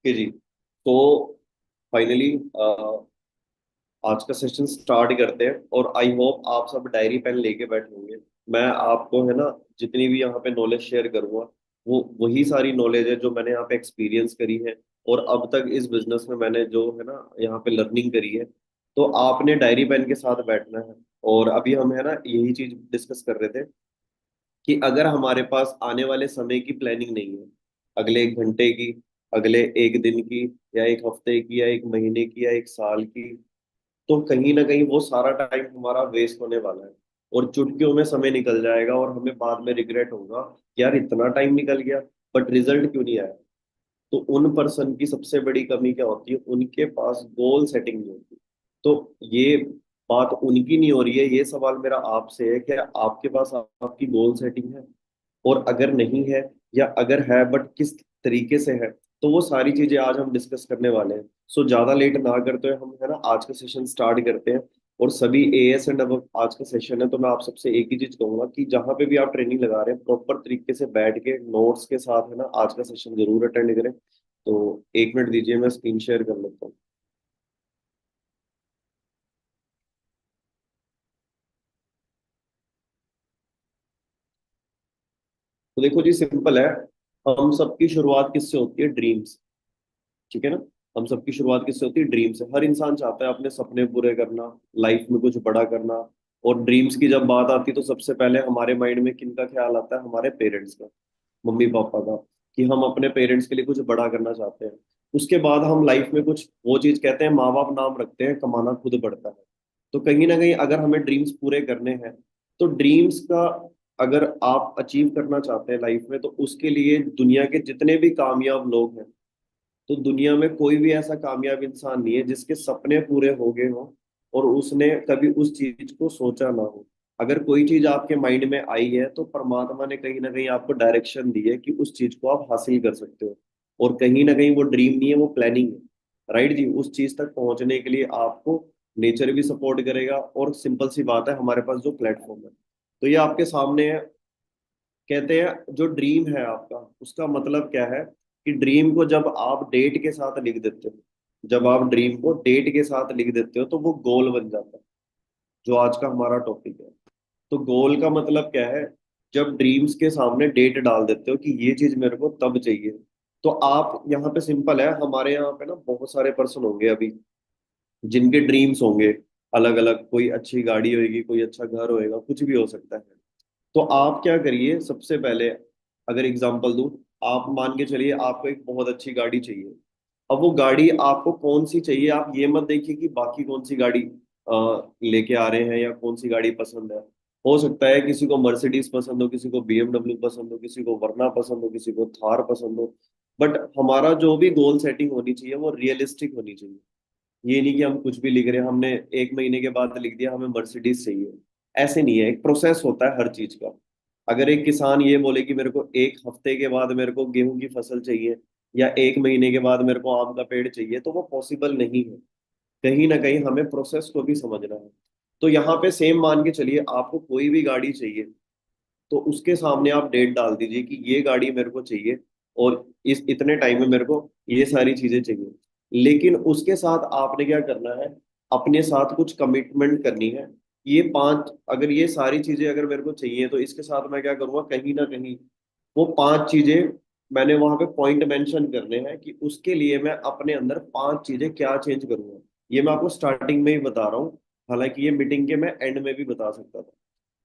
Okay जी। तो finally आज का सेशन स्टार्ट करते हैं और आई होप आप सब डायरी पेन लेके बैठे होंगे। मैं आपको है ना जितनी भी यहाँ पे नॉलेज शेयर करूंगा वो वही सारी नॉलेज है जो मैंने यहाँ पे एक्सपीरियंस करी है और अब तक इस बिजनेस में मैंने जो है ना यहाँ पे लर्निंग करी है। तो आपने डायरी पेन के साथ बैठना है। और अभी हम है ना यही चीज डिस्कस कर रहे थे कि अगर हमारे पास आने वाले समय की प्लानिंग नहीं है, अगले 1 घंटे की, अगले 1 दिन की, या 1 हफ्ते की, या 1 महीने की, या 1 साल की, तो कहीं ना कहीं वो सारा टाइम हमारा वेस्ट होने वाला है और चुटकियों में समय निकल जाएगा और हमें बाद में रिग्रेट होगा कि यार इतना टाइम निकल गया बट रिजल्ट क्यों नहीं आया। तो उन पर्सन की सबसे बड़ी कमी क्या होती है, उनके पास गोल सेटिंग नहीं होती। तो ये बात उनकी नहीं हो रही है, ये सवाल मेरा आपसे है कि आपके पास आपकी गोल सेटिंग है, और अगर नहीं है या अगर है बट किस तरीके से है। तो वो सारी चीजें आज हम डिस्कस करने वाले हैं। सो ज्यादा लेट ना करते हुए हम है ना आज का सेशन स्टार्ट करते हैं। और सभी एएस एंड अब आज का सेशन है, तो मैं आप सबसे एक ही चीज कहूंगा कि जहां पे भी आप ट्रेनिंग लगा रहे हैं प्रॉपर तरीके से बैठ के नोट्स के साथ है ना आज का सेशन जरूर अटेंड करें। तो 1 मिनट दीजिए, मैं स्क्रीन शेयर कर लेता हूँ। तो देखो जी, सिंपल है। हम सबकी शुरुआत किससे होती है? ड्रीम्स। ठीक है ना। हम सबकी शुरुआत किससे होती है? ड्रीम से। हर इंसान चाहता है अपने सपने पूरे करना, लाइफ में कुछ बड़ा करना। और ड्रीम्स की जब बात आती है तो सबसे पहले हमारे माइंड में किनका ख्याल आता है? हमारे पेरेंट्स का, मम्मी पापा का, कि हम अपने पेरेंट्स के लिए कुछ बड़ा करना चाहते हैं। उसके बाद हम लाइफ में कुछ वो चीज कहते हैं, माँ बाप नाम रखते हैं, कमाना खुद पड़ता है। तो कहीं ना कहीं अगर हमें ड्रीम्स पूरे करने हैं, तो ड्रीम्स का अगर आप अचीव करना चाहते हैं लाइफ में, तो उसके लिए दुनिया के जितने भी कामयाब लोग हैं, तो दुनिया में कोई भी ऐसा कामयाब इंसान नहीं है जिसके सपने पूरे हो गए हों और उसने कभी उस चीज को सोचा ना हो। अगर कोई चीज आपके माइंड में आई है तो परमात्मा ने कहीं ना कहीं आपको डायरेक्शन दी है कि उस चीज को आप हासिल कर सकते हो। और कहीं ना कहीं वो ड्रीम नहीं है, वो प्लानिंग है। राइट जी। उस चीज तक पहुंचने के लिए आपको नेचर भी सपोर्ट करेगा, और सिंपल सी बात है, हमारे पास जो प्लेटफॉर्म है तो ये आपके सामने है। कहते हैं जो ड्रीम है आपका, उसका मतलब क्या है कि ड्रीम को जब आप डेट के साथ लिख देते हो, जब आप ड्रीम को डेट के साथ लिख देते हो तो वो गोल बन जाता है, जो आज का हमारा टॉपिक है। तो गोल का मतलब क्या है? जब ड्रीम्स के सामने डेट डाल देते हो कि ये चीज मेरे को तब चाहिए। तो आप यहाँ पे सिंपल है, हमारे यहाँ पे ना बहुत सारे पर्सन होंगे अभी जिनके ड्रीम्स होंगे अलग अलग। कोई अच्छी गाड़ी होगी, कोई अच्छा घर होएगा, कुछ भी हो सकता है। तो आप क्या करिए सबसे पहले, अगर एग्जांपल दूं, आप मान के चलिए आपको एक बहुत अच्छी गाड़ी चाहिए। अब वो गाड़ी आपको कौन सी चाहिए, आप ये मत देखिए कि बाकी कौन सी गाड़ी लेके आ रहे हैं या कौन सी गाड़ी पसंद है। हो सकता है किसी को मर्सिडीज पसंद हो, किसी को बीएमडब्ल्यू पसंद हो, किसी को वरना पसंद हो, किसी को थार पसंद हो। बट हमारा जो भी गोल सेटिंग होनी चाहिए वो रियलिस्टिक होनी चाहिए। ये नहीं कि हम कुछ भी लिख रहे हैं, हमने 1 महीने के बाद लिख दिया हमें मर्सिडीज चाहिए। ऐसे नहीं है, एक प्रोसेस होता है हर चीज का। अगर एक किसान ये बोले कि मेरे को 1 हफ्ते के बाद मेरे को गेहूं की फसल चाहिए, या 1 महीने के बाद मेरे को आम का पेड़ चाहिए, तो वो पॉसिबल नहीं है। कहीं ना कहीं हमें प्रोसेस को भी समझना है। तो यहाँ पे सेम मान के चलिए, आपको कोई भी गाड़ी चाहिए तो उसके सामने आप डेट डाल दीजिए कि ये गाड़ी मेरे को चाहिए और इस इतने टाइम में मेरे को ये सारी चीजें चाहिए। लेकिन उसके साथ आपने क्या करना है, अपने साथ कुछ कमिटमेंट करनी है। ये 5, अगर ये सारी चीजें अगर मेरे को चाहिए तो इसके साथ मैं क्या करूंगा, कहीं ना कहीं वो 5 चीजें मैंने वहां पे पॉइंट मेंशन करने हैं कि उसके लिए मैं अपने अंदर 5 चीजें क्या चेंज करूंगा। ये मैं आपको स्टार्टिंग में ही बता रहा हूँ, हालांकि ये मीटिंग के मैं एंड में भी बता सकता था।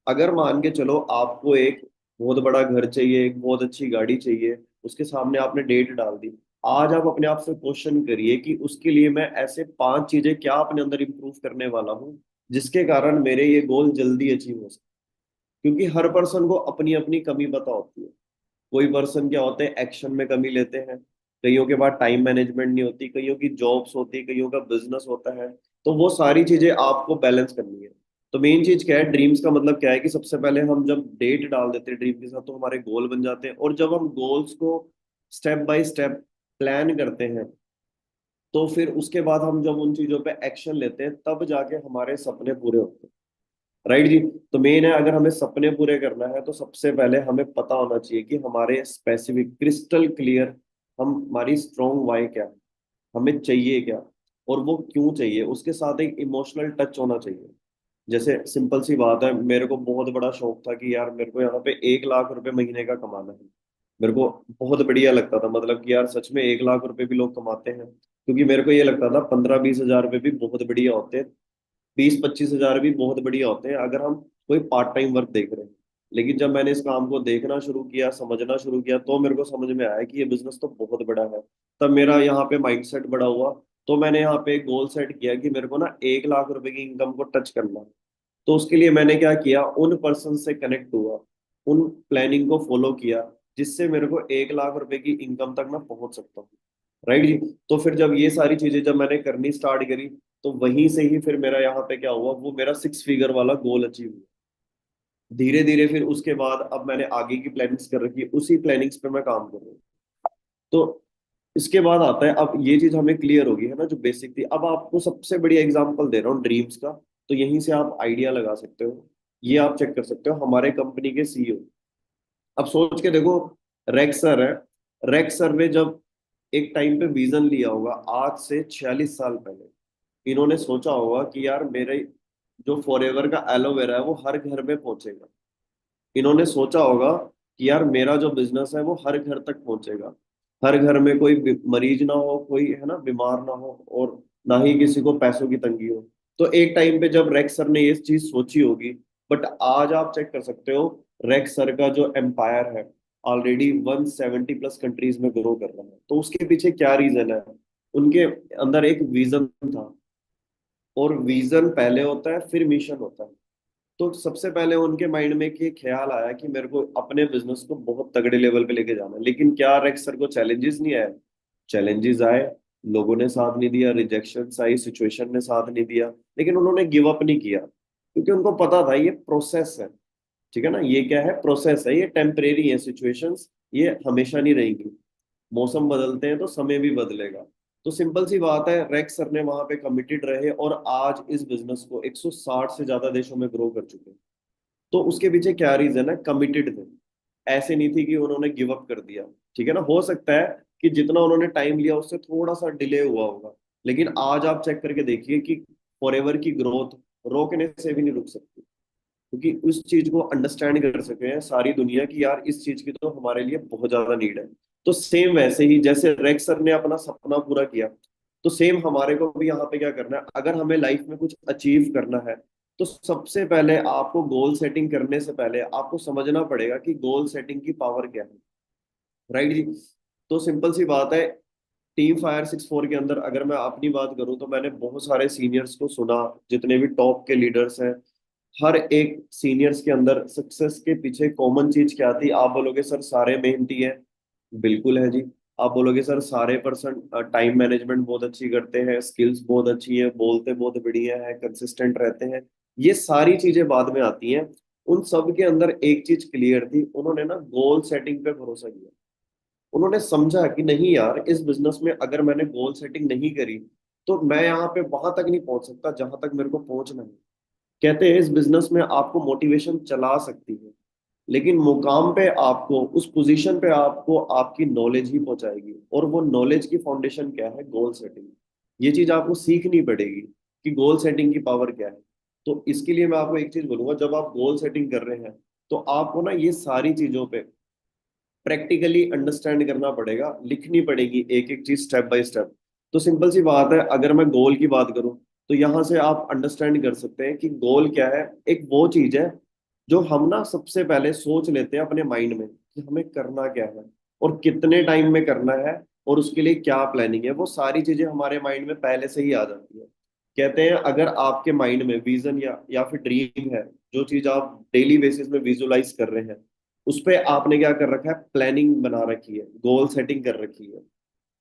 अगर मान के चलो आपको एक बहुत बड़ा घर चाहिए, एक बहुत अच्छी गाड़ी चाहिए, उसके सामने आपने डेट डाल दी। आज आप अपने आप से क्वेश्चन करिए कि उसके लिए मैं ऐसे 5 चीजें क्या अपने अंदर इंप्रूव करने वाला हूँ जिसके कारण मेरे ये गोल जल्दी अचीव हो सके। क्योंकि हर पर्सन को अपनी अपनी कमी पता होती है। कोई पर्सन क्या होते हैं, एक्शन में कमी लेते हैं। कईयों के पास टाइम मैनेजमेंट नहीं होती, कईयों की जॉब्स होती, कईयों का बिजनेस होता है। तो वो सारी चीजें आपको बैलेंस करनी है। तो मेन चीज क्या है, ड्रीम्स का मतलब क्या है कि सबसे पहले हम जब डेट डाल देते हैं ड्रीम के साथ तो हमारे गोल बन जाते हैं, और जब हम गोल्स को स्टेप बाय स्टेप प्लान करते हैं, तो फिर उसके बाद हम जब उन चीजों पे एक्शन लेते हैं तब जाके हमारे सपने पूरे होते हैं। राइट जी। तो मेन है, अगर हमें सपने पूरे करना है तो सबसे पहले हमें पता होना चाहिए कि हमारे स्पेसिफिक क्रिस्टल क्लियर हमारी स्ट्रॉन्ग वाई क्या है, हमें चाहिए क्या, और वो क्यों चाहिए, उसके साथ एक इमोशनल टच होना चाहिए। जैसे सिंपल सी बात है, मेरे को बहुत बड़ा शौक था कि यार मेरे को यहाँ पे 1 लाख रुपए महीने का कमाना है। मेरे को बहुत बढ़िया लगता था, मतलब कि यार सच में 1 लाख रुपए भी लोग कमाते हैं, क्योंकि मेरे को ये लगता था 15-20 हजार रुपए भी बहुत बढ़िया होते हैं, 20-25 हजार भी बहुत बढ़िया होते हैं अगर हम कोई पार्ट टाइम वर्क देख रहे हैं। लेकिन जब मैंने इस काम को देखना शुरू किया, समझना शुरू किया, तो मेरे को समझ में आया कि ये बिजनेस तो बहुत बड़ा है। तब मेरा यहाँ पे माइंडसेट बड़ा हुआ। तो मैंने यहाँ पे एक गोल सेट किया कि मेरे को ना 1 लाख रुपए की इनकम को टच करना है। तो उसके लिए मैंने क्या किया, उन पर्सन से कनेक्ट हुआ, उन प्लानिंग को फॉलो किया, जिससे मेरे को 1 लाख रुपए की इनकम तक मैं पहुंच सकता हूँ। राइट जी। तो फिर जब ये सारी चीजें जब मैंने करनी स्टार्ट करी, तो वहीं से ही फिर मेरा यहाँ पे क्या हुआ, वो मेरा 6 फिगर वाला गोल अचीव हुआ। धीरे धीरे फिर उसके बाद अब मैंने आगे की प्लानिंग्स कर रखी है, उसी प्लानिंग्स पे मैं काम कर रहा हूँ। तो इसके बाद आता है, अब ये चीज हमें क्लियर होगी है ना, जो बेसिक थी। अब आपको सबसे बड़ी एग्जांपल दे रहा हूँ ड्रीम्स का, तो यहीं से आप आइडिया लगा सकते हो। ये आप चेक कर सकते हो, हमारे कंपनी के सीईओ, अब सोच के देखो, रेक्स सर है। रेक्स सर ने जब एक टाइम पे विजन लिया होगा, आज से 46 साल पहले, इन्होंने सोचा होगा कि यार मेरे जो फॉरएवर का एलोवेरा है वो हर घर में पहुंचेगा। इन्होंने सोचा होगा कि यार मेरा जो बिजनेस है वो हर घर तक पहुंचेगा, हर घर में कोई मरीज ना हो, कोई है ना बीमार ना हो, और ना ही किसी को पैसों की तंगी हो। तो एक टाइम पे जब रेक्स सर ने ये चीज सोची होगी, बट आज आप चेक कर सकते हो, रेक्स सर का जो एम्पायर है ऑलरेडी 170+ कंट्रीज में ग्रो कर रहा है। तो उसके पीछे क्या रीजन है, उनके अंदर एक विजन था, और विजन पहले होता है फिर मिशन होता है। तो सबसे पहले उनके माइंड में कि ख्याल आया कि मेरे को अपने बिजनेस को बहुत तगड़े लेवल पे लेके जाना है। लेकिन क्या रेक्स सर को चैलेंजेस नहीं आए? चैलेंजेस आए, लोगों ने साथ नहीं दिया, रिजेक्शन आई, सिचुएशन ने साथ नहीं दिया, लेकिन उन्होंने गिव अप नहीं किया, क्योंकि उनको पता था ये प्रोसेस है। ठीक है ना, ये क्या है, प्रोसेस है, ये टेम्परेरी है सिचुएशंस, ये हमेशा नहीं रहेंगी। मौसम बदलते हैं तो समय भी बदलेगा। तो सिंपल सी बात है, रेक्स सर ने वहां पे कमिटेड रहे, और आज इस बिजनेस को 160 से ज्यादा देशों में ग्रो कर चुके हैं। तो उसके पीछे क्या रीजन है, कमिटेड थे। ऐसे नहीं थी कि उन्होंने गिव अप कर दिया। ठीक है ना, हो सकता है कि जितना उन्होंने टाइम लिया उससे थोड़ा सा डिले हुआ होगा, लेकिन आज आप चेक करके देखिए कि फॉरएवर की ग्रोथ रोकने से भी नहीं रुक सकती, क्योंकि उस चीज को अंडरस्टैंड कर सके हैं सारी दुनिया की, यार इस चीज की तो हमारे लिए बहुत ज्यादा नीड है। तो सेम वैसे ही जैसे रेक्स सर ने अपना सपना पूरा किया, तो सेम हमारे को भी यहाँ पे क्या करना है, अगर हमें लाइफ में कुछ अचीव करना है, तो सबसे पहले आपको गोल सेटिंग करने से पहले आपको समझना पड़ेगा कि गोल सेटिंग की पावर क्या है। राइट जी। तो सिंपल सी बात है, टीम फायर 64 के अंदर अगर मैं अपनी बात करूं, तो मैंने बहुत सारे सीनियर्स को सुना, जितने भी टॉप के लीडर्स हैं, हर एक सीनियर्स के अंदर सक्सेस के पीछे कॉमन चीज क्या थी? आप बोलोगे सर सारे मेहनती हैं, बिल्कुल है जी। आप बोलोगे सर सारे पर्सन टाइम मैनेजमेंट बहुत अच्छी करते हैं, स्किल्स बहुत अच्छी है, बोलते बहुत बढ़िया है, कंसिस्टेंट रहते हैं, ये सारी चीजें बाद में आती हैं। उन सब के अंदर एक चीज क्लियर थी, उन्होंने ना गोल सेटिंग पे भरोसा किया। उन्होंने समझा कि नहीं यार, इस बिजनेस में अगर मैंने गोल सेटिंग नहीं करी, तो मैं यहाँ पे वहां तक नहीं पहुंच सकता जहां तक मेरे को पहुंचना है। कहते हैं इस बिजनेस में आपको मोटिवेशन चला सकती है, लेकिन मुकाम पे आपको, उस पोजीशन पे आपको आपकी नॉलेज ही पहुंचाएगी, और वो नॉलेज की फाउंडेशन क्या है, गोल सेटिंग। ये चीज आपको सीखनी पड़ेगी कि गोल सेटिंग की पावर क्या है। तो इसके लिए मैं आपको एक चीज बोलूंगा, जब आप गोल सेटिंग कर रहे हैं, तो आपको ना ये सारी चीजों पे प्रैक्टिकली अंडरस्टैंड करना पड़ेगा, लिखनी पड़ेगी एक एक चीज स्टेप बाय स्टेप। तो सिंपल सी बात है, अगर मैं गोल की बात करूं, तो यहां से आप अंडरस्टैंड कर सकते हैं कि गोल क्या है। एक वो चीज है जो हम ना सबसे पहले सोच लेते हैं अपने माइंड में कि हमें करना क्या है, और कितने टाइम में करना है, और उसके लिए क्या प्लानिंग है, वो सारी चीजें हमारे माइंड में पहले से ही आ जाती है। कहते हैं अगर आपके माइंड में विजन या फिर ड्रीम है, जो चीज आप डेली बेसिस में विजुलाइज कर रहे हैं, उस पे आपने क्या कर रखा है, प्लानिंग बना रखी है, गोल सेटिंग कर रखी है।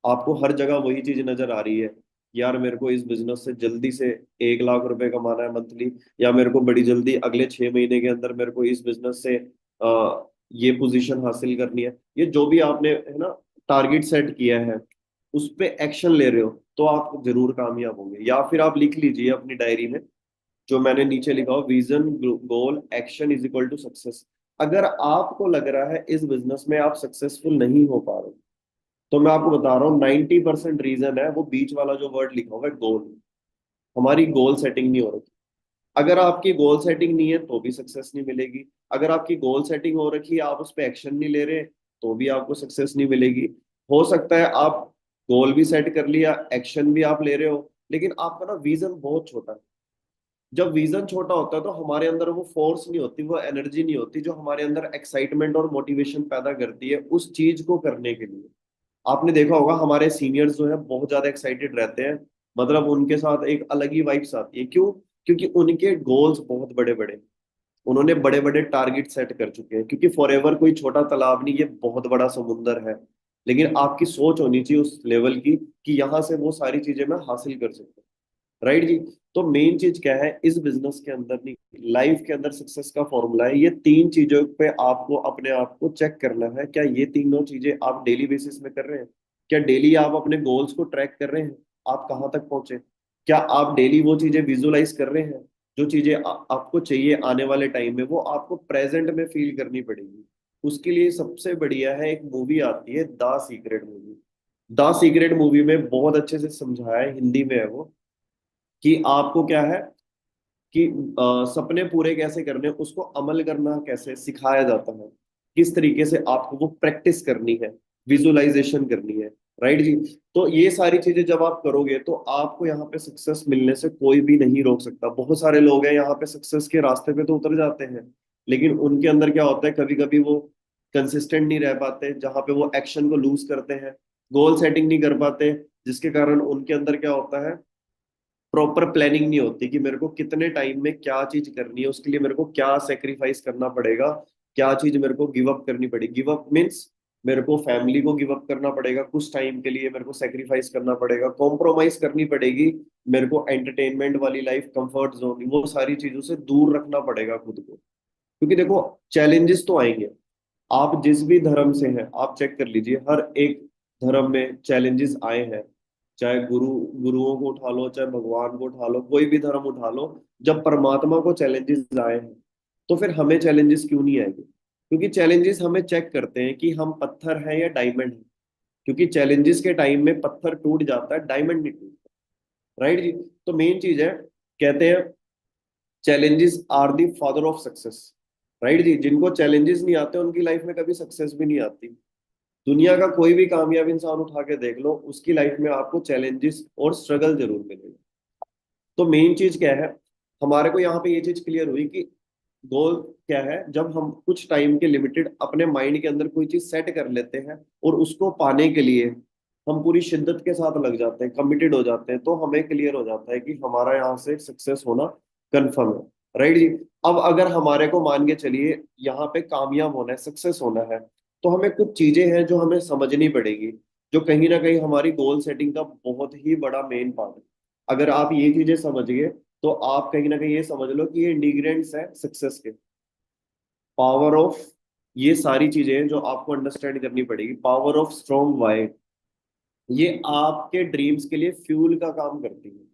आपको हर जगह वही चीज नजर आ रही है, यार मेरे को इस बिजनेस से जल्दी से 1 लाख रुपए कमाना है मंथली, या मेरे को बड़ी जल्दी अगले 6 महीने के अंदर मेरे को इस बिजनेस से ये पोजीशन हासिल करनी है। ये जो भी आपने है ना टारगेट सेट किया है, उस पे एक्शन ले रहे हो, तो आप जरूर कामयाब होंगे। या फिर आप लिख लीजिए अपनी डायरी में, जो मैंने नीचे लिखा हो, vision goal action is equal to success. अगर आपको लग रहा है इस बिजनेस में आप सक्सेसफुल नहीं हो पा रहे, तो मैं आपको बता रहा हूँ 90% रीजन है वो बीच वाला जो वर्ड लिखा हुआ है, गोल। हमारी गोल सेटिंग नहीं हो रही। अगर आपकी गोल सेटिंग नहीं है तो भी सक्सेस नहीं मिलेगी। अगर आपकी गोल सेटिंग हो रखी है, आप उस पर एक्शन नहीं ले रहे, तो भी आपको सक्सेस नहीं मिलेगी। हो सकता है आप गोल भी सेट कर लिया, एक्शन भी आप ले रहे हो, लेकिन आपका ना विजन बहुत छोटा है। जब विजन छोटा होता है तो हमारे अंदर वो फोर्स नहीं होती, वो एनर्जी नहीं होती जो हमारे अंदर एक्साइटमेंट और मोटिवेशन पैदा करती है उस चीज को करने के लिए। आपने देखा होगा हमारे सीनियर्स जो है बहुत ज्यादा एक्साइटेड रहते हैं। मतलब उनके साथ एक अलग ही वाइब्स आती है। क्यों? क्योंकि उनके गोल्स बहुत बड़े बड़े, उन्होंने बड़े बड़े टारगेट सेट कर चुके हैं। क्योंकि फॉर एवर कोई छोटा तालाब नहीं, ये बहुत बड़ा समुंदर है। लेकिन आपकी सोच होनी चाहिए उस लेवल की कि यहाँ से वो सारी चीजें मैं हासिल कर सकता हूँ। राइट जी। तो मेन चीज क्या है इस बिजनेस के अंदर, नहीं लाइफ के अंदर सक्सेस का फॉर्मूला है, ये तीन चीजों पे आपको अपने आप को चेक करना है। क्या ये तीनों चीजें आप डेली बेसिस में कर रहे हैं? क्या डेली आप अपने गोल्स को ट्रैक कर रहे हैं? आप कहाँ तक पहुंचे? क्या आप डेली वो चीजें विजुलाइज कर रहे हैं जो चीजें आपको चाहिए आने वाले टाइम में, वो आपको प्रेजेंट में फील करनी पड़ेगी। उसके लिए सबसे बढ़िया है, एक मूवी आती है the secret movie. The secret movie में बहुत अच्छे से समझाया है, हिंदी में है वो, कि आपको क्या है कि सपने पूरे कैसे करने, उसको अमल करना कैसे सिखाया जाता है, किस तरीके से आपको वो प्रैक्टिस करनी है, विजुअलाइजेशन करनी है। राइट जी। तो ये सारी चीजें जब आप करोगे तो आपको यहाँ पे सक्सेस मिलने से कोई भी नहीं रोक सकता। बहुत सारे लोग हैं यहाँ पे सक्सेस के रास्ते पे तो उतर जाते हैं, लेकिन उनके अंदर क्या होता है, कभी कभी वो कंसिस्टेंट नहीं रह पाते, जहाँ पे वो एक्शन को लूज करते हैं, गोल सेटिंग नहीं कर पाते, जिसके कारण उनके अंदर क्या होता है, प्रॉपर प्लानिंग नहीं होती कि मेरे को कितने टाइम में क्या चीज करनी है, उसके लिए मेरे को क्या सेक्रीफाइस करना पड़ेगा, क्या चीज मेरे को गिव अप करनी पड़ेगी। गिव अप मीन्स मेरे को फैमिली को गिव अप करना पड़ेगा कुछ टाइम के लिए, मेरे को सेक्रीफाइस करना पड़ेगा, कॉम्प्रोमाइज करनी पड़ेगी, मेरे को एंटरटेनमेंट वाली लाइफ, कंफर्ट जोन, वो सारी चीजों से दूर रखना पड़ेगा खुद को। क्योंकि देखो चैलेंजेस तो आएंगे। आप जिस भी धर्म से हैं आप चेक कर लीजिए, हर एक धर्म में चैलेंजेस आए हैं। चाहे गुरुओं को उठा लो, चाहे भगवान को उठा लो, कोई भी धर्म उठा लो, जब परमात्मा को चैलेंजेस आए हैं तो फिर हमें चैलेंजेस क्यों नहीं आएंगे? क्योंकि चैलेंजेस हमें चेक करते हैं कि हम पत्थर हैं या डायमंड हैं। क्योंकि चैलेंजेस के टाइम में पत्थर टूट जाता है, डायमंड नहीं टूटता। राइट जी। तो मेन चीज है, कहते हैं challenges are the father of success. Right ji. जिनको चैलेंजेस नहीं आते उनकी लाइफ में कभी सक्सेस भी नहीं आती। दुनिया का कोई भी कामयाब इंसान उठा के देख लो, उसकी लाइफ में आपको चैलेंजेस और स्ट्रगल जरूर मिलेगा। तो मेन चीज क्या है, हमारे को यहाँ पे ये चीज क्लियर हुई कि गोल क्या है। जब हम कुछ टाइम के लिमिटेड अपने माइंड के अंदर कोई चीज सेट कर लेते हैं और उसको पाने के लिए हम पूरी शिद्दत के साथ लग जाते हैं, कमिटेड हो जाते हैं, तो हमें क्लियर हो जाता है कि हमारा यहाँ से सक्सेस होना कन्फर्म है। राइट जी। अब अगर हमारे को मान के चलिए यहाँ पे कामयाब होना है, सक्सेस होना है, तो हमें कुछ चीजें हैं जो हमें समझनी पड़ेगी, जो कहीं ना कहीं हमारी गोल सेटिंग का बहुत ही बड़ा मेन पार्ट है। अगर आप ये चीजें समझ गए तो आप कहीं ना कहीं ये समझ लो कि ये इंग्रेडिएंट्स है सक्सेस के। पावर ऑफ, ये सारी चीजें हैं जो आपको अंडरस्टैंड करनी पड़ेगी। पावर ऑफ स्ट्रॉन्ग वाई, ये आपके ड्रीम्स के लिए फ्यूल का काम करती है।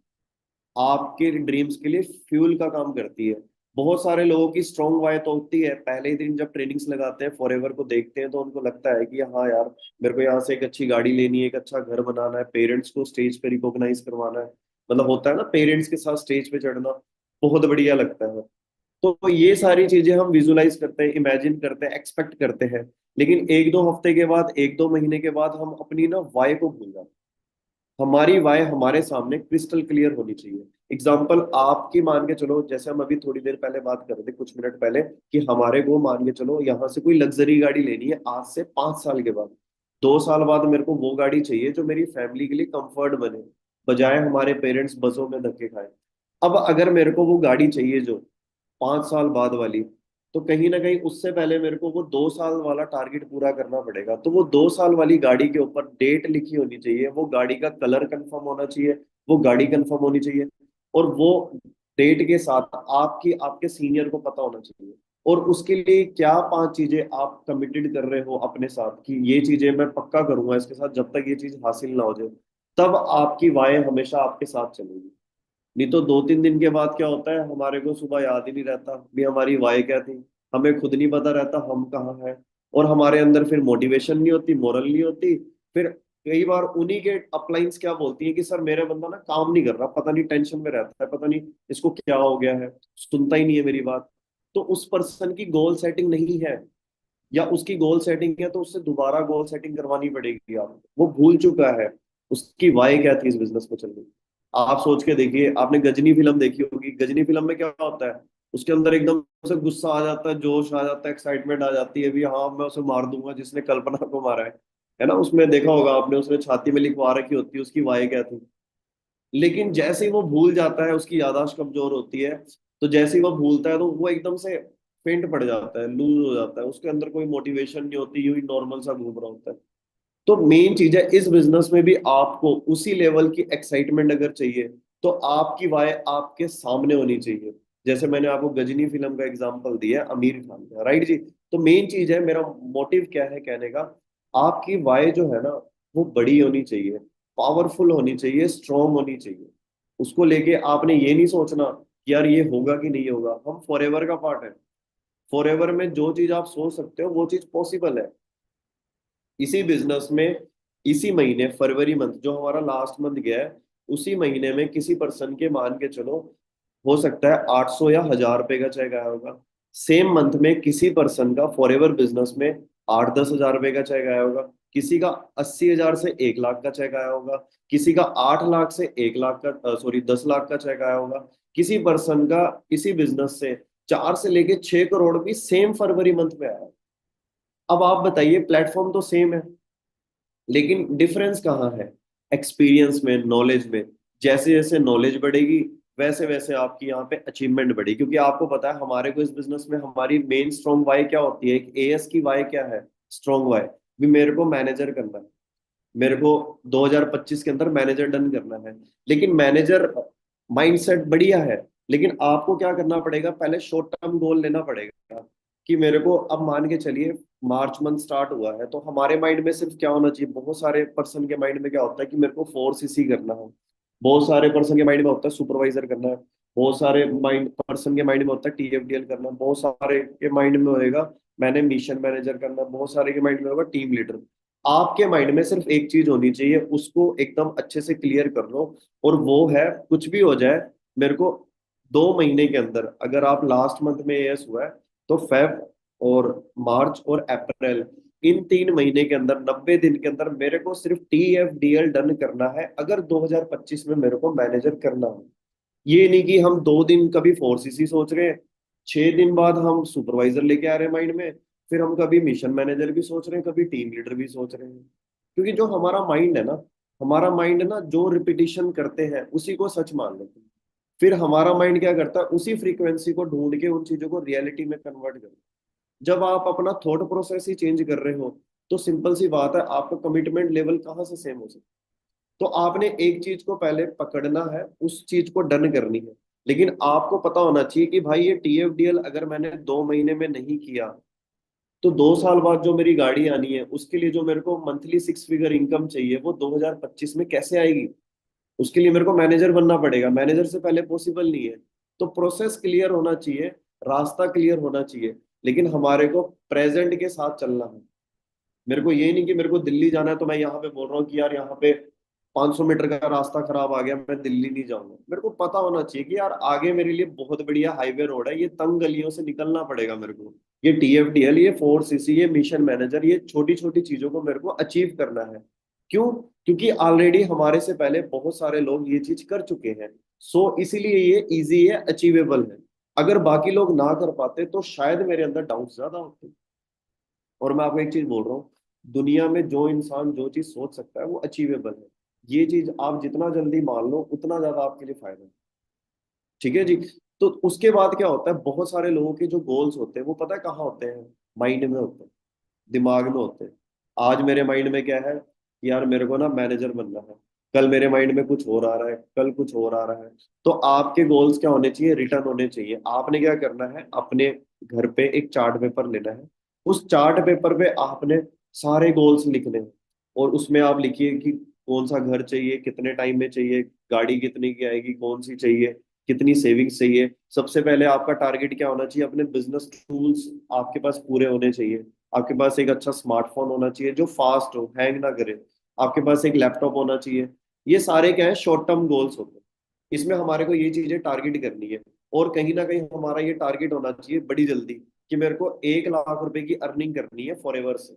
आपके ड्रीम्स के लिए फ्यूल का काम करती है। बहुत सारे लोगों की स्ट्रॉन्ग वाई तो होती है, पहले ही दिन जब ट्रेनिंग्स लगाते हैं, फॉरएवर को देखते हैं, तो उनको लगता है कि हाँ यार, मेरे को यहाँ से एक अच्छी गाड़ी लेनी है, एक अच्छा घर बनाना है, पेरेंट्स को स्टेज पे रिकॉग्नाइज करवाना है। मतलब होता है ना, पेरेंट्स के साथ स्टेज पे चढ़ना बहुत बढ़िया लगता है। तो ये सारी चीजें हम विजुलाइज करते हैं, इमेजिन करते हैं, एक्सपेक्ट करते हैं। लेकिन एक दो हफ्ते के बाद, एक दो महीने के बाद हम अपनी ना वाई को भूल जाते हैं। हमारी वाई हमारे सामने क्रिस्टल क्लियर होनी चाहिए। एग्जाम्पल आपकी मान के चलो, जैसे हम अभी थोड़ी देर पहले बात कर रहे थे, कुछ मिनट पहले, कि हमारे को मान के चलो यहाँ से कोई लग्जरी गाड़ी लेनी है आज से 5 साल के बाद। 2 साल बाद मेरे को वो गाड़ी चाहिए जो मेरी फैमिली के लिए कंफर्ट बने, बजाय हमारे पेरेंट्स बसों में धक्के खाए। अब अगर मेरे को वो गाड़ी चाहिए जो 5 साल बाद वाली, तो कहीं ना कहीं उससे पहले मेरे को वो 2 साल वाला टारगेट पूरा करना पड़ेगा। तो वो 2 साल वाली गाड़ी के ऊपर डेट लिखी होनी चाहिए, वो गाड़ी का कलर कंफर्म होना चाहिए, वो गाड़ी कंफर्म होनी चाहिए, और वो डेट के साथ आपकी आपके सीनियर को पता होना चाहिए। और उसके लिए क्या 5 चीजें आप कमिटेड कर रहे हो अपने साथ कि ये चीजें मैं पक्का करूंगा इसके साथ जब तक ये चीज हासिल ना हो जाए, तब आपकी वाय हमेशा आपके साथ चलेगी। नहीं तो 2-3 दिन के बाद क्या होता है, हमारे को सुबह याद ही नहीं रहता भी हमारी वाय क्या थी, हमें खुद नहीं पता रहता हम कहाँ हैं, और हमारे अंदर फिर मोटिवेशन नहीं होती, मोरल नहीं होती, फिर कई बार उन्हीं के अपलाइंस क्या बोलती है कि सर मेरा बंदा ना काम नहीं कर रहा, पता नहीं टेंशन में रहता है, पता नहीं इसको क्या हो गया है, सुनता ही नहीं है मेरी बात। तो उस पर्सन की गोल सेटिंग नहीं है, या उसकी गोल सेटिंग है तो उससे दोबारा गोल सेटिंग करवानी पड़ेगी। आप वो भूल चुका है उसकी वाई क्या थी इस बिजनेस में चलने की। आप सोच के देखिए, आपने गजनी फिल्म देखी होगी, गजनी फिल्म में क्या होता है, उसके अंदर एकदम से गुस्सा आ जाता है, जोश आ जाता है, एक्साइटमेंट आ जाती है, भी हाँ मैं उसे मार दूंगा जिसने कल्पना को मारा है ना। उसमें देखा होगा आपने, उसने छाती में लिखवा रखी होती है उसकी वाई क्या थी। लेकिन जैसे ही वो भूल जाता है, उसकी याददाश्त कमजोर होती है, तो जैसे ही वो भूलता है तो वो एकदम से फेंट पड़ जाता है, लूज हो जाता है, उसके अंदर कोई मोटिवेशन नहीं होती, यूं ही नॉर्मल सा घूम रहा होता है। तो मेन चीज है इस बिजनेस में भी, आपको उसी लेवल की एक्साइटमेंट अगर चाहिए तो आपकी वाय आपके सामने होनी चाहिए। जैसे मैंने आपको गजनी फिल्म का एग्जांपल दिया आमिर खान का, राइट जी। तो मेन चीज है, मेरा मोटिव क्या है कहने का, आपकी वाय जो है ना, वो बड़ी होनी चाहिए, पावरफुल होनी चाहिए, स्ट्रांग होनी चाहिए। उसको लेके आपने ये नहीं सोचना कि यार ये होगा कि नहीं होगा। हम फॉरएवर का पार्ट है, फॉरएवर में जो चीज आप सोच सकते हो वो चीज पॉसिबल है। इसी बिजनेस में इसी महीने फरवरी मंथ जो हमारा लास्ट मंथ गया है, उसी महीने में किसी पर्सन के मान के चलो, हो सकता है 800 या 1000 रुपए का चेक आया होगा। सेम मंथ में किसी पर्सन का फॉरएवर बिजनेस में 8-10 हजार रुपए का चेक आया होगा, किसी का 80 हजार से 1 लाख का चेक आया होगा, किसी का 8 लाख से 1 लाख का, सॉरी 10 लाख का चेक आया होगा, किसी पर्सन का इसी बिजनेस से 4 से लेके 6 करोड़ भी सेम फरवरी मंथ में आया। अब आप बताइए, प्लेटफॉर्म तो सेम है, लेकिन डिफरेंस कहाँ है, एक्सपीरियंस में, नॉलेज में। जैसे जैसे नॉलेज बढ़ेगी वैसे वैसे आपकी यहाँ पे अचीवमेंट बढ़ेगी। क्योंकि आपको पता है हमारे को इस बिजनेस में हमारी मेन स्ट्रॉन्ग वाई क्या होती है, एक एएस की वाई क्या है, स्ट्रॉन्ग वाई भी, मेरे को मैनेजर करना है, मेरे को 2025 के अंदर मैनेजर डन करना है। लेकिन मैनेजर माइंडसेट बढ़िया है, लेकिन आपको क्या करना पड़ेगा, पहले शॉर्ट टर्म गोल लेना पड़ेगा। कि मेरे को अब मान के चलिए मार्च मंथ स्टार्ट हुआ है, तो हमारे माइंड में सिर्फ क्या होना चाहिए, बहुत सारे पर्सन के माइंड में क्या होता है कि मेरे को 4 सीसी करना है, बहुत सारे पर्सन के माइंड में होता है सुपरवाइजर करना है, बहुत सारे माइंड पर्सन के माइंड में होता है टीएफडीएल करना, बहुत सारे के माइंड में होएगा मैंने मिशन मैनेजर करना, बहुत सारे के माइंड में होगा टीम लीडर। आपके माइंड में सिर्फ एक चीज होनी चाहिए, उसको एकदम अच्छे से क्लियर कर लो, और वो है कुछ भी हो जाए मेरे को 2 महीने के अंदर, अगर आप लास्ट मंथ में एएस हुआ है तो फेब और मार्च और अप्रैल, इन 3 महीने के अंदर 90 दिन के अंदर मेरे को सिर्फ टीएफडीएल डन करना है, अगर 2025 में मेरे को मैनेजर करना हो। ये नहीं कि हम 2 दिन कभी 4 सीसी सोच रहे हैं, 6 दिन बाद हम सुपरवाइजर लेके आ रहे हैं माइंड में, फिर हम कभी मिशन मैनेजर भी सोच रहे हैं, कभी टीम लीडर भी सोच रहे हैं। क्योंकि जो हमारा माइंड है ना, हमारा माइंड ना जो रिपीटिशन करते हैं उसी को सच मान लेते हैं। फिर हमारा माइंड क्या करता है, उसी फ्रीक्वेंसी को ढूंढ के उन चीजों को रियलिटी में कन्वर्ट करता है। जब आप अपना थॉट प्रोसेस ही चेंज कर रहे हो, तो सिंपल सी बात है, आपका कमिटमेंट लेवल कहाँ से सेम हो सकता है। तो आपने एक चीज को पहले पकड़ना है, उस चीज को डन करनी है। लेकिन आपको पता होना चाहिए कि भाई ये टीएफडीएल अगर मैंने 2 महीने में नहीं किया, तो 2 साल बाद जो मेरी गाड़ी आनी है उसके लिए जो मेरे को मंथली 6 फिगर इनकम चाहिए, वो 2025 में कैसे आएगी। उसके लिए मेरे को मैनेजर बनना पड़ेगा, मैनेजर से पहले पॉसिबल नहीं है। तो प्रोसेस क्लियर होना चाहिए, रास्ता क्लियर होना चाहिए, लेकिन हमारे को प्रेजेंट के साथ चलना है। मेरे को ये नहीं कि मेरे को दिल्ली जाना है तो मैं यहाँ पे बोल रहा हूँ कि यार यहाँ पे 500 मीटर का रास्ता खराब आ गया, मैं दिल्ली नहीं जाऊंगा। मेरे को पता होना चाहिए कि यार आगे मेरे लिए बहुत बढ़िया हाईवे रोड है, ये तंग गलियों से निकलना पड़ेगा मेरे को। ये टीएफडीएल, ये 4 सीसी, ये मिशन मैनेजर, ये छोटी छोटी चीजों को मेरे को अचीव करना है। क्यों? क्योंकि ऑलरेडी हमारे से पहले बहुत सारे लोग ये चीज कर चुके हैं। सो इसीलिए ये इजी है, अचीवेबल है। अगर बाकी लोग ना कर पाते तो शायद मेरे अंदर डाउट ज्यादा होते। और मैं आपको एक चीज बोल रहा हूँ, दुनिया में जो इंसान जो चीज सोच सकता है वो अचीवेबल है। ये चीज आप जितना जल्दी मान लो उतना ज्यादा आपके लिए फायदा है। ठीक है जी। तो उसके बाद क्या होता है, बहुत सारे लोगों के जो गोल्स होते हैं वो पता है कहाँ होते हैं, माइंड में होते हैं, दिमाग में होते हैं। आज मेरे माइंड में क्या है कि यार मेरे को ना मैनेजर बनना है, कल मेरे माइंड में कुछ और आ रहा है, कल कुछ और आ रहा है। तो आपके गोल्स क्या होने चाहिए, रिटर्न होने चाहिए। आपने क्या करना है, अपने घर पे एक चार्ट पेपर लेना है, उस चार्ट पेपर पे आपने सारे गोल्स लिखने हैं, और उसमें आप लिखिए कि कौन सा घर चाहिए, कितने टाइम में चाहिए, गाड़ी कितने की आएगी, कौन सी चाहिए, कितनी सेविंग्स चाहिए। सबसे पहले आपका टारगेट क्या होना चाहिए, अपने बिजनेस टूल्स आपके पास पूरे होने चाहिए। आपके पास एक अच्छा स्मार्टफोन होना चाहिए जो फास्ट हो, हैंग ना करे। आपके पास एक लैपटॉप होना चाहिए। ये सारे क्या है, शॉर्ट टर्म गोल्स होते हैं। इसमें हमारे को ये चीजें टारगेट करनी है। और कहीं ना कहीं हमारा ये टारगेट होना चाहिए बड़ी जल्दी, कि मेरे को 1 लाख रुपए की अर्निंग करनी है फॉर एवर से,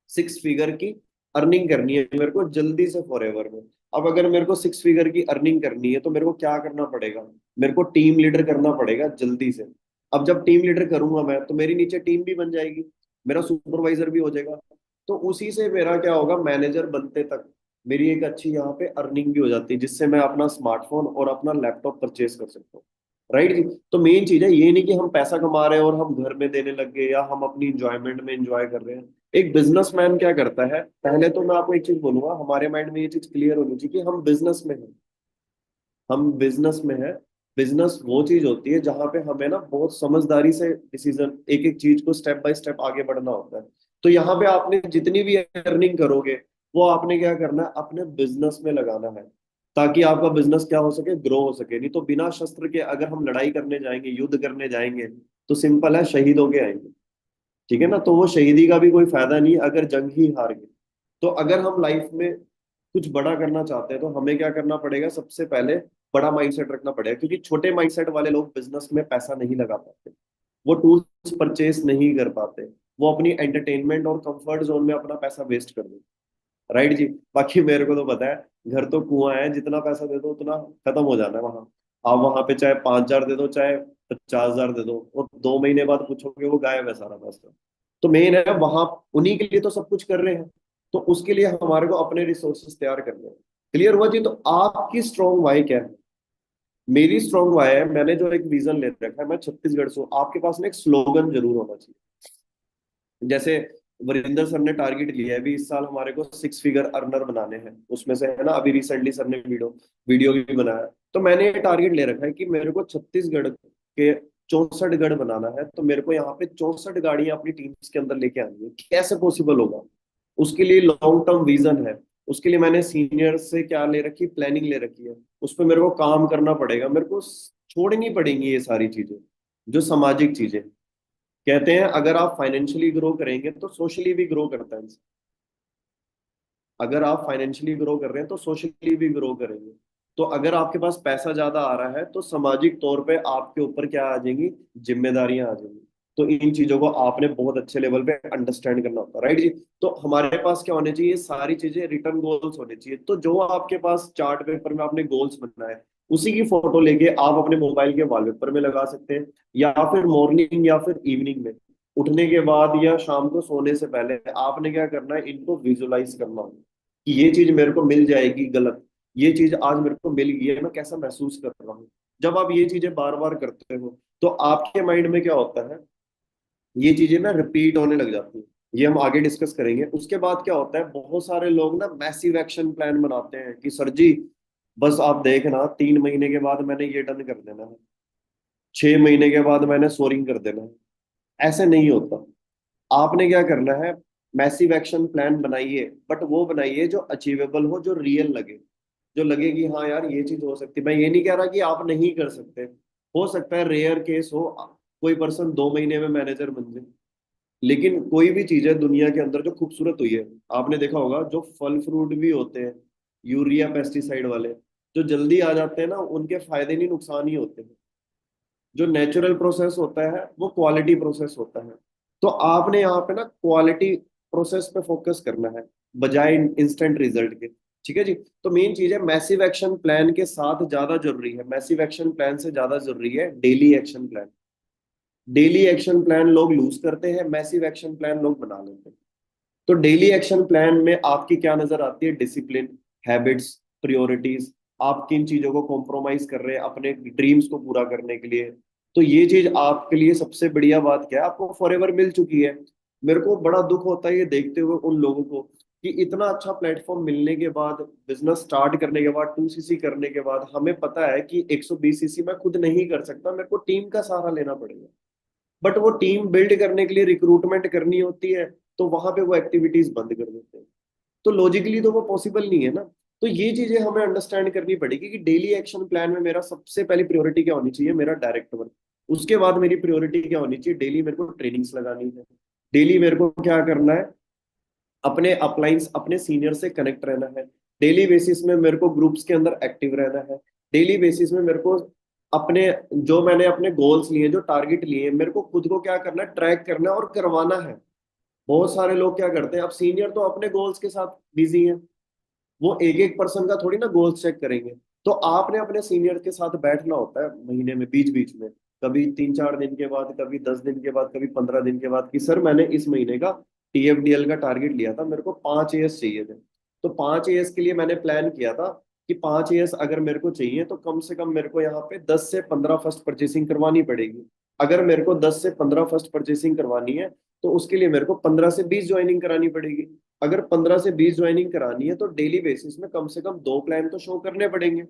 6 फिगर की अर्निंग करनी है मेरे को जल्दी से फॉर एवर में। अब अगर मेरे को 6 फिगर की अर्निंग करनी है तो मेरे को क्या करना पड़ेगा, मेरे को टीम लीडर करना पड़ेगा जल्दी से। अब जब टीम लीडर करूंगा मैं, तो मेरी नीचे टीम भी बन जाएगी, मेरा सुपरवाइजर भी हो जाएगा। तो उसी से मेरा क्या होगा, मैनेजर बनते तक मेरी एक अच्छी यहाँ पे अर्निंग भी हो जाती है, जिससे मैं अपना स्मार्टफोन और अपना लैपटॉप परचेज कर सकता हूँ। राइट जी। तो मेन चीज है ये नहीं कि हम पैसा कमा रहे हैं और हम घर में देने लग गए, या हम अपनी इंजॉयमेंट में इंजॉय कर रहे हैं। एक बिजनेसमैन क्या करता है, पहले तो मैं आपको एक चीज बोलूंगा, हमारे माइंड में ये चीज क्लियर होनी चाहिए कि हम बिजनेस में हैं। हम बिजनेस में है। बिजनेस वो चीज होती है जहां पे हमें ना बहुत समझदारी से डिसीजन, एक एक चीज को स्टेप बाय स्टेप आगे बढ़ना होता है। तो यहाँ पे आपने जितनी भी अर्निंग करोगे, वो आपने क्या करना है, अपने बिजनेस में लगाना है, ताकि आपका बिजनेस क्या हो सके, ग्रो हो सके। नहीं तो बिना शस्त्र के अगर हम लड़ाई करने जाएंगे, युद्ध करने जाएंगे, तो सिंपल है, शहीद होके आएंगे। ठीक है ना, तो वो शहीदी का भी कोई फायदा नहीं अगर जंग ही हार गए। तो अगर हम लाइफ में कुछ बड़ा करना चाहते हैं, तो हमें क्या करना पड़ेगा, सबसे पहले बड़ा माइंडसेट रखना पड़ेगा, क्योंकि छोटे माइंडसेट वाले लोग बिजनेस में पैसा नहीं लगा पाते, वो टूल्स परचेज नहीं कर पाते, वो अपनी एंटरटेनमेंट और कंफर्ट जोन में अपना पैसा वेस्ट कर देते। राइट जी। बाकी मेरे को तो पता है, घर तो कुआं है, जितना पैसा दे दो उतना खत्म हो जाना है वहां। आप वहां पे चाहे 5,000 दे दो, चाहे 50,000 दे दो, और 2 महीने बाद पूछोगे वो गायब है सारा पैसा। तो मेन है वहां, उन्हीं के लिए तो सब कुछ कर रहे हैं। तो उसके लिए हमारे को अपने रिसोर्सेस तैयार करने हैं। क्लियर हुआ जी। तो आपकी स्ट्रॉन्ग वाई क्या है? मेरी स्ट्रॉन्ग वाई है, मैंने जो एक विजन ले रखा है, मैं छत्तीसगढ़ से हूँ। आपके पास ना एक स्लोगन जरूर होना चाहिए। जैसे वरिंदर सर ने टारगेट लिया है भी, इस साल हमारे को 6 फिगर अर्नर बनाने हैं, उसमें से है ना, अभी रिसेंटली सर ने वीडियो वीडियो भी बनाया। तो मैंने ये टारगेट ले रखा है कि मेरे को छत्तीसगढ़ के 64 गढ़ बनाना है। तो मेरे को यहाँ पे 64 गाड़ियां अपनी टीम्स के अंदर लेके आनी है। कैसे पॉसिबल होगा? उसके लिए लॉन्ग टर्म विजन है। उसके लिए मैंने सीनियर से क्या ले रखी, प्लानिंग ले रखी है। उस पर मेरे को काम करना पड़ेगा, मेरे को छोड़नी पड़ेंगी ये सारी चीजें, जो सामाजिक चीजें। कहते हैं अगर आप फाइनेंशियली ग्रो करेंगे तो सोशली भी ग्रो करता है इंसान। अगर आप फाइनेंशियली ग्रो कर रहे हैं तो सोशली भी ग्रो करेंगे। तो अगर आपके पास पैसा ज्यादा आ रहा है, तो सामाजिक तौर पे आपके ऊपर क्या आ जाएंगी, जिम्मेदारियां आ जाएंगी। तो इन चीजों को आपने बहुत अच्छे लेवल पे अंडरस्टैंड करना होता है। राइट जी। तो हमारे पास क्या होने चाहिए, सारी चीजें रिटर्न गोल्स होने चाहिए। तो जो आपके पास चार्ट पेपर में आपने गोल्स बनाए, उसी की फोटो लेके आप अपने मोबाइल के वॉलपेपर में लगा सकते हैं, या फिर मॉर्निंग या फिर इवनिंग में उठने के बाद, या शाम को सोने से पहले आपने क्या करना है, इनको विजुलाइज करना होगा कि ये चीज मेरे को मिल जाएगी, गलत, ये चीज आज मेरे को मिल गई है, मैं कैसा महसूस कर रहा हूँ। जब आप ये चीजें बार बार करते हो, तो आपके माइंड में क्या होता है, ये चीजें ना रिपीट होने लग जाती है। ये हम आगे डिस्कस करेंगे। उसके बाद क्या होता है, बहुत सारे लोग ना मैसिव एक्शन प्लान बनाते हैं कि सर जी, बस आप देखना 3 महीने के बाद मैंने ये डन कर देना है, 6 महीने के बाद मैंने सोरिंग कर देना है। ऐसे नहीं होता। आपने क्या करना है, मैसिव एक्शन प्लान बनाइए, बट वो बनाइए जो अचीवेबल हो, जो रियल लगे, जो लगे कि हाँ यार ये चीज हो सकती है। मैं ये नहीं कह रहा कि आप नहीं कर सकते, हो सकता है रेयर केस हो, कोई पर्सन 2 महीने में मैनेजर बन जाए। लेकिन कोई भी चीज है दुनिया के अंदर जो खूबसूरत हुई है, आपने देखा होगा जो फल फ्रूट भी होते हैं, यूरिया पेस्टिसाइड वाले, जो जल्दी आ जाते हैं ना, उनके फायदे नहीं नुकसान ही होते हैं। जो नेचुरल प्रोसेस होता है वो क्वालिटी प्रोसेस होता है। तो आपने यहाँ पे ना क्वालिटी प्रोसेस पे फोकस करना है, बजाय इंस्टेंट रिजल्ट के। ठीक है जी। तो मेन चीज है, मैसिव एक्शन प्लान के साथ ज्यादा जरूरी है, मैसिव एक्शन प्लान से ज्यादा जरूरी है daily action plan. Daily action plan लोग लूज करते हैं, मैसिव एक्शन प्लान लोग बना लेते हैं। तो डेली एक्शन प्लान में आपकी क्या नजर आती है, डिसिप्लिन, हैबिट्स, प्रायोरिटीज। आप किन चीजों को कॉम्प्रोमाइज कर रहे हैं अपने ड्रीम्स को पूरा करने के लिए। तो ये चीज आपके लिए सबसे बढ़िया बात क्या है, आपको फॉरएवर मिल चुकी है। मेरे को बड़ा दुख होता है ये देखते हुए उन लोगों को, कि इतना अच्छा प्लेटफॉर्म मिलने के बाद, बिजनेस स्टार्ट करने के बाद, 2 सीसी करने के बाद, हमें पता है कि 120 सीसी मैं खुद नहीं कर सकता, मेरे को टीम का सहारा लेना पड़ेगा। बट वो टीम बिल्ड करने के लिए रिक्रूटमेंट करनी होती है, तो वहां पे वो एक्टिविटीज बंद कर देते हैं। तो लॉजिकली तो वो पॉसिबल नहीं है ना। तो ये चीजें हमें अंडरस्टैंड करनी पड़ेगी कि डेली एक्शन प्लान में मेरा सबसे पहली प्रायोरिटी क्या होनी चाहिए, मेरा डायरेक्ट वर्क। उसके बाद मेरी प्रायोरिटी क्या होनी चाहिए, डेली मेरे को ट्रेनिंग्स लगानी है, डेली मेरे को क्या करना है, अपने अपलाइंस अपने सीनियर से कनेक्ट रहना है, डेली बेसिस में मेरे को ग्रुप्स के अंदर एक्टिव रहना है, डेली बेसिस में मेरे को अपने जो मैंने अपने गोल्स लिए, जो टारगेट लिए, मेरे को खुद को क्या करना है, ट्रैक करना है और करवाना है। बहुत सारे लोग क्या करते हैं, अब सीनियर तो अपने गोल्स के साथ बिजी हैं, वो एक एक पर्सन का थोड़ी ना गोल्स चेक करेंगे। तो आपने अपने सीनियर के साथ बैठना होता है महीने में, बीच बीच में, कभी 3-4 दिन के बाद, कभी 10 दिन के बाद, कभी 15 दिन के बाद, कि सर मैंने इस महीने का TFDL का टारगेट लिया था, मेरे को 5 AS चाहिए थे। तो 5 AS के लिए मैंने प्लान किया था कि 5 AS अगर मेरे को चाहिए तो कम से कम मेरे को यहाँ पे 10 से 15 फर्स्ट परचेसिंग करवानी पड़ेगी। अगर मेरे को 10 से 15 फर्स्ट परचेसिंग करवानी है तो उसके लिए मेरे को 15 से 20 ज्वाइनिंग करानी पड़ेगी। अगर 15 से 20 ज्वाइनिंग करानी है तो डेली बेसिस में कम से कम 2 प्लान तो शो करने पड़ेंगे।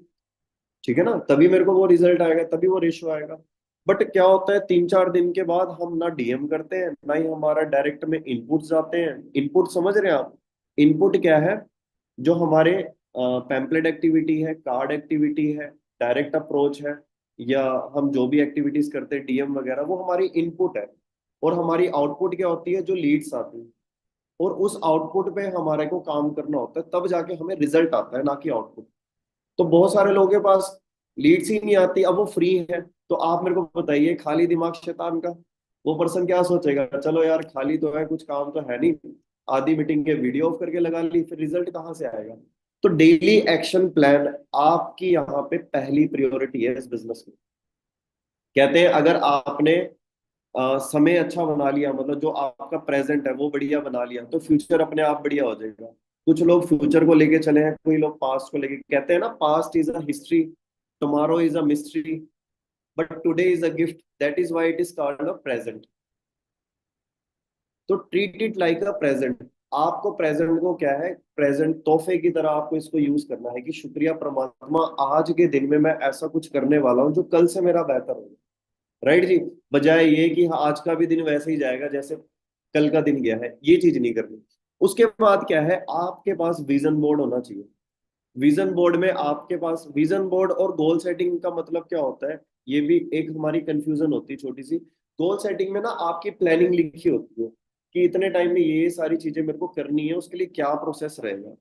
ठीक है ना, तभी मेरे को वो रिजल्ट आएगा, तभी वो रेशो आएगा। बट क्या होता है, 3-4 दिन के बाद हम ना DM करते हैं, ना ही हमारा डायरेक्ट में इनपुट जाते हैं। इनपुट समझ रहे हैं आप? इनपुट क्या है? जो हमारे पैम्पलेट एक्टिविटी है, कार्ड एक्टिविटी है, डायरेक्ट अप्रोच है, या हम जो भी एक्टिविटीज करते हैं DM वगैरह, वो हमारी इनपुट है। और हमारी आउटपुट क्या होती है? जो लीड्स आती है। और उस आउटपुट पे हमारे को काम करना होता है, तब जाके हमें रिजल्ट आता है, ना कि आउटपुट। तो बहुत सारे लोगों के पास लीड्स ही नहीं आती, अब वो फ्री है। तो आप मेरे को बताइए, खाली दिमाग शैतान का। वो पर्सन क्या सोचेगा, चलो यार खाली तो है, कुछ काम तो है नहीं, आधी मीटिंग के वीडियो ऑफ करके लगा ली, फिर रिजल्ट कहाँ से आएगा? तो डेली एक्शन प्लान आपकी यहाँ पे पहली प्रायोरिटी है इस बिजनेस में। कहते हैं अगर आपने समय अच्छा बना लिया, मतलब जो आपका प्रेजेंट है वो बढ़िया बना लिया, तो फ्यूचर अपने आप बढ़िया हो जाएगा। कुछ लोग फ्यूचर को लेके चले हैं, कोई लोग पास्ट को लेके, कहते हैं ना, past is a history, tomorrow is a mystery, but today is a gift, that is why it is called a present. तो treat it like a present. आपको प्रेजेंट को क्या है, प्रेजेंट तोहफे की तरह आपको इसको यूज करना है कि शुक्रिया परमात्मा, आज के दिन में मैं ऐसा कुछ करने वाला हूँ जो कल से मेरा बेहतर होगा। राइट जी? बजाय ये कि हाँ आज का भी दिन वैसे ही जाएगा जैसे कल का दिन गया है, ये चीज नहीं करनी। उसके बाद क्या है, आपके पास विजन बोर्ड होना चाहिए। विजन बोर्ड में आपके पास विजन बोर्ड और गोल सेटिंग का मतलब क्या होता है, ये भी एक हमारी कंफ्यूजन होती है छोटी सी। गोल सेटिंग में ना आपकी प्लानिंग लिखी होती है कि इतने टाइम में ये सारी चीजें मेरे को करनी है, उसके लिए क्या प्रोसेस रहेगा।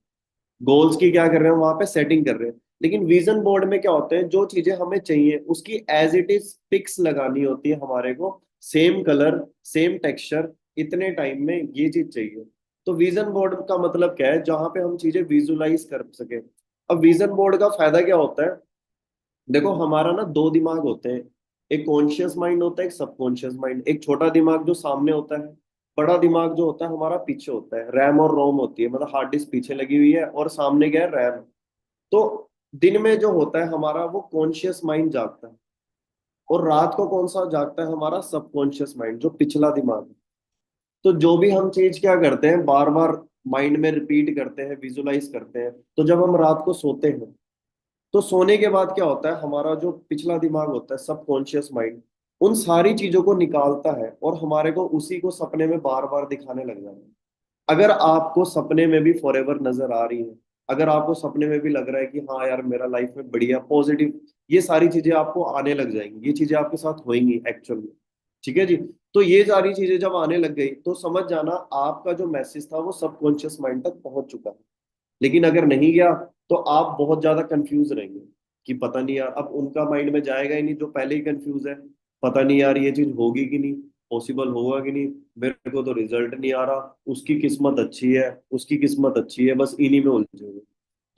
गोल्स की क्या कर रहे हैं, वहां पे सेटिंग कर रहे हैं। लेकिन विजन बोर्ड में क्या होता है, जो चीजें हमें चाहिए उसकी एज इट इज पिक्स लगानी होती है हमारे को, सेम कलर, सेम टेक्सचर, इतने टाइम में ये चीज चाहिए। तो विजन बोर्ड का मतलब क्या है, जहां पे हम चीजें विजुलाइज कर सके। अब विजन बोर्ड का फायदा क्या होता है, देखो हमारा ना दो दिमाग होते हैं, एक कॉन्शियस माइंड होता है, एक सबकॉन्शियस माइंड। एक छोटा दिमाग जो सामने होता है, बड़ा दिमाग जो होता है हमारा पीछे होता है। रैम और रोम होती है, मतलब हार्ड डिस्क पीछे लगी हुई है और सामने क्या है, रैम। तो दिन में जो होता है हमारा, वो कॉन्शियस माइंड जागता है, और रात को कौन सा जागता है, हमारा सबकॉन्शियस माइंड, जो पिछला दिमाग है। तो जो भी हम चीज क्या करते हैं, बार बार माइंड में रिपीट करते हैं, विजुलाइज करते हैं, तो जब हम रात को सोते हैं, तो सोने के बाद क्या होता है, हमारा जो पिछला दिमाग होता है, सबकॉन्शियस माइंड, उन सारी चीजों को निकालता है और हमारे को उसी को सपने में बार बार दिखाने लग जाता है। अगर आपको सपने में भी फॉरएवर नजर आ रही है, अगर आपको सपने में भी लग रहा है कि हाँ यार मेरा लाइफ में बढ़िया पॉजिटिव, ये सारी चीजें आपको आने लग जाएंगी, ये चीजें आपके साथ होंगी एक्चुअल में। ठीक है जी? तो ये सारी चीजें जब आने लग गई तो समझ जाना आपका जो मैसेज था वो सबकॉन्शियस माइंड तक पहुंच चुका है। लेकिन अगर नहीं गया तो आप बहुत ज्यादा कंफ्यूज रहेंगे कि पता नहीं यार, अब उनका माइंड में जाएगा ही नहीं जो पहले ही कंफ्यूज है, पता नहीं यार ये चीज होगी कि नहीं, पॉसिबल होगा कि नहीं, मेरे को तो रिजल्ट नहीं आ रहा, उसकी किस्मत अच्छी है, उसकी किस्मत अच्छी है, बस इन्हीं में उलझे हुए।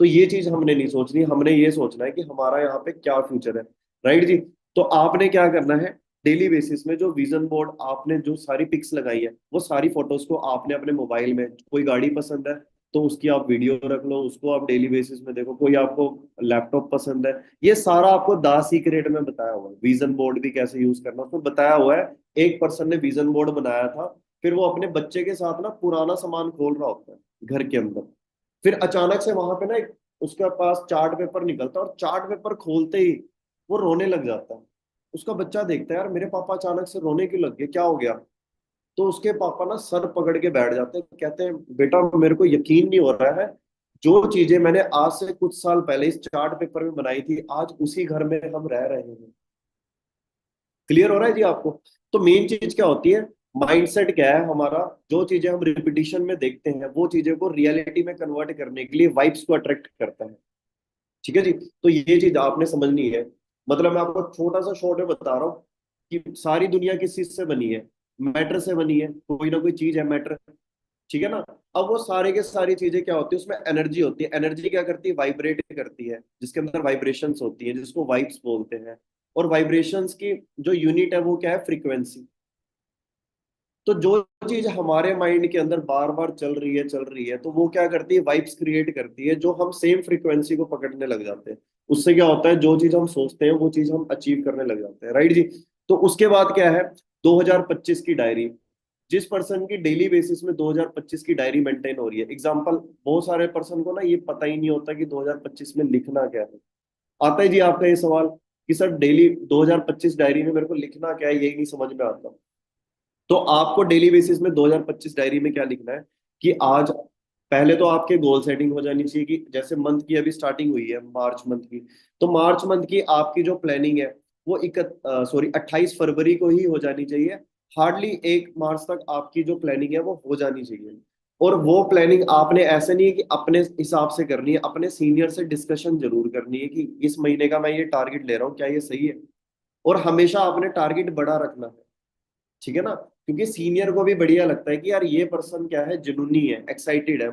तो ये चीज हमने नहीं सोचनी, हमने ये सोचना है कि हमारा यहाँ पे क्या फ्यूचर है। राइट जी? तो आपने क्या करना है, डेली बेसिस में जो विजन बोर्ड आपने जो सारी पिक्स लगाई है, वो सारी फोटोज को आपने अपने मोबाइल में, कोई गाड़ी पसंद है तो उसकी आप वीडियो रख लो, उसको आप डेली बेसिस में देखो। कोई आपको लैपटॉप पसंद है, ये सारा आपको द सीक्रेट में बताया हुआ है। विजन बोर्ड भी कैसे यूज करना उसमें बताया हुआ है। एक पर्सन ने विजन बोर्ड बनाया था, फिर वो अपने बच्चे के साथ ना पुराना सामान खोल रहा होता है घर के अंदर, फिर अचानक से वहां पे ना एक उसके पास चार्ट पेपर निकलता है, और चार्ट पेपर खोलते ही वो रोने लग जाता है। उसका बच्चा देखता है, यार मेरे पापा अचानक से रोने क्यों लग गए, क्या हो गया? तो उसके पापा ना सर पकड़ के बैठ जाते हैं, कहते हैं बेटा मेरे को यकीन नहीं हो रहा है, जो चीजें मैंने आज से कुछ साल पहले इस चार्ट पेपर में बनाई थी, आज उसी घर में हम रह रहे हैं। क्लियर हो रहा है जी आपको? तो मेन चीज क्या होती है, माइंडसेट क्या है हमारा, जो चीजें हम रिपीटिशन में देखते हैं वो चीजें को रियलिटी में कन्वर्ट करने के लिए वाइब्स को अट्रैक्ट करता है। ठीक है जी। तो ये चीज आपने समझनी है। मतलब मैं आपको छोटा सा शॉर्ट में बता रहा हूँ कि सारी दुनिया किस चीज से बनी है, मैटर से बनी है, कोई ना कोई चीज है मैटर। ठीक है ना। अब वो सारे के सारी चीजें क्या होती है, उसमें एनर्जी होती है। एनर्जी क्या करती है, वाइब्रेट करती है, जिसके अंदर वाइब्रेशंस होती है, जिसको वाइब्स बोलते हैं। और वाइब्रेशंस की जो यूनिट है वो क्या है, फ्रीक्वेंसी। तो जो चीज हमारे माइंड के अंदर बार बार चल रही है तो वो क्या करती है, वाइब्स क्रिएट करती है, जो हम सेम फ्रीक्वेंसी को पकड़ने लग जाते हैं। उससे क्या होता है, जो चीज हम सोचते हैं वो चीज हम अचीव करने लग जाते हैं, राइट जी। तो उसके बाद क्या है, 2025 की डायरी। जिस पर्सन की डेली बेसिस में 2025 की डायरी मेंटेन हो रही है, एग्जांपल, बहुत सारे पर्सन को ना ये पता ही नहीं होता कि 2025 में लिखना क्या है। आता है जी आपका ये सवाल कि सर डेली 2025 डायरी में मेरे को लिखना क्या है, यही नहीं समझ में आता। तो आपको डेली बेसिस में 2025 डायरी में क्या लिखना है कि आज, पहले तो आपके गोल सेटिंग हो जानी चाहिए कि जैसे मंथ की अभी स्टार्टिंग हुई है, मार्च मंथ की। तो मार्च मंथ की आपकी जो प्लानिंग है वो 28 फरवरी को ही हो जानी चाहिए। हार्डली 1 मार्च तक आपकी जो प्लानिंग है वो हो जानी चाहिए। और वो प्लानिंग आपने ऐसे नहीं है कि अपने हिसाब से करनी है, अपने सीनियर से डिस्कशन जरूर करनी है कि इस महीने का मैं ये टारगेट ले रहा हूँ, क्या ये सही है। और हमेशा आपने टारगेट बड़ा रखना है। ठीक है ना, क्योंकि सीनियर को भी बढ़िया लगता है कि यार ये पर्सन क्या है, जुनूनी है, एक्साइटेड है,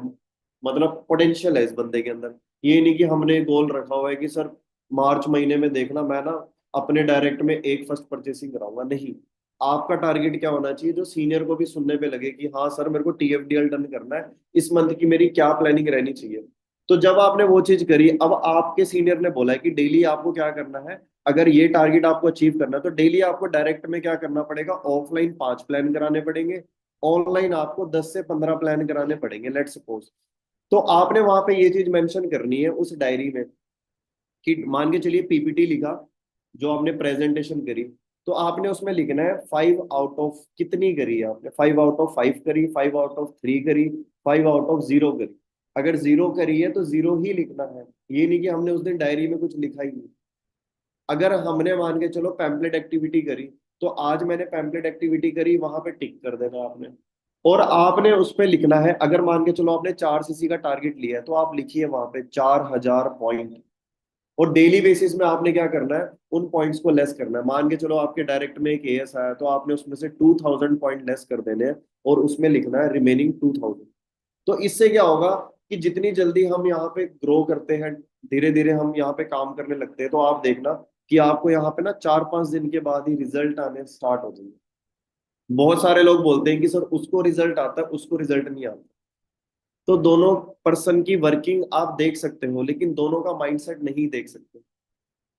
मतलब पोटेंशियल है इस बंदे के अंदर। ये नहीं कि हमने गोल रखा हुआ है कि सर मार्च महीने में देखना मैं ना अपने डायरेक्ट में एक फर्स्ट परचेसिंग कराऊंगा, नहीं। आपका टारगेट क्या होना चाहिए, जो सीनियर को भी सुनने पे लगे कि हाँ सर मेरे को TFDL डन करना है, इस मंथ की मेरी क्या प्लानिंग रहनी चाहिए। तो जब आपने वो चीज करी, अब आपके सीनियर ने बोला है कि डेली आपको क्या करना है, अगर ये टारगेट आपको अचीव करना है तो डेली आपको डायरेक्ट में क्या करना पड़ेगा, ऑफलाइन 5 प्लान कराने पड़ेंगे, ऑनलाइन आपको 10 से 15 प्लान कराने पड़ेंगे, लेट सपोज। तो आपने वहां पे ये चीज मेंशन करनी है उस डायरी में कि मान के चलिए PPT लिखा, जो आपने प्रेजेंटेशन करी, तो आपने उसमें लिखना है 5 आउट ऑफ कितनी करी है आपने, 5 आउट ऑफ 5 करी, 5 आउट ऑफ 3 करी, 5 आउट ऑफ 0 करी। अगर 0 करी है तो 0 ही लिखना है, ये नहीं कि हमने उस दिन डायरी में कुछ लिखा ही नहीं। अगर हमने मान के चलो पैम्पलेट एक्टिविटी करी, तो आज मैंने पैम्पलेट एक्टिविटी करी, वहां पे टिक कर देना आपने। और आपने उस पे लिखना है, अगर मान के चलो आपने 4 CC का टारगेट लिया है तो आप लिखिए वहां पे 4000 पॉइंट। और डेली बेसिस में आपने क्या करना है, उन पॉइंट्स को लेस करना है। मान के चलो आपके डायरेक्ट में एक AS आया तो आपने उसमें से 2000 पॉइंट लेस कर देने हैं, और उसमें लिखना है रिमेनिंग 2000। तो इससे क्या होगा कि जितनी जल्दी हम यहाँ पे ग्रो करते हैं, धीरे धीरे हम यहाँ पे काम करने लगते हैं, तो आप देखना कि आपको यहाँ पे ना 4-5 दिन के बाद ही रिजल्ट आने स्टार्ट हो जाएंगे। बहुत सारे लोग बोलते हैं कि सर उसको रिजल्ट आता है, उसको रिजल्ट नहीं आता। तो दोनों पर्सन की वर्किंग आप देख सकते हो, लेकिन दोनों का माइंडसेट नहीं देख सकते।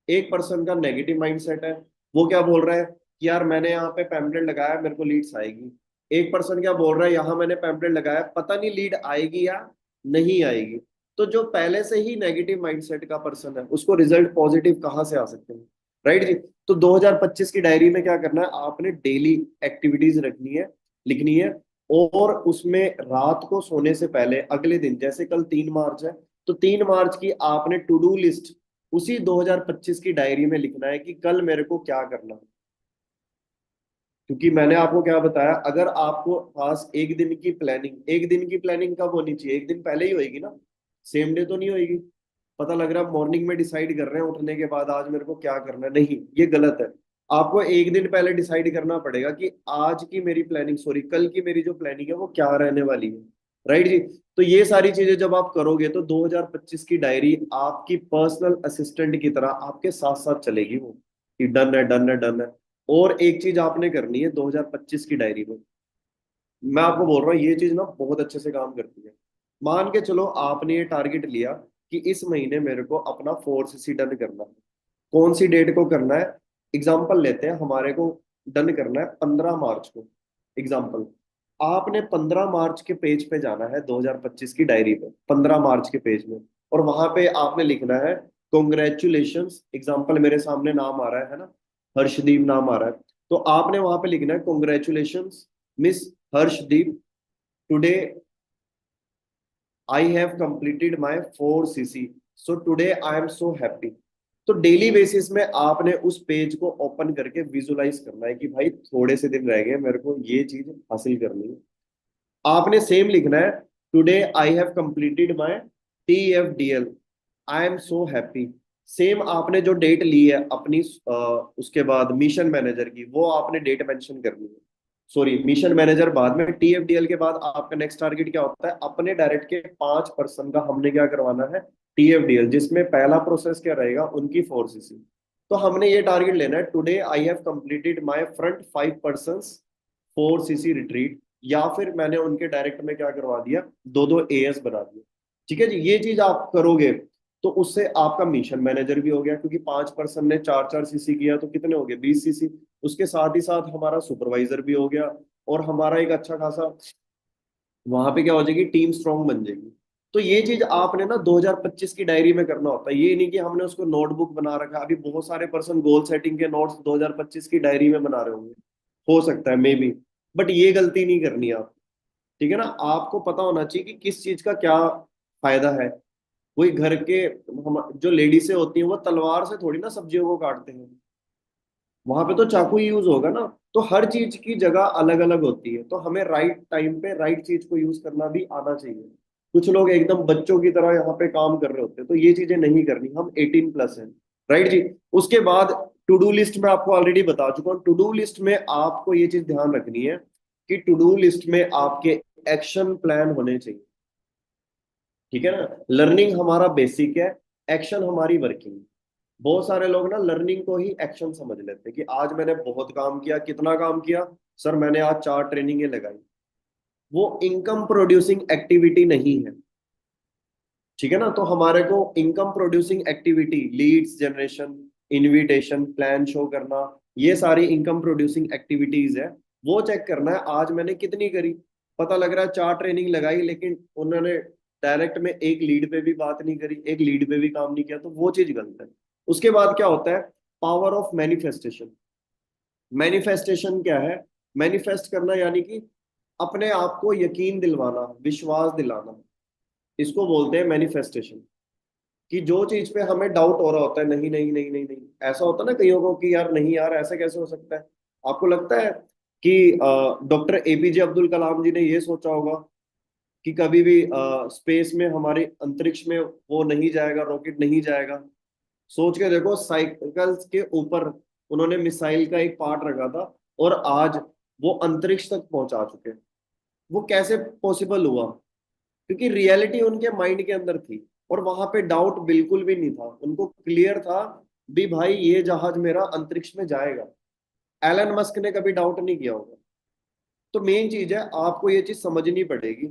एक पर्सन का नेगेटिव माइंडसेट है, वो क्या बोल रहा है कि यार मैंने यहाँ पे पैम्पलेट लगाया मेरे को लीड्स आएगी। एक पर्सन क्या बोल रहा है, यहाँ मैंने पैम्पलेट लगाया पता नहीं लीड आएगी या नहीं आएगी। तो जो पहले से ही नेगेटिव माइंडसेट का पर्सन है उसको रिजल्ट पॉजिटिव कहाँ से आ सकते हैं, राइट जी। तो 2025 की डायरी में क्या करना है, आपने डेली एक्टिविटीज रखनी है, लिखनी है। और उसमें रात को सोने से पहले अगले दिन, जैसे कल 3 मार्च है, तो 3 मार्च की आपने टू डू लिस्ट उसी 2025 की डायरी में लिखना है कि कल मेरे को क्या करना है। क्योंकि मैंने आपको क्या बताया, अगर आपको पास एक दिन की प्लानिंग कब होनी चाहिए, एक दिन पहले ही होएगी ना, सेम डे तो नहीं होएगी। पता लग रहा है मॉर्निंग में डिसाइड कर रहे हैं उठने के बाद आज मेरे को क्या करना है, नहीं, ये गलत है। आपको एक दिन पहले डिसाइड करना पड़ेगा कि आज की मेरी प्लानिंग, सॉरी कल की मेरी जो प्लानिंग है वो क्या रहने वाली है, राइट जी। तो ये सारी चीजें जब आप करोगे तो 2025 की डायरी आपकी पर्सनल असिस्टेंट की तरह आपके साथ साथ चलेगी वो, कि डन है डन है डन है। और एक चीज आपने करनी है 2025 की डायरी में, मैं आपको बोल रहा हूँ ये चीज ना बहुत अच्छे से काम करती है। मान के चलो आपने ये टारगेट लिया कि इस महीने मेरे को अपना 4 CC डन करना है, कौन सी डेट को करना है, एग्जाम्पल लेते हैं, हमारे को डन करना है 15 मार्च को, एग्जाम्पल। आपने 15 मार्च के पेज पे जाना है 2025 की डायरी पे, 15 मार्च के पेज में। और वहां पे आपने लिखना है कॉन्ग्रेचुलेशंस, एग्जाम्पल मेरे सामने नाम आ रहा है ना, हर्षदीप नाम आ रहा है। तो आपने वहां पे लिखना है congratulations miss Harshdeep, today I have completed my 4 CC, so today I am so happy। तो डेली बेसिस में आपने उस पेज को ओपन करके विजुलाइज करना है कि भाई थोड़े से दिन रह गए, मेरे को ये चीज हासिल करनी है। आपने सेम लिखना है, today I have completed my TFDL, I am so happy. Same आपने जो डेट ली है अपनी उसके बाद मिशन मैनेजर की, वो आपने डेट मेंशन करनी है। सॉरी, मिशन मैनेजर बाद में, TFDL के बाद आपका नेक्स्ट टारगेट क्या होता है, अपने डायरेक्ट के 5% का हमने क्या करवाना है, TFDL, जिसमें पहला प्रोसेस क्या रहेगा, उनकी 4CC। तो हमने ये टारगेट लेना है, today I have completed my front 5% 4CC retreat, या फिर मैंने उनके डायरेक्ट में क्या करवा दिया, 2-2 AS बना दिया। ठीक है जी, ये चीज आप करोगे तो उससे आपका मिशन मैनेजर भी हो गया, क्योंकि 5% ने 4-4 CC किया तो कितने हो गए, 20 CC। उसके साथ ही साथ हमारा सुपरवाइजर भी हो गया, और हमारा एक अच्छा खासा वहां पे क्या हो जाएगी, टीम स्ट्रांग बन जाएगी। तो ये चीज आपने ना 2025 की डायरी में करना होता है, ये नहीं कि हमने उसको नोटबुक बना रखा है। अभी बहुत सारे पर्सन गोल सेटिंग के नोट्स 2025 की डायरी में बना रहे होंगे, हो सकता है मे बी, बट ये गलती नहीं करनी आप। ठीक है ना, आपको पता होना चाहिए कि किस चीज का क्या फायदा है। कोई घर के जो लेडीसें होती हैं वो तलवार से थोड़ी ना सब्जियों को काटते हैं, वहां पे तो चाकू यूज होगा ना। तो हर चीज की जगह अलग अलग होती है, तो हमें राइट टाइम पे राइट चीज को यूज करना भी आना चाहिए। कुछ लोग एकदम बच्चों की तरह यहाँ पे काम कर रहे होते हैं, तो ये चीजें नहीं करनी, हम 18+ हैं। राइट जी। उसके बाद टू डू लिस्ट में आपको ऑलरेडी बता चुका हूँ, टू डू लिस्ट में आपको ये चीज ध्यान रखनी है कि टू डू लिस्ट में आपके एक्शन प्लान होने चाहिए। ठीक है ना, लर्निंग हमारा बेसिक है, एक्शन हमारी वर्किंग। बहुत सारे लोग ना लर्निंग को ही एक्शन समझ लेते हैं कि आज मैंने बहुत काम किया, कितना काम किया, सर मैंने आज 4 ट्रेनिंगें लगाई। वो इनकम प्रोड्यूसिंग एक्टिविटी नहीं है। ठीक है ना, तो हमारे को income producing activity, leads generation, invitation, plan show करना, ये सारी इनकम प्रोड्यूसिंग एक्टिविटीज है। वो चेक करना है आज मैंने कितनी करी। पता लग रहा है 4 ट्रेनिंग लगाई, लेकिन उन्होंने डायरेक्ट में एक लीड पे भी बात नहीं करी, एक लीड पे भी काम नहीं किया, तो वो चीज गलत है। उसके बाद क्या होता है, पावर ऑफ मैनिफेस्टेशन। मैनिफेस्टेशन क्या है, मैनिफेस्ट करना यानी कि अपने आप को यकीन दिलवाना, विश्वास दिलाना, इसको बोलते हैं मैनिफेस्टेशन। कि जो चीज पे हमें डाउट हो रहा होता है, नहीं नहीं नहीं नहीं नहीं, ऐसा होता है ना कईयों को कि यार नहीं यार ऐसा कैसे हो सकता है। आपको लगता है कि डॉक्टर APJ अब्दुल कलाम जी ने ये सोचा होगा कि कभी भी स्पेस में, हमारे अंतरिक्ष में वो नहीं जाएगा, रॉकेट नहीं जाएगा। सोच के देखो, साइकिल्स के ऊपर उन्होंने मिसाइल का एक पार्ट रखा था, और आज वो अंतरिक्ष तक पहुंचा चुके हैं। वो कैसे पॉसिबल हुआ, क्योंकि रियलिटी उनके माइंड के अंदर थी, और वहां पे डाउट बिल्कुल भी नहीं था, उनको क्लियर था भी भाई ये जहाज मेरा अंतरिक्ष में जाएगा। एलन मस्क ने कभी डाउट नहीं किया होगा। तो मेन चीज है, आपको ये चीज समझनी पड़ेगी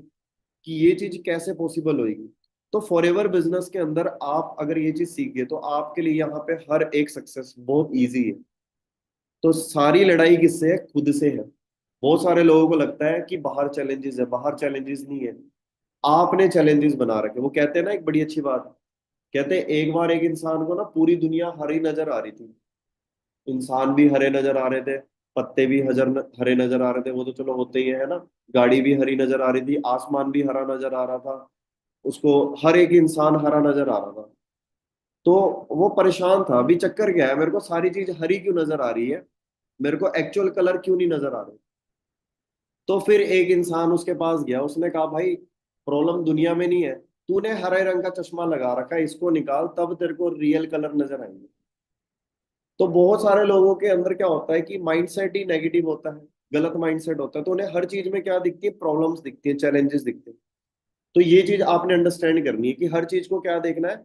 कि ये चीज कैसे पॉसिबल होगी। तो फॉरएवर बिजनेस के अंदर आप अगर ये चीज सीख गए, तो आपके लिए यहाँ पे हर एक सक्सेस बहुत इजी है। तो सारी लड़ाई किससे है, खुद से है। बहुत सारे लोगों को लगता है कि बाहर चैलेंजेस है, बाहर चैलेंजेस नहीं है, आपने चैलेंजेस बना रखे। वो कहते हैं ना एक बड़ी अच्छी बात, कहते हैं एक बार एक इंसान को ना पूरी दुनिया हरी नजर आ रही थी, इंसान भी हरे नजर आ रहे थे, पत्ते भी हरे नजर आ रहे थे, वो तो चलो होते ही है ना, गाड़ी भी हरी नजर आ रही थी, आसमान भी हरा नजर आ रहा था उसको, हर एक इंसान हरा नजर आ रहा था। तो वो परेशान था, अभी चक्कर क्या है, मेरे को सारी चीज हरी क्यों नजर आ रही है, मेरे को एक्चुअल कलर क्यों नहीं नजर आ रहे। तो फिर एक इंसान उसके पास गया, उसने कहा भाई प्रॉब्लम दुनिया में नहीं है, तूने हरे रंग का चश्मा लगा रखा है, इसको निकाल, तब तेरे को रियल कलर नजर आएंगे। तो बहुत सारे लोगों के अंदर क्या होता है कि माइंडसेट ही नेगेटिव होता है, गलत माइंडसेट होता है, तो उन्हें हर चीज में क्या दिखती है, प्रॉब्लम्स दिखती है, चैलेंजेस दिखते हैं। तो ये चीज आपने अंडरस्टैंड करनी है कि हर चीज को क्या देखना है,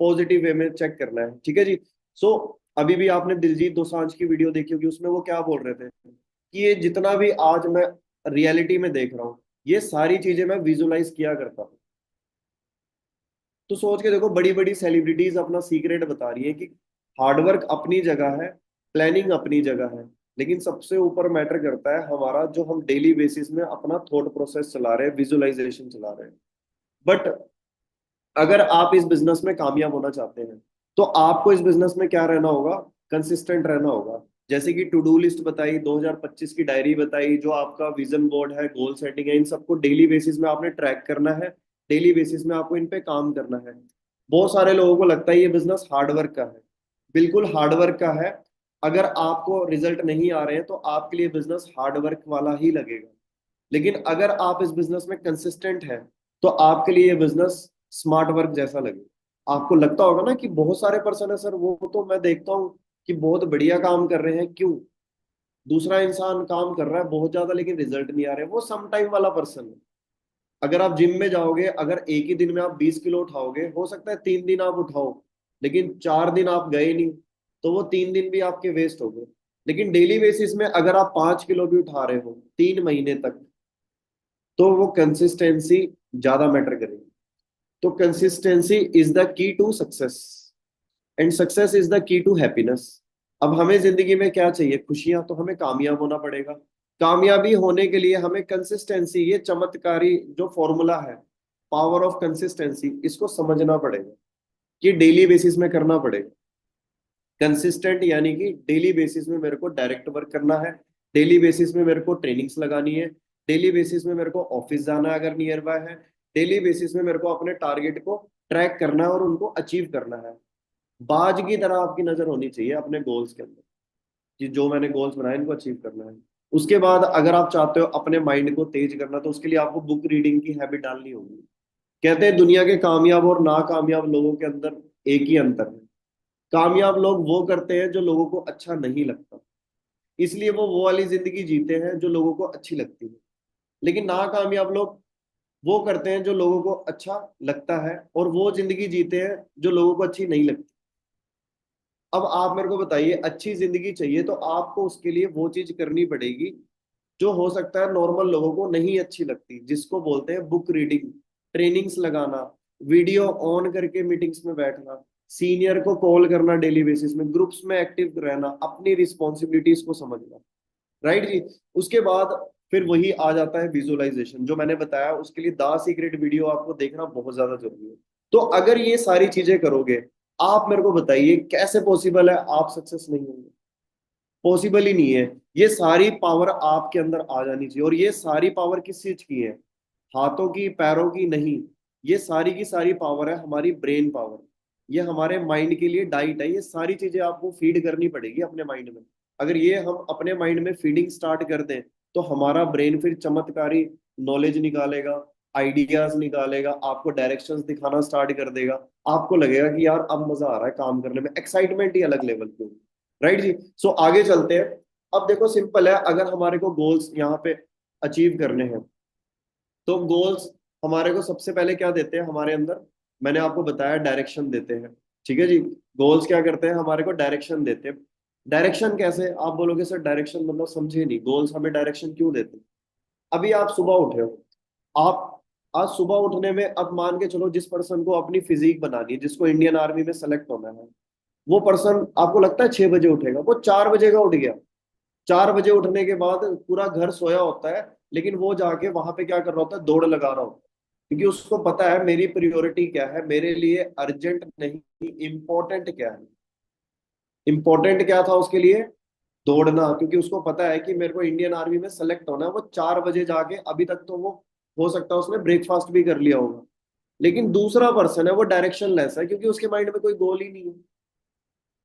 पॉजिटिव वे में चेक करना है। ठीक है जी। सो अभी भी आपने दिलजीत दोसांझ की वीडियो देखी होगी, उसमें वो क्या बोल रहे थे कि ये जितना भी आज मैं रियलिटी में देख रहा हूँ, ये सारी चीजें मैं विजुलाइज किया करता हूँ। तो सोच के देखो, बड़ी बड़ी सेलिब्रिटीज अपना सीक्रेट बता रही है कि हार्डवर्क अपनी जगह है, प्लानिंग अपनी जगह है, लेकिन सबसे ऊपर मैटर करता है हमारा जो हम डेली बेसिस में अपना थॉट प्रोसेस चला रहे हैं, विजुअलाइजेशन चला रहे हैं। बट अगर आप इस बिजनेस में कामयाब होना चाहते हैं, तो आपको इस बिजनेस में क्या रहना होगा, कंसिस्टेंट रहना होगा। जैसे कि टू डू लिस्ट बताई, 2025 की डायरी बताई, जो आपका विजन बोर्ड है, गोल सेटिंग है, इन सबको डेली बेसिस में आपने ट्रैक करना है, डेली बेसिस में आपको इन पे काम करना है। बहुत सारे लोगों को लगता है ये बिजनेस हार्ड वर्क का है, बिल्कुल हार्डवर्क का है। अगर आपको रिजल्ट नहीं आ रहे हैं तो आपके लिए बिजनेस हार्डवर्क वाला ही लगेगा। लेकिन अगर आप इस बिजनेस में कंसिस्टेंट हैं तो आपके लिए ये बिजनेस स्मार्ट वर्क जैसा लगेगा। आपको लगता होगा ना कि बहुत सारे पर्सन है सर, वो तो मैं देखता हूँ कि बहुत बढ़िया काम कर रहे हैं, क्यों? दूसरा इंसान काम कर रहा है बहुत ज्यादा लेकिन रिजल्ट नहीं आ रहे, वो सम टाइम वाला पर्सन है। अगर आप जिम में जाओगे, अगर एक ही दिन में आप 20 किलो उठाओगे, हो सकता है 3 दिन आप उठाओ, लेकिन 4 दिन आप गए नहीं, तो वो 3 दिन भी आपके वेस्ट हो गए। लेकिन डेली बेसिस में अगर आप 5 किलो भी उठा रहे हो 3 महीने तक, तो वो कंसिस्टेंसी ज्यादा मैटर करेगी। तो consistency is the key to success, and success is the key to happiness. अब हमें जिंदगी में क्या चाहिए? खुशियां। तो हमें कामयाब होना पड़ेगा। कामयाबी होने के लिए हमें कंसिस्टेंसी, ये चमत्कारी जो फॉर्मूला है, पावर ऑफ कंसिस्टेंसी, इसको समझना पड़ेगा कि डेली बेसिस में करना पड़ेगा। कंसिस्टेंट यानी कि डेली बेसिस में मेरे को डायरेक्ट वर्क करना है, डेली बेसिस में मेरे को ट्रेनिंग्स लगानी है, डेली बेसिस में मेरे को ऑफिस जाना है अगर नियर बाय है, डेली बेसिस में मेरे को अपने टारगेट को ट्रैक करना है और उनको अचीव करना है। बाज की तरह आपकी नजर होनी चाहिए अपने गोल्स के अंदर कि जो मैंने गोल्स बनाए इनको अचीव करना है। उसके बाद अगर आप चाहते हो अपने माइंड को तेज करना, तो उसके लिए आपको बुक रीडिंग की हैबिट डालनी होगी। कहते हैं दुनिया के कामयाब और नाकामयाब लोगों के अंदर एक ही अंतर है, कामयाब लोग वो करते हैं जो लोगों को अच्छा नहीं लगता, इसलिए वो वाली जिंदगी जीते हैं जो लोगों को अच्छी लगती है। लेकिन नाकामयाब लोग वो करते हैं जो लोगों को अच्छा लगता है, और वो जिंदगी जीते हैं जो लोगों को अच्छी नहीं लगती। अब आप मेरे को बताइए, अच्छी जिंदगी चाहिए तो आपको उसके लिए वो चीज करनी पड़ेगी जो हो सकता है नॉर्मल लोगों को नहीं अच्छी लगती, जिसको बोलते हैं बुक रीडिंग, ट्रेनिंग्स लगाना, वीडियो ऑन करके मीटिंग्स में बैठना, सीनियर को कॉल करना, डेली बेसिस में ग्रुप्स में एक्टिव रहना, अपनी रिस्पॉन्सिबिलिटीज को समझना। राइट जी। उसके बाद फिर वही आ जाता है विजुअलाइजेशन, जो मैंने बताया, उसके लिए द सीक्रेट वीडियो आपको देखना बहुत ज्यादा जरूरी है। तो अगर ये सारी चीजें करोगे, आप मेरे को बताइए कैसे पॉसिबल है आप सक्सेस नहीं होंगे? पॉसिबल ही नहीं है। ये सारी पावर आपके अंदर आ जानी चाहिए, और ये सारी पावर किस चीज की है? हाथों की, पैरों की नहीं। ये सारी की सारी पावर है हमारी ब्रेन पावर। ये हमारे माइंड के लिए डाइट है। ये सारी चीजें आपको फीड करनी पड़ेगी अपने माइंड में। अगर ये हम अपने माइंड में फीडिंग स्टार्ट कर दें, तो हमारा ब्रेन फिर चमत्कारी नॉलेज निकालेगा, आइडियाज निकालेगा, आपको डायरेक्शंस दिखाना स्टार्ट कर देगा। आपको लगेगा कि यार अब मजा आ रहा है काम करने में, एक्साइटमेंट ही अलग लेवल की होगी। राइट जी। सो आगे चलते हैं। अब देखो सिंपल है, अगर हमारे को गोल्स यहाँ पे अचीव करने हैं, तो गोल्स हमारे को सबसे पहले क्या देते हैं हमारे अंदर? मैंने आपको बताया डायरेक्शन देते हैं। ठीक है जी। गोल्स क्या करते हैं? हमारे को डायरेक्शन देते हैं। डायरेक्शन कैसे? आप बोलोगे सर डायरेक्शन मतलब समझे नहीं, गोल्स हमें डायरेक्शन क्यों देते हैं? अभी आप सुबह उठे हो, आप आज सुबह उठने में, अब मान के चलो जिस पर्सन को अपनी फिजिक बनानी है, जिसको इंडियन आर्मी में सेलेक्ट होना है, वो पर्सन आपको लगता है 6 बजे उठेगा? वो 4 बजे का उठ गया। 4 बजे उठने के बाद पूरा घर सोया होता है, लेकिन वो जाके वहां पे क्या कर रहा होता है? दौड़ लगा रहा होता है। क्योंकि उसको पता है मेरी प्रायोरिटी क्या है, मेरे लिए अर्जेंट नहीं, इम्पोर्टेंट क्या है। इम्पोर्टेंट क्या था उसके लिए? दौड़ना। क्योंकि उसको पता है कि मेरे को इंडियन आर्मी में सेलेक्ट होना है। वो 4 बजे जाके, अभी तक तो वो हो सकता है उसने ब्रेकफास्ट भी कर लिया होगा। लेकिन दूसरा पर्सन है वो डायरेक्शन लेस है, क्योंकि उसके माइंड में कोई गोल ही नहीं है।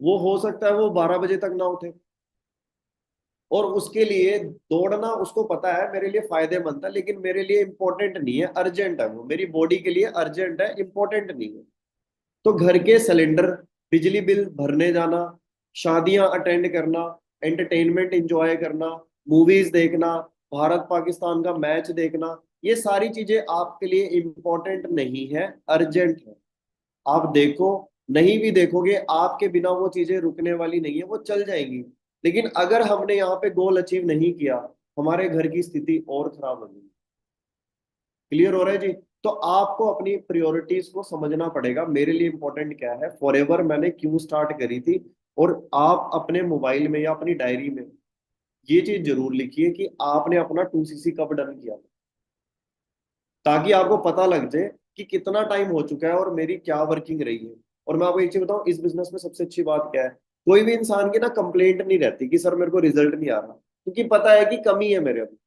वो हो सकता है वो 12 बजे तक ना उठे, और उसके लिए दौड़ना उसको पता है मेरे लिए फायदेमंद है, लेकिन मेरे लिए इंपॉर्टेंट नहीं है, अर्जेंट है। वो मेरी बॉडी के लिए अर्जेंट है, इंपॉर्टेंट नहीं है। तो घर के सिलेंडर, बिजली बिल भरने जाना, शादियां अटेंड करना, एंटरटेनमेंट एंजॉय करना, मूवीज देखना, भारत पाकिस्तान का मैच देखना, ये सारी चीजें आपके लिए इंपॉर्टेंट नहीं है, अर्जेंट है। आप देखो, नहीं भी देखोगे, आपके बिना वो चीजें रुकने वाली नहीं है, वो चल जाएंगी। लेकिन अगर हमने यहाँ पे गोल अचीव नहीं किया, हमारे घर की स्थिति और खराब होगी। क्लियर हो रहा है जी? तो आपको अपनी प्रायोरिटीज को समझना पड़ेगा, मेरे लिए इंपॉर्टेंट क्या है, फॉरएवर मैंने क्यों स्टार्ट करी थी। और आप अपने मोबाइल में या अपनी डायरी में ये चीज जरूर लिखिए कि आपने अपना 2cc कब डन किया, ताकि आपको पता लग जाए कि कितना टाइम हो चुका है और मेरी क्या वर्किंग रही है। और मैं आपको एक चीज बताऊं, इस बिजनेस में सबसे अच्छी बात क्या है? कोई भी इंसान की ना कंप्लेंट नहीं रहती कि सर मेरे को रिजल्ट नहीं आ रहा, क्योंकि पता है कि कमी है मेरे अंदर,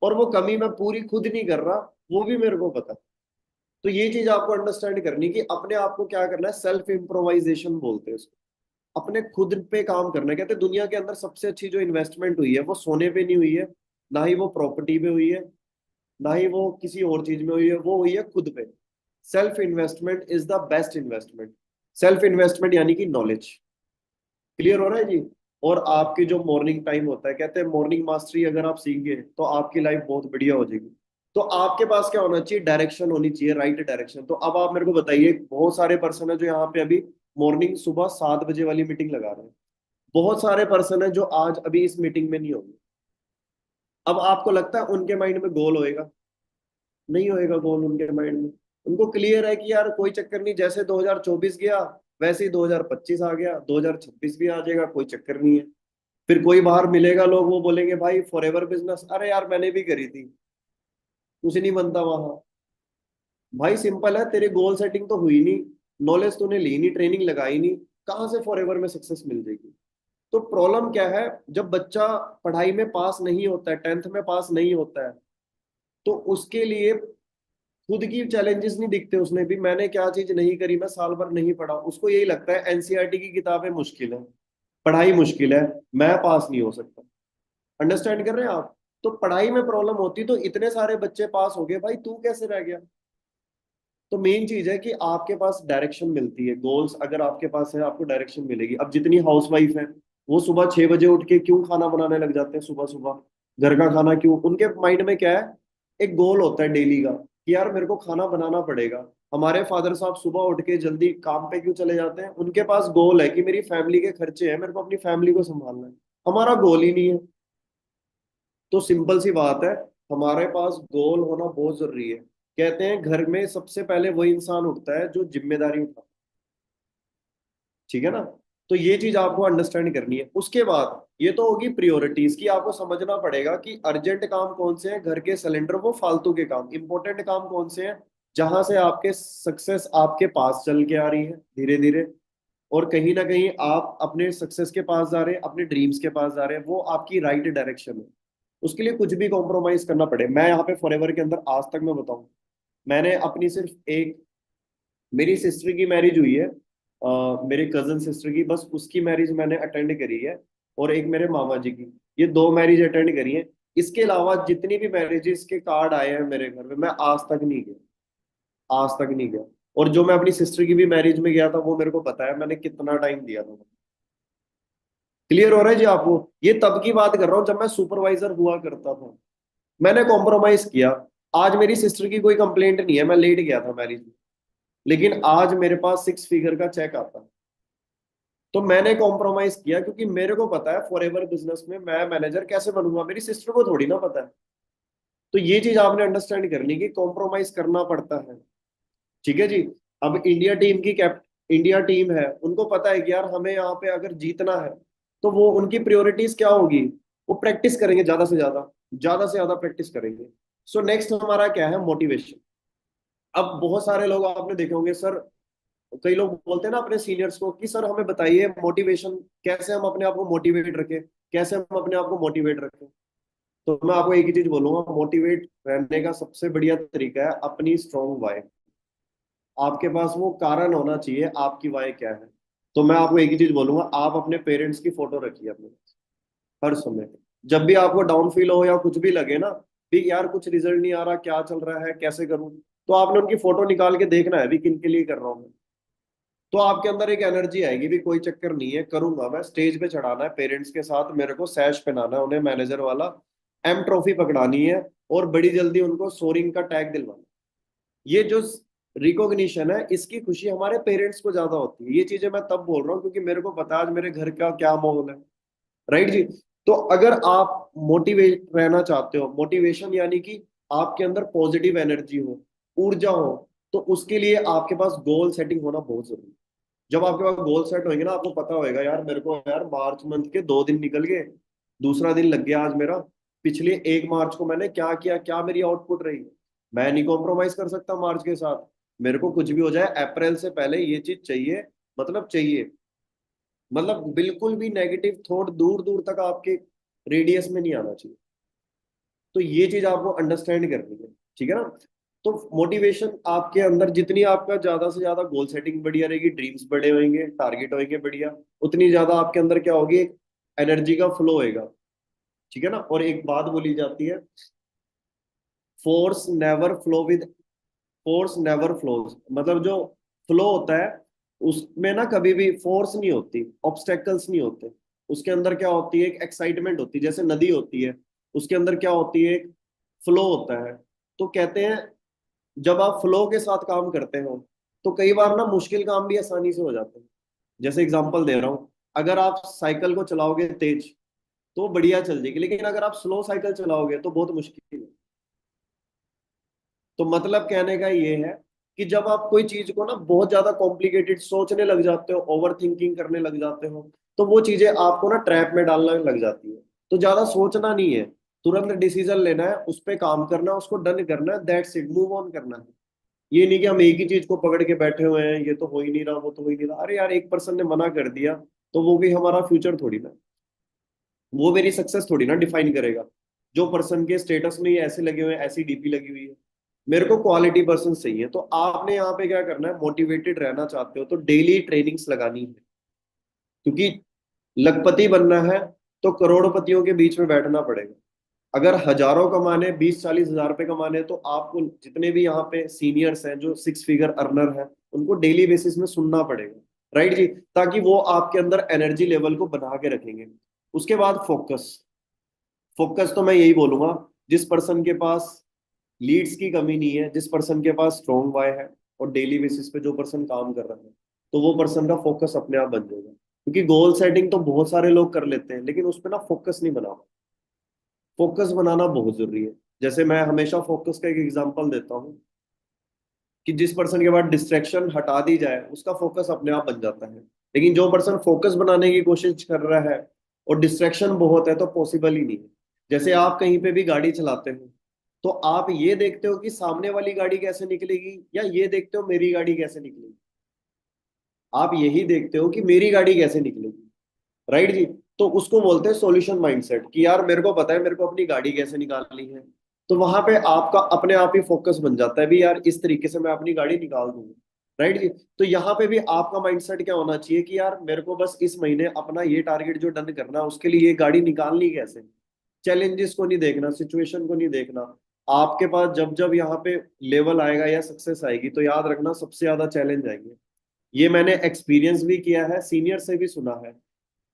और वो कमी मैं पूरी खुद नहीं कर रहा, वो भी मेरे को पता है। तो ये चीज आपको अंडरस्टैंड करनी कि अपने आप को क्या करना है, सेल्फ इम्प्रोवाइजेशन बोलते हैं उसको। अपने खुद पे काम करना है। कहते हैं दुनिया के अंदर सबसे अच्छी जो इन्वेस्टमेंट हुई है वो सोने पे नहीं हुई है, ना ही वो प्रॉपर्टी पे हुई है, ना ही वो किसी और चीज में हुई है, वो हुई है खुद पे। Self investment is the best investment. Self investment यानी कि नॉलेज। क्लियर हो रहा है जी। और आपकी जो मॉर्निंग टाइम होता है, कहते हैं मॉर्निंग मास्टरी अगर आप सीख गए तो आपकी लाइफ बहुत बढ़िया हो जाएगी। तो आपके पास क्या होना चाहिए, डायरेक्शन होनी चाहिए, राइट डायरेक्शन। तो अब आप मेरे को बताइए, बहुत सारे पर्सन है जो यहाँ पे अभी मॉर्निंग सुबह 7 बजे वाली मीटिंग लगा रहे हैं, बहुत सारे पर्सन है जो आज अभी इस मीटिंग में नहीं होंगे। अब आपको लगता है उनके माइंड में गोल होएगा? नहीं होएगा गोल उनके माइंड में। उनको क्लियर है कि यार कोई चक्कर नहीं, जैसे 2024 गया वैसे ही 2025 आ गया, 2026 भी आ जाएगा, कोई चक्कर नहीं है। फिर कोई बाहर मिलेगा, लोग वो बोलेंगे भाई फॉरएवर बिजनेस, अरे यार मैंने भी करी थी, कुछ नहीं बनता वहां। भाई सिंपल है, तेरे गोल सेटिंग तो हुई नहीं, नॉलेज तूने ली नहीं, ट्रेनिंग लगाई नहीं, कहाँ से फॉरएवर में सक्सेस मिल जाएगी? तो प्रॉब्लम क्या है, जब बच्चा पढ़ाई में पास नहीं होता है, 10th में पास नहीं होता है, तो उसके लिए खुद की चैलेंजेस नहीं दिखते उसमें भी, मैंने क्या चीज नहीं करी, मैं साल भर नहीं पढ़ा, उसको यही लगता है एनसीईआरटी की किताबें मुश्किल है, पढ़ाई मुश्किल है, मैं पास नहीं हो सकता। अंडरस्टैंड कर रहे हैं आप? तो पढ़ाई में प्रॉब्लम होती तो इतने सारे बच्चे पास हो गए, भाई तू कैसे रह गया? तो मेन चीज है कि आपके पास डायरेक्शन मिलती है, गोल्स अगर आपके पास है आपको डायरेक्शन मिलेगी। अब जितनी हाउसवाइफ है वो सुबह 6 बजे उठ के क्यों खाना बनाने लग जाते हैं, सुबह सुबह घर का खाना क्यों? उनके माइंड में क्या है, एक गोल होता है डेली का कि यार मेरे को खाना बनाना पड़ेगा। हमारे फादर साहब सुबह उठ के जल्दी काम पे क्यों चले जाते हैं? उनके पास गोल है कि मेरी फैमिली के खर्चे हैं, मेरे को अपनी फैमिली को संभालना है। हमारा गोल ही नहीं है। तो सिंपल सी बात है, हमारे पास गोल होना बहुत जरूरी है। कहते हैं घर में सबसे पहले वही इंसान उठता है जो जिम्मेदारी उठाता है। ठीक है ना? तो ये चीज आपको अंडरस्टैंड करनी है। उसके बाद ये तो होगी प्रियोरिटीज की, आपको समझना पड़ेगा कि अर्जेंट काम कौन से हैं, घर के सिलेंडर, वो फालतू के काम, इंपॉर्टेंट काम कौन से हैं, जहां से आपके सक्सेस आपके पास चल के आ रही है धीरे धीरे। और कहीं ना कहीं आप अपने सक्सेस के पास जा रहे हैं, अपने ड्रीम्स के पास जा रहे हैं, वो आपकी राइट डायरेक्शन है। उसके लिए कुछ भी कॉम्प्रोमाइज करना पड़े, मैं यहाँ पे फॉरएवर के अंदर आज तक मैं बताऊं, मैंने अपनी सिर्फ एक, मेरी सिस्टर की मैरिज हुई है, मेरे कजन सिस्टर की, बस उसकी मैरिज मैंने अटेंड करी है, और एक मेरे मामा जी की, ये दो मैरिज अटेंड करी है। इसके अलावा जितनी भी मैरिजेस के कार्ड आए हैं मेरे घर में, मैं आज तक नहीं गया, आज तक नहीं गया। और जो मैं अपनी सिस्टर की भी मैरिज में गया था, वो मेरे को पता है मैंने कितना टाइम दिया था। क्लियर हो रहा है जी आपको? ये तब की बात कर रहा हूँ जब मैं सुपरवाइजर हुआ करता था, मैंने कॉम्प्रोमाइज किया। आज मेरी सिस्टर की कोई कंप्लेंट नहीं है, मैं लेट गया था मैरिज में, लेकिन आज मेरे पास 6 फिगर का चेक आता है। तो मैंने कॉम्प्रोमाइज किया क्योंकि मेरे को पता है फॉरएवर बिजनेस में मैं मैनेजर कैसे बनूंगा, मेरी सिस्टर को थोड़ी ना पता है। तो ये चीज आपने अंडरस्टैंड करनी कि कॉम्प्रोमाइज करना पड़ता है। ठीक है जी। अब इंडिया टीम की कैप इंडिया टीम है, उनको पता है कि यार हमें यहाँ पे अगर जीतना है, तो वो उनकी प्रायोरिटीज क्या होगी, वो प्रैक्टिस करेंगे, ज्यादा से ज्यादा, ज्यादा से ज्यादा प्रैक्टिस करेंगे। सो नेक्स्ट हमारा क्या है, मोटिवेशन। अब बहुत सारे लोग आपने देखे होंगे सर, कई लोग बोलते हैं ना अपने सीनियर्स को कि सर हमें बताइए मोटिवेशन, कैसे हम अपने आप को मोटिवेट रखें, कैसे हम अपने आप को मोटिवेट रखें। तो मैं आपको एक ही चीज बोलूंगा, मोटिवेट रहने का सबसे बढ़िया तरीका है अपनी स्ट्रॉन्ग वाई। आपके पास वो कारण होना चाहिए, आपकी वाई क्या है। तो मैं आपको एक ही चीज बोलूंगा, आप अपने पेरेंट्स की फोटो रखिए अपने पास हर समय। जब भी आपको डाउन फील हो या कुछ भी लगे ना, भी यार कुछ रिजल्ट नहीं आ रहा, क्या चल रहा है, कैसे करूं, तो आपने उनकी फोटो निकाल के देखना है भी किन के लिए कर रहा हूं मैं। तो आपके अंदर एक एनर्जी आएगी भी कोई चक्कर नहीं है, करूंगा मैं, स्टेज पे चढ़ाना है पेरेंट्स के साथ, मेरे को सैश पहनाना है उन्हें मैनेजर वाला, एम ट्रॉफी पकड़ानी है, और बड़ी जल्दी उनको सोरिंग का टैग दिलवाना। ये जो रिकॉग्निशन है, इसकी खुशी हमारे पेरेंट्स को ज्यादा होती है। ये चीजें मैं तब बोल रहा हूँ क्योंकि मेरे को पता है आज मेरे घर का क्या माहौल है। राइट जी। तो अगर आप मोटिवेट रहना चाहते हो, मोटिवेशन यानी कि आपके अंदर पॉजिटिव एनर्जी हो, ऊर्जा हो, तो उसके लिए आपके पास गोल सेटिंग होना बहुत जरूरी है। जब आपके पास गोल सेट होंगे ना, आपको पता होएगा यार मेरे को, यार मार्च मंथ के 2 दिन निकल गए, दूसरा दिन लग गया आज मेरा, पिछले 1 मार्च को मैंने क्या किया, क्या मेरी आउटपुट रही, मैं नहीं कॉम्प्रोमाइज कर सकता मार्च के साथ। मेरे को कुछ भी हो जाए, अप्रैल से पहले ये चीज चाहिए, मतलब चाहिए, मतलब बिल्कुल भी नेगेटिव थॉट दूर दूर तक आपके रेडियस में नहीं आना चाहिए। तो ये चीज आपको अंडरस्टैंड करनी है। ठीक है ना? तो मोटिवेशन आपके अंदर जितनी आपका ज्यादा से ज्यादा गोल सेटिंग बढ़िया रहेगी, ड्रीम्स बड़े होंगे, टारगेट होंगे बढ़िया, उतनी ज्यादा आपके अंदर क्या होगी, एक एनर्जी का फ्लो होएगा। ठीक है ना। और एक बात बोली जाती है, force never flow with force never flows, मतलब जो फ्लो होता है उसमें ना कभी भी फोर्स नहीं होती, ऑब्स्टेकल्स नहीं होते। उसके अंदर क्या होती है, एक एक्साइटमेंट होती है, जैसे नदी होती है, उसके अंदर क्या होती है, एक फ्लो होता है। तो कहते हैं जब आप फ्लो के साथ काम करते हो तो कई बार ना मुश्किल काम भी आसानी से हो जाते हैं। जैसे एग्जांपल दे रहा हूँ, अगर आप साइकिल को चलाओगे तेज तो बढ़िया चल जाएगी, लेकिन अगर आप स्लो साइकिल चलाओगे तो बहुत मुश्किल है। तो मतलब कहने का ये है कि जब आप कोई चीज को ना बहुत ज्यादा कॉम्प्लिकेटेड सोचने लग जाते हो, ओवर थिंकिंग करने लग जाते हो, तो वो चीजें आपको ना ट्रैप में डालने लग जाती है। तो ज्यादा सोचना नहीं है, तुरंत डिसीजन लेना है, उस पर काम करना है, उसको डन करना है, दैट्स इट, मूव ऑन करना है। ये नहीं कि हम एक ही चीज को पकड़ के बैठे हुए हैं, ये तो हो ही नहीं रहा, वो तो हो ही नहीं रहा। अरे यार, एक पर्सन ने मना कर दिया तो वो भी हमारा फ्यूचर थोड़ी ना, वो मेरी सक्सेस थोड़ी ना डिफाइन करेगा। जो पर्सन के स्टेटस में ये ऐसे लगे हुए हैं, ऐसी डीपी लगी हुई है, मेरे को क्वालिटी पर्सन चाहिए। तो आपने यहाँ पे क्या करना है, मोटिवेटेड रहना चाहते हो तो डेली ट्रेनिंग्स लगानी है। क्योंकि लखपति बनना है तो करोड़पतियों के बीच में बैठना पड़ेगा। अगर हजारों कमाने, 20-40 हजार रुपए कमाने, तो आपको जितने भी यहाँ पे सीनियर्स हैं जो 6 फिगर अर्नर हैं, उनको डेली बेसिस में सुनना पड़ेगा। राइट जी। ताकि वो आपके अंदर एनर्जी लेवल को बना के रखेंगे। उसके बाद फोकस। फोकस तो मैं यही बोलूंगा, जिस पर्सन के पास लीड्स की कमी नहीं है, जिस पर्सन के पास स्ट्रॉन्ग वाई है, और डेली बेसिस पे जो पर्सन काम कर रहा है, तो वो पर्सन का फोकस अपने आप बन जाएगा। क्योंकि गोल सेटिंग तो बहुत सारे लोग कर लेते हैं, लेकिन उस पर ना फोकस नहीं बना। फोकस बनाना बहुत जरूरी है। जैसे मैं हमेशा फोकस का एक एग्जांपल देता हूँ कि जिस पर्सन के बाद डिस्ट्रैक्शन हटा दी जाए उसका फोकस अपने आप बन जाता है। लेकिन जो पर्सन फोकस बनाने की कोशिश कर रहा है और डिस्ट्रैक्शन बहुत है, तो पॉसिबल ही नहीं है। जैसे आप कहीं पे भी गाड़ी चलाते हो, तो आप ये देखते हो कि सामने वाली गाड़ी कैसे निकलेगी, या ये देखते हो मेरी गाड़ी कैसे निकलेगी? आप यही देखते हो कि मेरी गाड़ी कैसे निकलेगी। राइट जी। तो उसको बोलते हैं सॉल्यूशन माइंडसेट, कि यार मेरे को पता है मेरे को अपनी गाड़ी कैसे निकालनी है। तो वहां पे आपका अपने आप ही फोकस बन जाता है भी, यार इस तरीके से मैं अपनी गाड़ी निकाल दूंगा। राइट जी। तो यहाँ पे भी आपका माइंडसेट क्या होना चाहिए कि यार मेरे को बस इस महीने अपना ये टारगेट जो डन करना है, उसके लिए ये गाड़ी निकालनी कैसे। चैलेंजेस को नहीं देखना, सिचुएशन को नहीं देखना। आपके पास जब जब यहाँ पे लेवल आएगा या सक्सेस आएगी, तो याद रखना सबसे ज्यादा चैलेंज आएंगे। ये मैंने एक्सपीरियंस भी किया है, सीनियर से भी सुना है।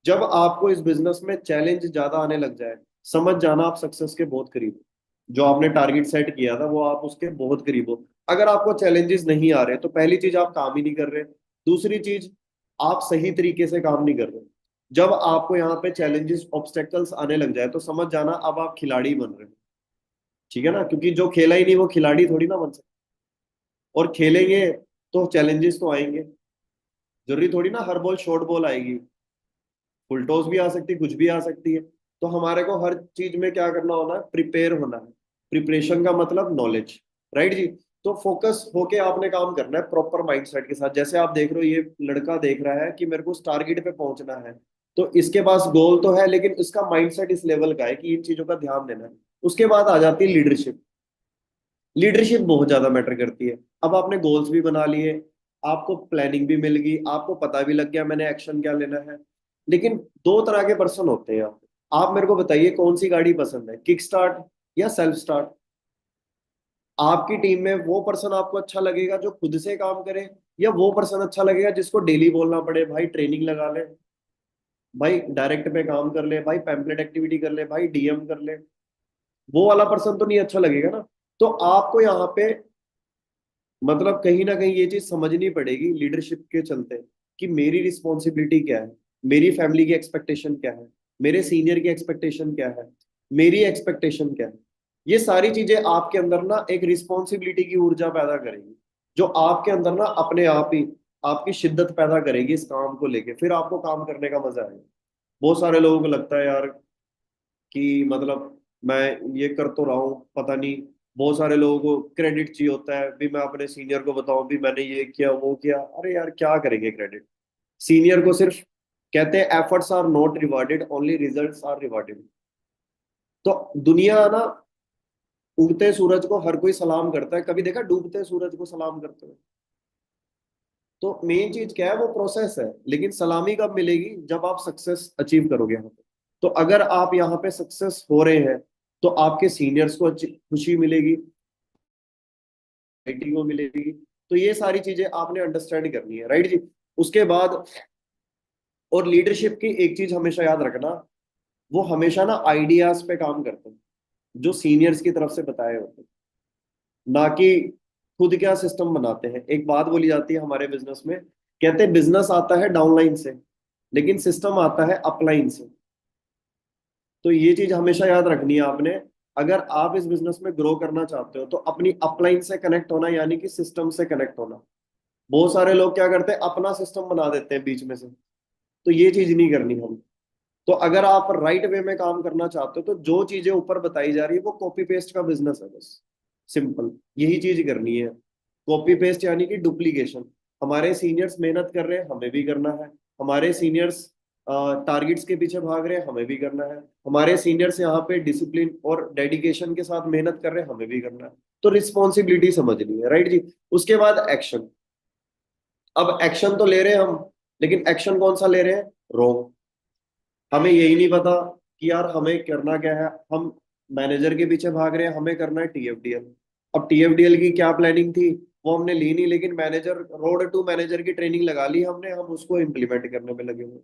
जब आपको इस बिजनेस में चैलेंज ज्यादा आने लग जाए, समझ जाना आप सक्सेस के बहुत करीब हो। जो आपने टारगेट सेट किया था वो आप उसके बहुत करीब हो। अगर आपको चैलेंजेस नहीं आ रहे, तो पहली चीज आप काम ही नहीं कर रहे। दूसरी चीज, आप सही तरीके से काम नहीं कर रहे। जब आपको यहाँ पे चैलेंजेस, ऑब्स्टेकल्स आने लग जाए, तो समझ जाना अब आप खिलाड़ी बन रहे हो। ठीक है ना। क्योंकि जो खेला ही नहीं वो खिलाड़ी थोड़ी ना बन सकता। और खेलेंगे तो चैलेंजेस तो आएंगे। जरूरी थोड़ी ना हर बॉल शॉर्ट बॉल आएगी, फुल टॉस भी आ सकती है, कुछ भी आ सकती है। तो हमारे को हर चीज में क्या करना होना है, प्रिपेयर होना है। प्रिपरेशन का मतलब नॉलेज। राइट जी। तो फोकस होके आपने काम करना है प्रॉपर माइंडसेट के साथ। जैसे आप देख रहे हो, ये लड़का देख रहा है कि मेरे को उस टारगेट पे पहुंचना है, तो इसके पास गोल तो है, लेकिन इसका माइंडसेट इस लेवल का है कि इन चीजों का ध्यान देना है। उसके बाद आ जाती है लीडरशिप। लीडरशिप बहुत ज्यादा मैटर करती है। अब आपने गोल्स भी बना लिए, आपको प्लानिंग भी मिल गई, आपको पता भी लग गया मैंने एक्शन क्या लेना है। लेकिन दो तरह के पर्सन होते हैं यहाँ पे। आप मेरे को बताइए कौन सी गाड़ी पसंद है, किक स्टार्ट या सेल्फ स्टार्ट? आपकी टीम में वो पर्सन आपको अच्छा लगेगा जो खुद से काम करे, या वो पर्सन अच्छा लगेगा जिसको डेली बोलना पड़े, भाई ट्रेनिंग लगा ले, भाई डायरेक्ट पे काम कर ले, भाई पैम्पलेट एक्टिविटी कर ले, भाई डीएम कर ले? वो वाला पर्सन तो नहीं अच्छा लगेगा ना। तो आपको यहाँ पे मतलब कहीं ना कहीं ये चीज समझनी पड़ेगी लीडरशिप के चलते, कि मेरी रिस्पॉन्सिबिलिटी क्या है, मेरी फैमिली की एक्सपेक्टेशन क्या है, मेरे सीनियर की एक्सपेक्टेशन क्या है, मेरी एक्सपेक्टेशन क्या है। ये सारी चीजें आपके अंदर ना एक रिस्पॉन्सिबिलिटी की ऊर्जा पैदा करेगी, जो आपके अंदर ना अपने आप ही आपकी शिद्दत पैदा करेगी इस काम को लेके, फिर आपको काम करने का मजा आएगा। बहुत सारे लोगों को लगता है यार कि मतलब मैं ये कर तो रहा हूँ, पता नहीं। बहुत सारे लोगों को क्रेडिट चाहिए होता है भी, मैं अपने सीनियर को बताऊं भी मैंने ये किया वो किया। अरे यार क्या करेंगे क्रेडिट, सीनियर को सिर्फ कहते हैं efforts are not rewarded, only results are rewarded. तो दुनिया ना उगते सूरज को हर कोई सलाम करता है, कभी देखा डूबते सूरज को सलाम करते हुए? तो मेन चीज क्या है, वो प्रोसेस है। लेकिन सलामी कब मिलेगी, जब आप सक्सेस अचीव करोगे यहाँ पे। तो अगर आप यहाँ पे सक्सेस हो रहे हैं, तो आपके सीनियर्स को खुशी मिलेगी, आईटी को मिलेगी। तो ये सारी चीजें आपने अंडरस्टैंड करनी है, राइट जी। उसके बाद, और लीडरशिप की एक चीज हमेशा याद रखना, वो हमेशा ना आइडियाज पे काम करते हैं, जो सीनियर्स की तरफ से बताए होते हैं, ना कि खुद क्या सिस्टम बनाते हैं। एक बात बोली जाती है हमारे बिजनेस में, कहते हैं बिजनेस आता है डाउनलाइन से, लेकिन सिस्टम आता है अपलाइन से। तो ये चीज हमेशा याद रखनी है आपने। अगर आप इस बिजनेस में ग्रो करना चाहते हो, तो अपनी अपलाइन से कनेक्ट होना, यानी कि सिस्टम से कनेक्ट होना। बहुत सारे लोग क्या करते हैं, अपना सिस्टम बना देते हैं बीच में से। तो ये चीज नहीं करनी हम। तो अगर आप राइट वे में काम करना चाहते हो, तो जो चीजें ऊपर बताई जा रही है वो कॉपी पेस्ट का बिजनेस है, बस सिंपल यही चीज करनी है। कॉपी पेस्ट यानी कि डुप्लीकेशन। हमारे सीनियर्स मेहनत कर रहे हैं, हमें भी करना है। हमारे सीनियर्स टारगेट्स के पीछे भाग रहे हैं, हमें भी करना है। हमारे सीनियर्स यहाँ पे डिसिप्लिन और डेडिकेशन के साथ मेहनत कर रहे हैं, हमें भी करना है। तो रिस्पॉन्सिबिलिटी समझनी है, राइट जी। उसके बाद एक्शन। अब एक्शन तो ले रहे हैं हम, लेकिन एक्शन कौन सा ले रहे हैं, रॉन्ग। हमें यही नहीं पता कि यार हमें करना क्या है। हम मैनेजर के पीछे भाग रहे हैं, हमें करना है टीएफडीएल। अब टीएफडीएल की क्या प्लानिंग थी, वो हमने ली नहीं, लेकिन मैनेजर, रोड टू मैनेजर की ट्रेनिंग लगा ली हमने, हम उसको इम्प्लीमेंट करने में लगे हुए।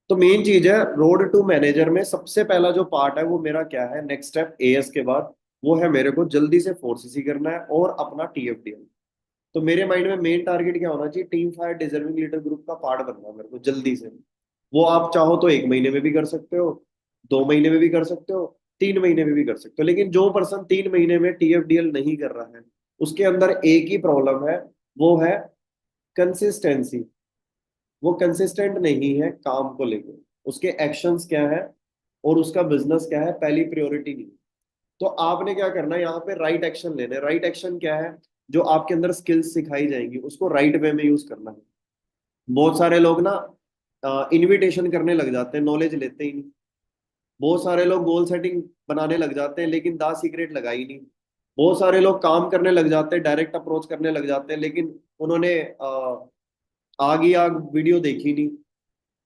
तो मेन चीज है, रोड टू मैनेजर में सबसे पहला जो पार्ट है वो मेरा क्या है, नेक्स्ट स्टेप एएस के बाद, वो है मेरे को जल्दी से 4सीसी करना है और अपना टीएफडीएल। तो मेरे माइंड में मेन टारगेट क्या होना चाहिए, team fire deserving leader group का पार्ट बनना है मेरे को जल्दी से। वो आप चाहो तो 1 महीने में भी कर सकते हो, 2 महीने में भी कर सकते हो, 3 महीने में भी कर सकते हो। लेकिन जो पर्सन 3 महीने में टीएफडीएल नहीं कर रहा है, उसके अंदर एक ही प्रॉब्लम है, वो है कंसिस्टेंसी। वो कंसिस्टेंट नहीं है काम को लेकर। उसके एक्शंस क्या है और उसका बिजनेस क्या है, पहली प्रायोरिटी नहीं। तो आपने क्या करना है, यहाँ पे राइट एक्शन लेने। राइट एक्शन क्या है, जो आपके अंदर स्किल्स सिखाई जाएंगी उसको राइट वे में यूज करना है। बहुत सारे लोग ना इनविटेशन करने लग जाते हैं, नॉलेज लेते ही नहीं। बहुत सारे लोग गोल सेटिंग बनाने लग जाते हैं, लेकिन दा सीक्रेट लगाई नहीं। बहुत सारे लोग काम करने लग जाते हैं, डायरेक्ट अप्रोच करने लग जाते हैं, लेकिन उन्होंने आग ही आग वीडियो देखी नहीं।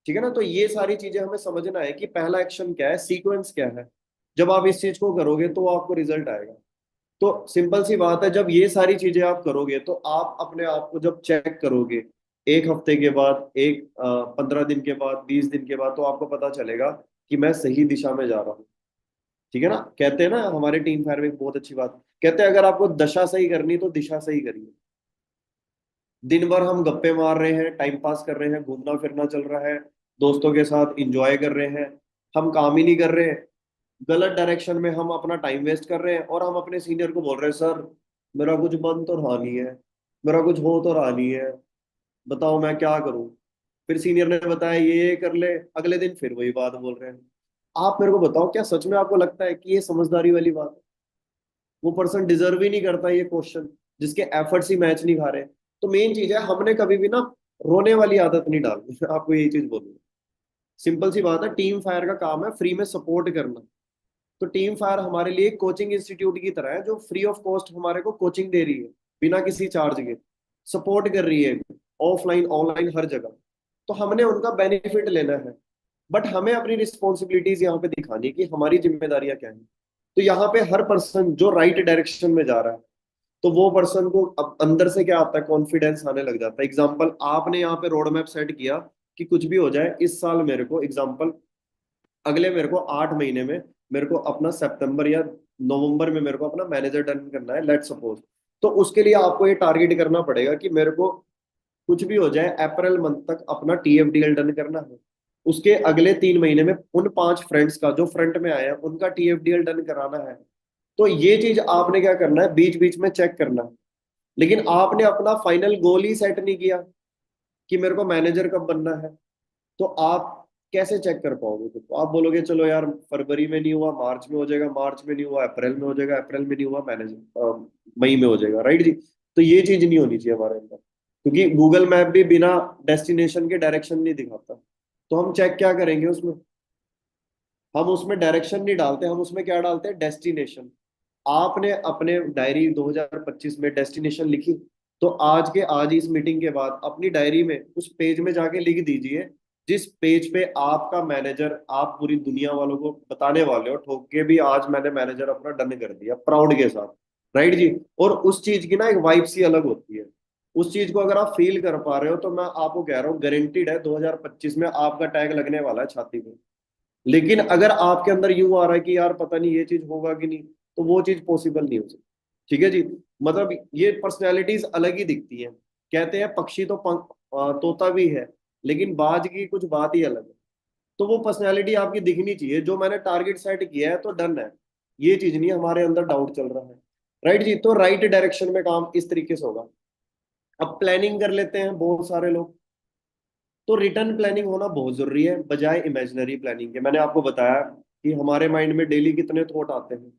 ठीक है ना। तो ये सारी चीजें हमें समझना है कि पहला एक्शन क्या है, सीक्वेंस क्या है। जब आप इस चीज को करोगे तो आपको रिजल्ट आएगा। तो सिंपल सी बात है, जब ये सारी चीजें आप करोगे, तो आप अपने आप को जब चेक करोगे, 1 हफ्ते के बाद, 15 दिन के बाद, 20 दिन के बाद, तो आपको पता चलेगा कि मैं सही दिशा में जा रहा हूँ। ठीक है ना। कहते हैं ना हमारे टीम फायर में एक बहुत अच्छी बात, कहते हैं अगर आपको दशा सही करनी तो दिशा सही करिए। दिन भर हम गप्पे मार रहे हैं, टाइम पास कर रहे हैं, घूमना फिरना चल रहा है, दोस्तों के साथ इंजॉय कर रहे हैं, हम काम ही नहीं कर रहे हैं। गलत डायरेक्शन में हम अपना टाइम वेस्ट कर रहे हैं, और हम अपने सीनियर को बोल रहे हैं, सर मेरा कुछ बन तो रहा नहीं है, मेरा कुछ हो तो रहा नहीं है, बताओ मैं क्या करूं। फिर सीनियर ने बताया ये कर ले, अगले दिन फिर वही बात बोल रहे हैं। आप मेरे को बताओ, क्या सच में आपको लगता है कि ये समझदारी वाली बात है? वो पर्सन डिजर्व ही नहीं करता ये क्वेश्चन, जिसके एफर्ट्स ही मैच नहीं खा रहे। तो मेन चीज है, हमने कभी भी ना रोने वाली आदत नहीं डालनी। आपको यही चीज बोलूंगा। सिंपल सी बात है, टीम फायर का काम है फ्री में सपोर्ट करना। तो टीम फायर हमारे लिए कोचिंग इंस्टीट्यूट की तरह है, जो फ्री ऑफ कॉस्ट हमारे को कोचिंग दे रही है, बिना किसी चार्ज के सपोर्ट कर रही है, ऑफलाइन ऑनलाइन हर जगह। तो हमने उनका बेनिफिट लेना है। बट हमें अपनी रिस्पॉन्सिबिलिटीज यहाँ पे दिखानी है कि हमारी जिम्मेदारियां क्या है। तो यहाँ पे हर पर्सन जो राइट डायरेक्शन में जा रहा है, तो वो पर्सन को अब अंदर से क्या आता है, कॉन्फिडेंस आने लग जाता है। एग्जाम्पल, आपने यहाँ पे रोड मैप सेट किया कि कुछ भी हो जाए इस साल मेरे को, एग्जाम्पल अगले मेरे को 8 महीने में मेरे को अपना सितंबर या नवंबर में मेरे को अपना मैनेजर डन करना है, लेट सपोज। तो उसके लिए आपको ये टारगेट करना पड़ेगा कि मेरे को कुछ भी हो जाए अप्रैल मंथ तक अपना टीएफडीएल डन करना है। उसके अगले 3 महीने में उन 5 फ्रेंड्स का जो फ्रंट में आए हैं उनका टीएफडीएल डन कराना है। तो ये चीज आपने क्या करना है, बीच बीच में चेक करना है। लेकिन आपने अपना फाइनल गोल ही सेट नहीं किया कि मेरे को मैनेजर कब बनना है। तो आप कैसे चेक कर पाओगे? तो आप बोलोगे चलो यार फरवरी में नहीं हुआ, मार्च में हो जाएगा, मार्च में नहीं हुआ अप्रैल में हो जाएगा, अप्रैल में नहीं हुआ मैनेजर मई में हो जाएगा, राइट जी। तो ये चीज नहीं होनी चाहिए हमारे अंदर, क्योंकि गूगल मैप भी बिना डेस्टिनेशन के डायरेक्शन नहीं दिखाता। तो हम चेक क्या करेंगे उसमें, हम उसमें डायरेक्शन नहीं डालते, हम उसमें क्या डालते हैं, डेस्टिनेशन। आपने अपने डायरी 2025 में डेस्टिनेशन लिखी, तो आज के आज इस मीटिंग के बाद अपनी डायरी में उस पेज में जाके लिख दीजिए जिस पेज पे आपका मैनेजर, आप पूरी दुनिया वालों को बताने वाले हो ठोक के भी, आज मैंने मैनेजर अपना डन कर दिया प्राउड के साथ। राइट जी। और उस चीज की ना एक वाइब सी अलग होती है। उस चीज को अगर आप फील कर पा रहे हो तो मैं आपको कह रहा हूँ गारंटीड है 2025 में आपका टैग लगने वाला है छाती पे। लेकिन अगर आपके अंदर यूं आ रहा है कि यार पता नहीं ये चीज होगा कि नहीं, तो वो चीज पॉसिबल नहीं हो सकती। ठीक है जी। मतलब ये पर्सनैलिटीज अलग ही दिखती हैं। कहते हैं पक्षी तो तोता भी है, लेकिन बाज की कुछ बात ही अलग है। तो वो पर्सनैलिटी आपकी दिखनी चाहिए, जो मैंने टारगेट सेट किया है तो डन है। ये चीज नहीं हमारे अंदर डाउट चल रहा है। राइट जी। तो राइट डायरेक्शन में काम इस तरीके से होगा। अब प्लानिंग कर लेते हैं बहुत सारे लोग। तो रिटर्न प्लानिंग होना बहुत जरूरी है बजाय इमेजिनरी प्लानिंग के। मैंने आपको बताया कि हमारे माइंड में डेली कितने थॉट आते हैं।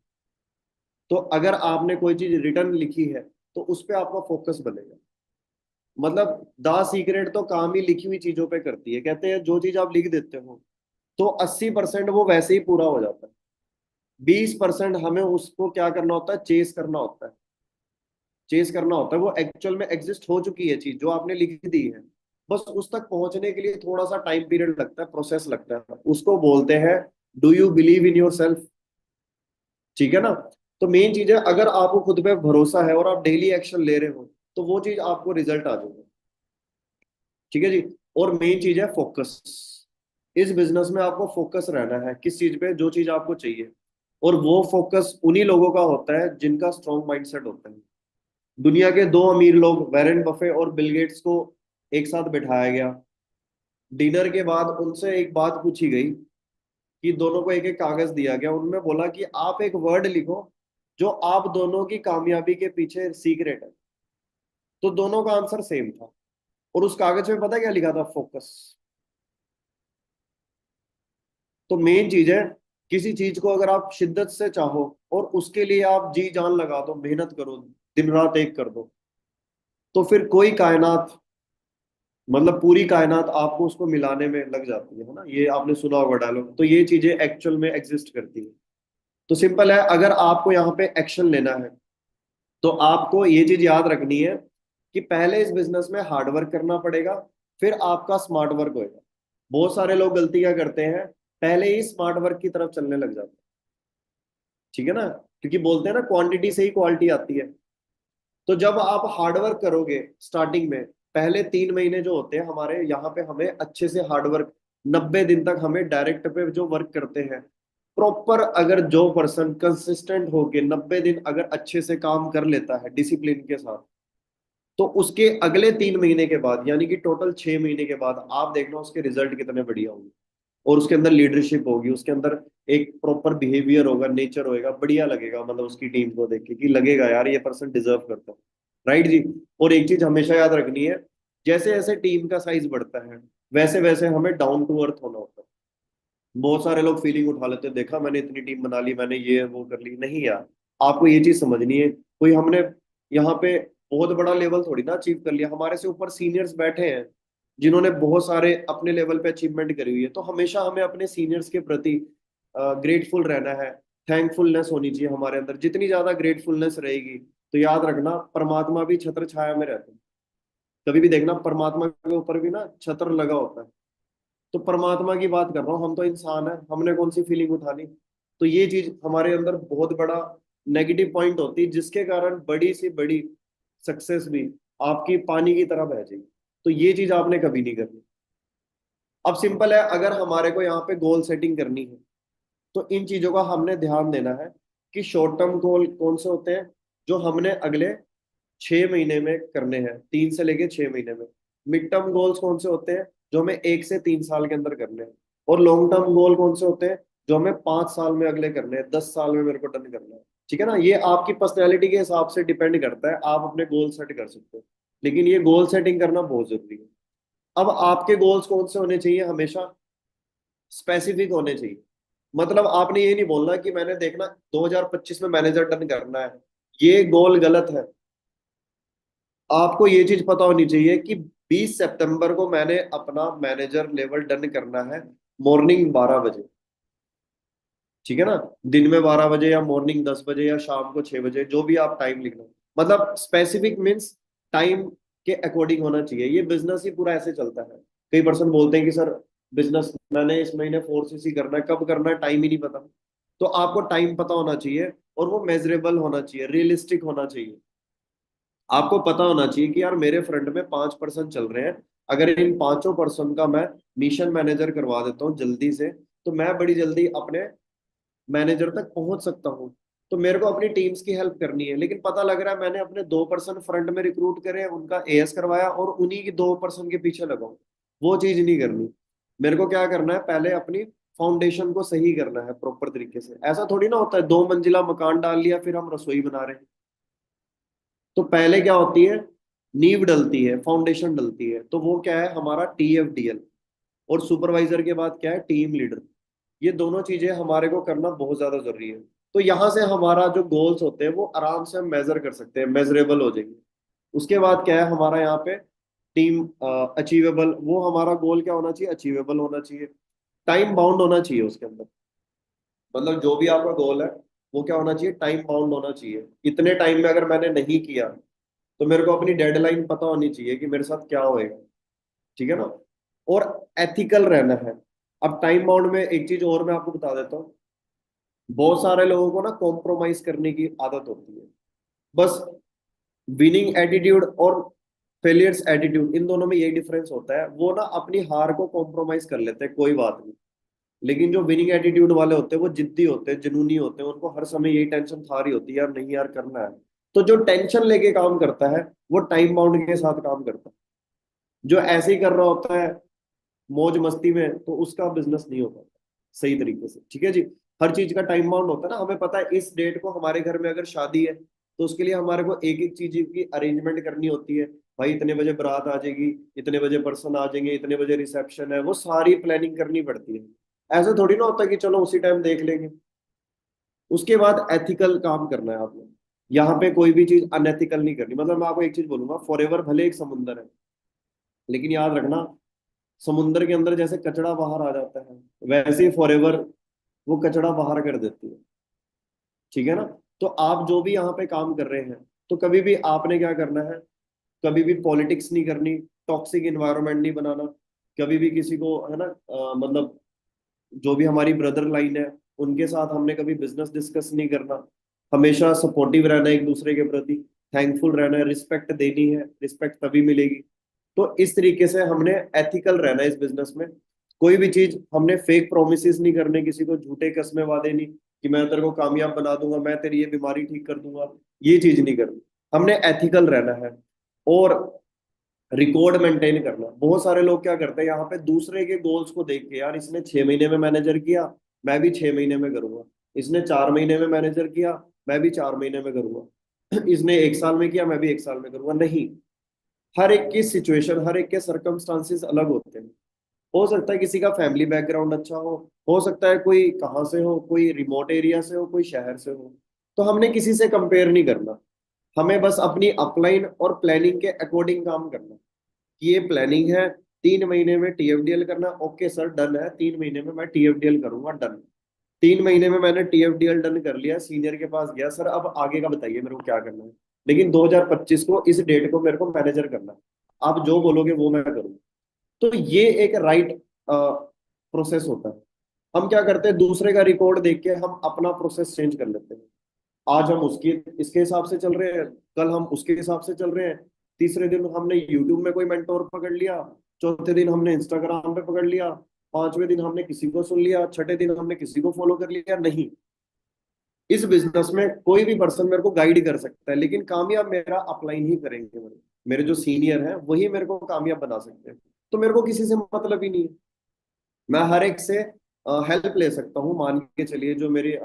तो अगर आपने कोई चीज रिटर्न लिखी है तो उस पर आपका फोकस बनेगा। मतलब द सीक्रेट तो काम ही लिखी हुई चीजों पे करती है। कहते हैं जो चीज आप लिख देते हो तो 80% वो वैसे ही पूरा हो जाता है। 20% हमें उसको क्या करना होता है, चेस करना होता है। चेस करना होता है, वो एक्चुअल में एग्जिस्ट हो चुकी है चीज जो आपने लिख दी है। बस उस तक पहुंचने के लिए थोड़ा सा टाइम पीरियड लगता है, प्रोसेस लगता है, उसको बोलते हैं do you believe in your self. ठीक है ना। तो मेन चीज है, अगर आपको खुद पे भरोसा है और आप डेली एक्शन ले रहे हो तो वो चीज आपको रिजल्ट आ जाएगा। ठीक है जी। और मेन चीज है फोकस। इस बिजनेस में आपको फोकस रहना है किस चीज पे, जो चीज आपको चाहिए। और वो फोकस उन्हीं लोगों का होता है जिनका स्ट्रॉन्ग माइंडसेट होता है। दुनिया के दो अमीर लोग वैरेन बफे और बिल गेट्स को एक साथ बिठाया गया। डिनर के बाद उनसे एक बात पूछी गई कि दोनों को एक एक कागज दिया गया, उनमें बोला कि आप एक वर्ड लिखो जो आप दोनों की कामयाबी के पीछे सीक्रेट है। तो दोनों का आंसर सेम था। और उस कागज में पता क्या लिखा था, फोकस। तो मेन चीज है, किसी चीज को अगर आप शिद्दत से चाहो और उसके लिए आप जी जान लगा दो, मेहनत करो, दिन रात एक कर दो, तो फिर कोई कायनात, मतलब पूरी कायनात आपको उसको मिलाने में लग जाती है ना। ये आपने सुना होगा डायलॉग। तो ये चीजें एक्चुअल में एग्जिस्ट करती है। तो सिंपल है, अगर आपको यहाँ पे एक्शन लेना है तो आपको ये चीज याद रखनी है कि पहले इस बिजनेस में हार्ड वर्क करना पड़ेगा, फिर आपका स्मार्ट वर्क होएगा। बहुत सारे लोग गलती क्या करते हैं, पहले ही स्मार्ट वर्क की तरफ चलने लग जाते हैं। ठीक है ना। क्योंकि बोलते हैं ना क्वांटिटी से ही क्वालिटी आती है। तो जब आप हार्डवर्क करोगे स्टार्टिंग में, पहले 3 महीने जो होते हैं हमारे यहाँ पे, हमें अच्छे से हार्डवर्क, 90 दिन तक हमें डायरेक्ट पे जो वर्क करते हैं प्रॉपर, अगर जो पर्सन कंसिस्टेंट होके 90 दिन अगर अच्छे से काम कर लेता है डिसिप्लिन के साथ, तो उसके अगले 3 महीने के बाद यानी कि टोटल 6 महीने के बाद आप देखना उसके रिजल्ट कितने बढ़िया होंगे। और उसके अंदर लीडरशिप होगी, उसके अंदर एक प्रॉपर बिहेवियर होगा, नेचर होएगा, बढ़िया लगेगा। मतलब उसकी टीम को देख के कि लगेगा यार ये पर्सन डिजर्व करता है। राइट जी। और एक चीज हमेशा याद रखनी है, जैसे जैसे टीम का साइज बढ़ता है वैसे वैसे हमें डाउन टू अर्थ होना होता है। बहुत सारे लोग फीलिंग उठा लेते हैं, देखा मैंने इतनी टीम बना ली, मैंने ये वो कर ली। नहीं यार, आपको ये चीज समझनी है, कोई हमने यहाँ पे बहुत बड़ा लेवल थोड़ी ना अचीव कर लिया। हमारे से ऊपर सीनियर्स बैठे हैं जिन्होंने बहुत सारे अपने लेवल पे अचीवमेंट करी हुई है। तो हमेशा हमें अपने सीनियर्स के प्रति ग्रेटफुल रहना है। थैंकफुलनेस होनी चाहिए हमारे अंदर। जितनी ज्यादा ग्रेटफुलनेस रहेगी तो याद रखना परमात्मा भी छत्र छाया में रहते हैं। कभी भी देखना परमात्मा के ऊपर भी ना छत्र लगा होता है। तो परमात्मा की बात कर रहा हूँ, हम तो इंसान है, हमने कौन सी फीलिंग उठानी। तो ये चीज हमारे अंदर बहुत बड़ा नेगेटिव पॉइंट होती है जिसके कारण बड़ी से बड़ी सक्सेस भी आपकी पानी की तरह बह जाएगी। तो ये चीज आपने कभी नहीं करनी। अब सिंपल है, अगर हमारे को यहाँ पे गोल सेटिंग करनी है तो इन चीजों का हमने ध्यान देना है कि शॉर्ट टर्म गोल कौन से होते हैं जो हमने अगले 6 महीने में करने हैं, 3 से लेके 6 महीने में। मिड टर्म गोल्स कौन से होते हैं जो हमें 1 से 3 साल के अंदर करने हैं। और लॉन्ग टर्म गोल कौन से होते हैं जो हमें 5 साल में अगले करने हैं, 10 साल में मेरे को डन करना है। ठीक है ना। ये आपकी पर्सनैलिटी के हिसाब से डिपेंड करता है, आप अपने गोल सेट कर सकते हो। लेकिन ये गोल सेटिंग करना बहुत जरूरी है। अब आपके गोल्स कौन से होने चाहिए, हमेशा स्पेसिफिक होने चाहिए। मतलब आपने ये नहीं बोलना कि मैंने देखना 2025 में मैनेजर डन करना है, ये गोल गलत है। आपको ये चीज पता होनी चाहिए कि 20 सितंबर को मैंने अपना मैनेजर लेवल डन करना है, मॉर्निंग 12 बजे। ठीक है ना। दिन में 12 बजे या मॉर्निंग 10 बजे या शाम को 6 बजे, जो भी आप टाइम लिखना, मतलब स्पेसिफिक मीन्स टाइम के अकॉर्डिंग होना चाहिए। ये बिजनेस ही पूरा ऐसे चलता है। कई पर्सन बोलते हैं कि सर बिजनेस मैंने इस महीने 4cc करना है, कब करना है टाइम ही नहीं पता। तो आपको टाइम पता होना चाहिए, और वो मेजरेबल होना चाहिए, रियलिस्टिक होना चाहिए। आपको पता होना चाहिए कि यार मेरे फ्रंट में 5 पर्सन चल रहे हैं, अगर इन 5 पर्सन का मैं मिशन मैनेजर करवा देता हूँ जल्दी से, तो मैं बड़ी जल्दी अपने मैनेजर तक पहुंच सकता हूँ। तो मेरे को अपनी टीम्स की हेल्प करनी है, लेकिन पता लग रहा है मैंने अपने 2 पर्सन फ्रंट में रिक्रूट करे, उनका एएस करवाया और उन्हीं की 2 पर्सन के पीछे लगाऊं। वो चीज नहीं करनी। मेरे को क्या करना है, पहले अपनी फाउंडेशन को सही करना है प्रॉपर तरीके से। ऐसा थोड़ी ना होता है 2 मंजिला मकान डाल लिया फिर हम रसोई बना रहे हैं। तो पहले क्या होती है, नींव डलती है, फाउंडेशन डलती है। तो वो क्या है, हमारा TFDL। और सुपरवाइजर के बाद क्या है, टीम लीडर। ये दोनों चीजें हमारे को करना बहुत ज्यादा जरूरी है। तो यहाँ से हमारा जो गोल्स होते हैं वो आराम से हम मेजर कर सकते हैं, मेजरेबल हो जाएंगे। उसके बाद क्या है हमारा यहाँ पे, टीम अचीवेबल। वो हमारा गोल क्या होना चाहिए, अचीवेबल होना चाहिए, टाइम बाउंड होना चाहिए उसके अंदर। मतलब जो भी आपका गोल है वो क्या होना चाहिए, टाइम बाउंड होना चाहिए। इतने टाइम में अगर मैंने नहीं किया तो मेरे को अपनी डेडलाइन पता होनी चाहिए कि मेरे साथ क्या होएगा। ठीक है ना। और एथिकल रहना है। अब टाइम बाउंड में एक चीज और मैं आपको बता देता हूँ। बहुत सारे लोगों को ना कॉम्प्रोमाइज करने की आदत होती है। बस विनिंग एटीट्यूड और फेलियर्स एटीट्यूड, इन दोनों में यही डिफरेंस होता है। वो ना अपनी हार को कॉम्प्रोमाइज कर लेते हैं, कोई बात नहीं। लेकिन जो विनिंग एटीट्यूड वाले होते हैं वो जिद्दी होते हैं, जुनूनी होते हैं, उनको हर समय यही टेंशन था रही होती है, यार नहीं यार करना है। तो जो टेंशन लेके काम करता है वो टाइम बाउंड के साथ काम करता है। जो ऐसे ही कर रहा होता है मौज मस्ती में, तो उसका बिजनेस नहीं हो पाता सही तरीके से। ठीक है जी। हर चीज का टाइम बाउंड होता है ना। हमें पता है इस डेट को हमारे घर में अगर शादी है, तो उसके लिए हमारे को एक एक चीज की अरेंजमेंट करनी होती है। भाई इतने बजे बारात आ जाएगी, इतने बजे पर्सन आ जाएंगे, इतने बजे रिसेप्शन है, वो सारी प्लानिंग करनी पड़ती है। ऐसा थोड़ी ना होता कि चलो उसी टाइम देख लेंगे। उसके बाद एथिकल काम करना है आपने। यहाँ पे कोई भी चीज अनएथिकल नहीं करनी। मतलब मैं आपको एक चीज बोलूंगा, फॉरएवर भले एक समुंदर है, लेकिन याद रखना समुंदर के अंदर जैसे कचरा बाहर आ जाता है, वैसे ही फॉरएवर वो कचरा बाहर कर देती है। ठीक है ना। तो आप जो भी यहाँ पे काम कर रहे हैं, तो कभी भी आपने क्या करना है, कभी भी पॉलिटिक्स नहीं करनी, टॉक्सिक इन्वायरमेंट नहीं बनाना। कभी भी किसी को है ना, मतलब जो भी हमारी ब्रदर लाइन है उनके साथ हमने कभी बिजनेस डिस्कस नहीं करना। हमेशा सपोर्टिव रहना है एक दूसरे के प्रति, थैंकफुल रहना है, रिस्पेक्ट देनी है, रिस्पेक्ट तभी मिलेगी। तो इस तरीके से हमने एथिकल रहना है इस बिजनेस में। कोई भी चीज हमने फेक प्रोमिस नहीं करने, किसी को झूठे कस्में वादे नहीं कि मैं तेरे को कामयाब बना दूंगा, मैं तेरी ये बीमारी ठीक कर दूंगा। ये चीज नहीं करनी। हमने एथिकल रहना है। और रिकॉर्ड मेंटेन करना। बहुत सारे लोग क्या करते हैं यहाँ पे, दूसरे के गोल्स को देख के, यार इसने 6 महीने में मैनेजर किया, मैं भी 6 महीने में करूंगा। इसने 4 महीने में मैनेजर किया, मैं भी 4 महीने में करूंगा। इसने 1 साल में किया, मैं भी 1 साल में करूंगा। नहीं, हर एक की सिचुएशन, हर एक के सर्कमस्टांसिस अलग होते हैं। हो सकता है किसी का फैमिली बैकग्राउंड अच्छा हो सकता है कोई कहाँ से हो, कोई रिमोट एरिया से हो, कोई शहर से हो। तो हमने किसी से कंपेयर नहीं करना। हमें बस अपनी अपलाइन और प्लानिंग के अकॉर्डिंग काम करना कि ये प्लानिंग है, 3 महीने में TFDL करना। ओके सर डन है, 3 महीने में मैं TFDL करूंगा, डन। 3 महीने में मैंने TFDL डन कर लिया, सीनियर के पास गया, सर अब आगे का बताइए मेरे को क्या करना है। लेकिन 2025 को इस डेट को मेरे को मैनेजर करना है, आप जो बोलोगे वो मैं करूँगा। तो ये एक राइट प्रोसेस होता है। हम क्या करते हैं, दूसरे का रिकॉर्ड देख के हम अपना प्रोसेस चेंज कर लेते हैं। आज हम उसके इसके हिसाब से चल रहे हैं, कल हम उसके हिसाब से चल रहे हैं। तीसरे दिन हमने यूट्यूब में कोई मेंटोर पकड़ लिया, चौथे दिन हमने इंस्टाग्राम पे पकड़ लिया, पांचवें दिन हमने किसी को सुन लिया, छठे दिन हमने किसी को फॉलो कर लिया। नहीं, इस बिजनेस में कोई भी पर्सन मेरे को गाइड कर सकता है, लेकिन कामयाब मेरा अपलाइन ही करेंगे। मेरे जो सीनियर हैं वही मेरे को कामयाब बना सकते हैं। तो मेरे को किसी से मतलब ही नहीं है। मैं हर एक से हेल्प ले सकता हूँ। मान के चलिए जो मेरे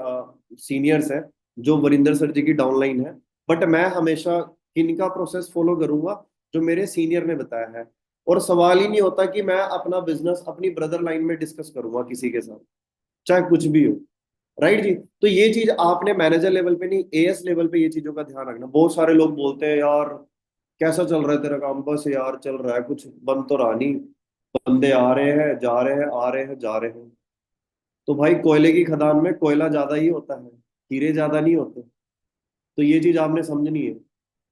सीनियर्स हैं, जो वरिंदर सर जी की डाउनलाइन है, बट मैं हमेशा किनका प्रोसेस फॉलो करूंगा, जो मेरे सीनियर ने बताया है। और सवाल ही नहीं होता कि मैं अपना बिजनेस अपनी ब्रदर लाइन में डिस्कस करूंगा किसी के साथ, चाहे कुछ भी हो। राइट जी। तो ये चीज आपने मैनेजर लेवल पे नहीं, एएस लेवल पे ये चीजों का ध्यान रखना। बहुत सारे लोग बोलते हैं यार कैसा चल रहा है तेरा काम, बस यार चल रहा है, कुछ बन तो रहा नहीं, बंदे आ रहे हैं जा रहे हैं, आ रहे हैं जा रहे हैं। तो भाई कोयले की खदान में कोयला ज्यादा ही होता है, हीरे ज्यादा नहीं होते। तो ये चीज आपने समझनी है।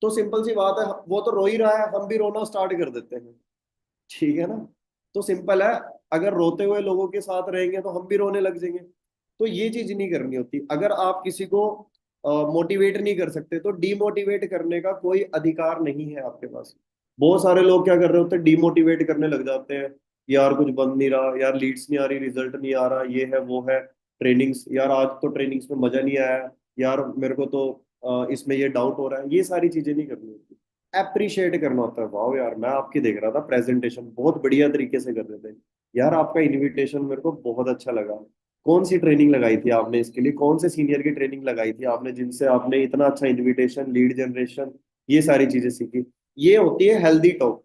तो सिंपल सी बात है, वो तो रो ही रहा है, हम भी रोना स्टार्ट कर देते हैं। ठीक है ना। तो सिंपल है, अगर रोते हुए लोगों के साथ रहेंगे तो हम भी रोने लग जाएंगे। तो ये चीज नहीं करनी होती। अगर आप किसी को मोटिवेट नहीं कर सकते तो डीमोटिवेट करने का कोई अधिकार नहीं है आपके पास। बहुत सारे लोग क्या कर रहे होते हैं, डीमोटिवेट करने लग जाते हैं। यार कुछ बन नहीं रहा, यार लीड्स नहीं आ रही, रिजल्ट नहीं आ रहा, ये है वो है। ट्रेनिंग्स, यार आज तो ट्रेनिंग्स में मजा नहीं आया, यार मेरे को तो इसमें ये डाउट हो रहा है। ये सारी चीजें नहीं करनी होती। अप्रिशिएट करना होता है। वाह यार, मैं आपकी देख रहा था प्रेजेंटेशन बहुत बढ़िया तरीके से कर रहे थे, यार आपका इनविटेशन मेरे को बहुत अच्छा लगा। कौन सी ट्रेनिंग लगाई थी आपने इसके लिए, कौन से सीनियर की ट्रेनिंग लगाई थी आपने जिनसे आपने इतना अच्छा इनविटेशन, लीड जनरेशन, ये सारी चीजें सीखी। ये होती है हेल्दी टॉक।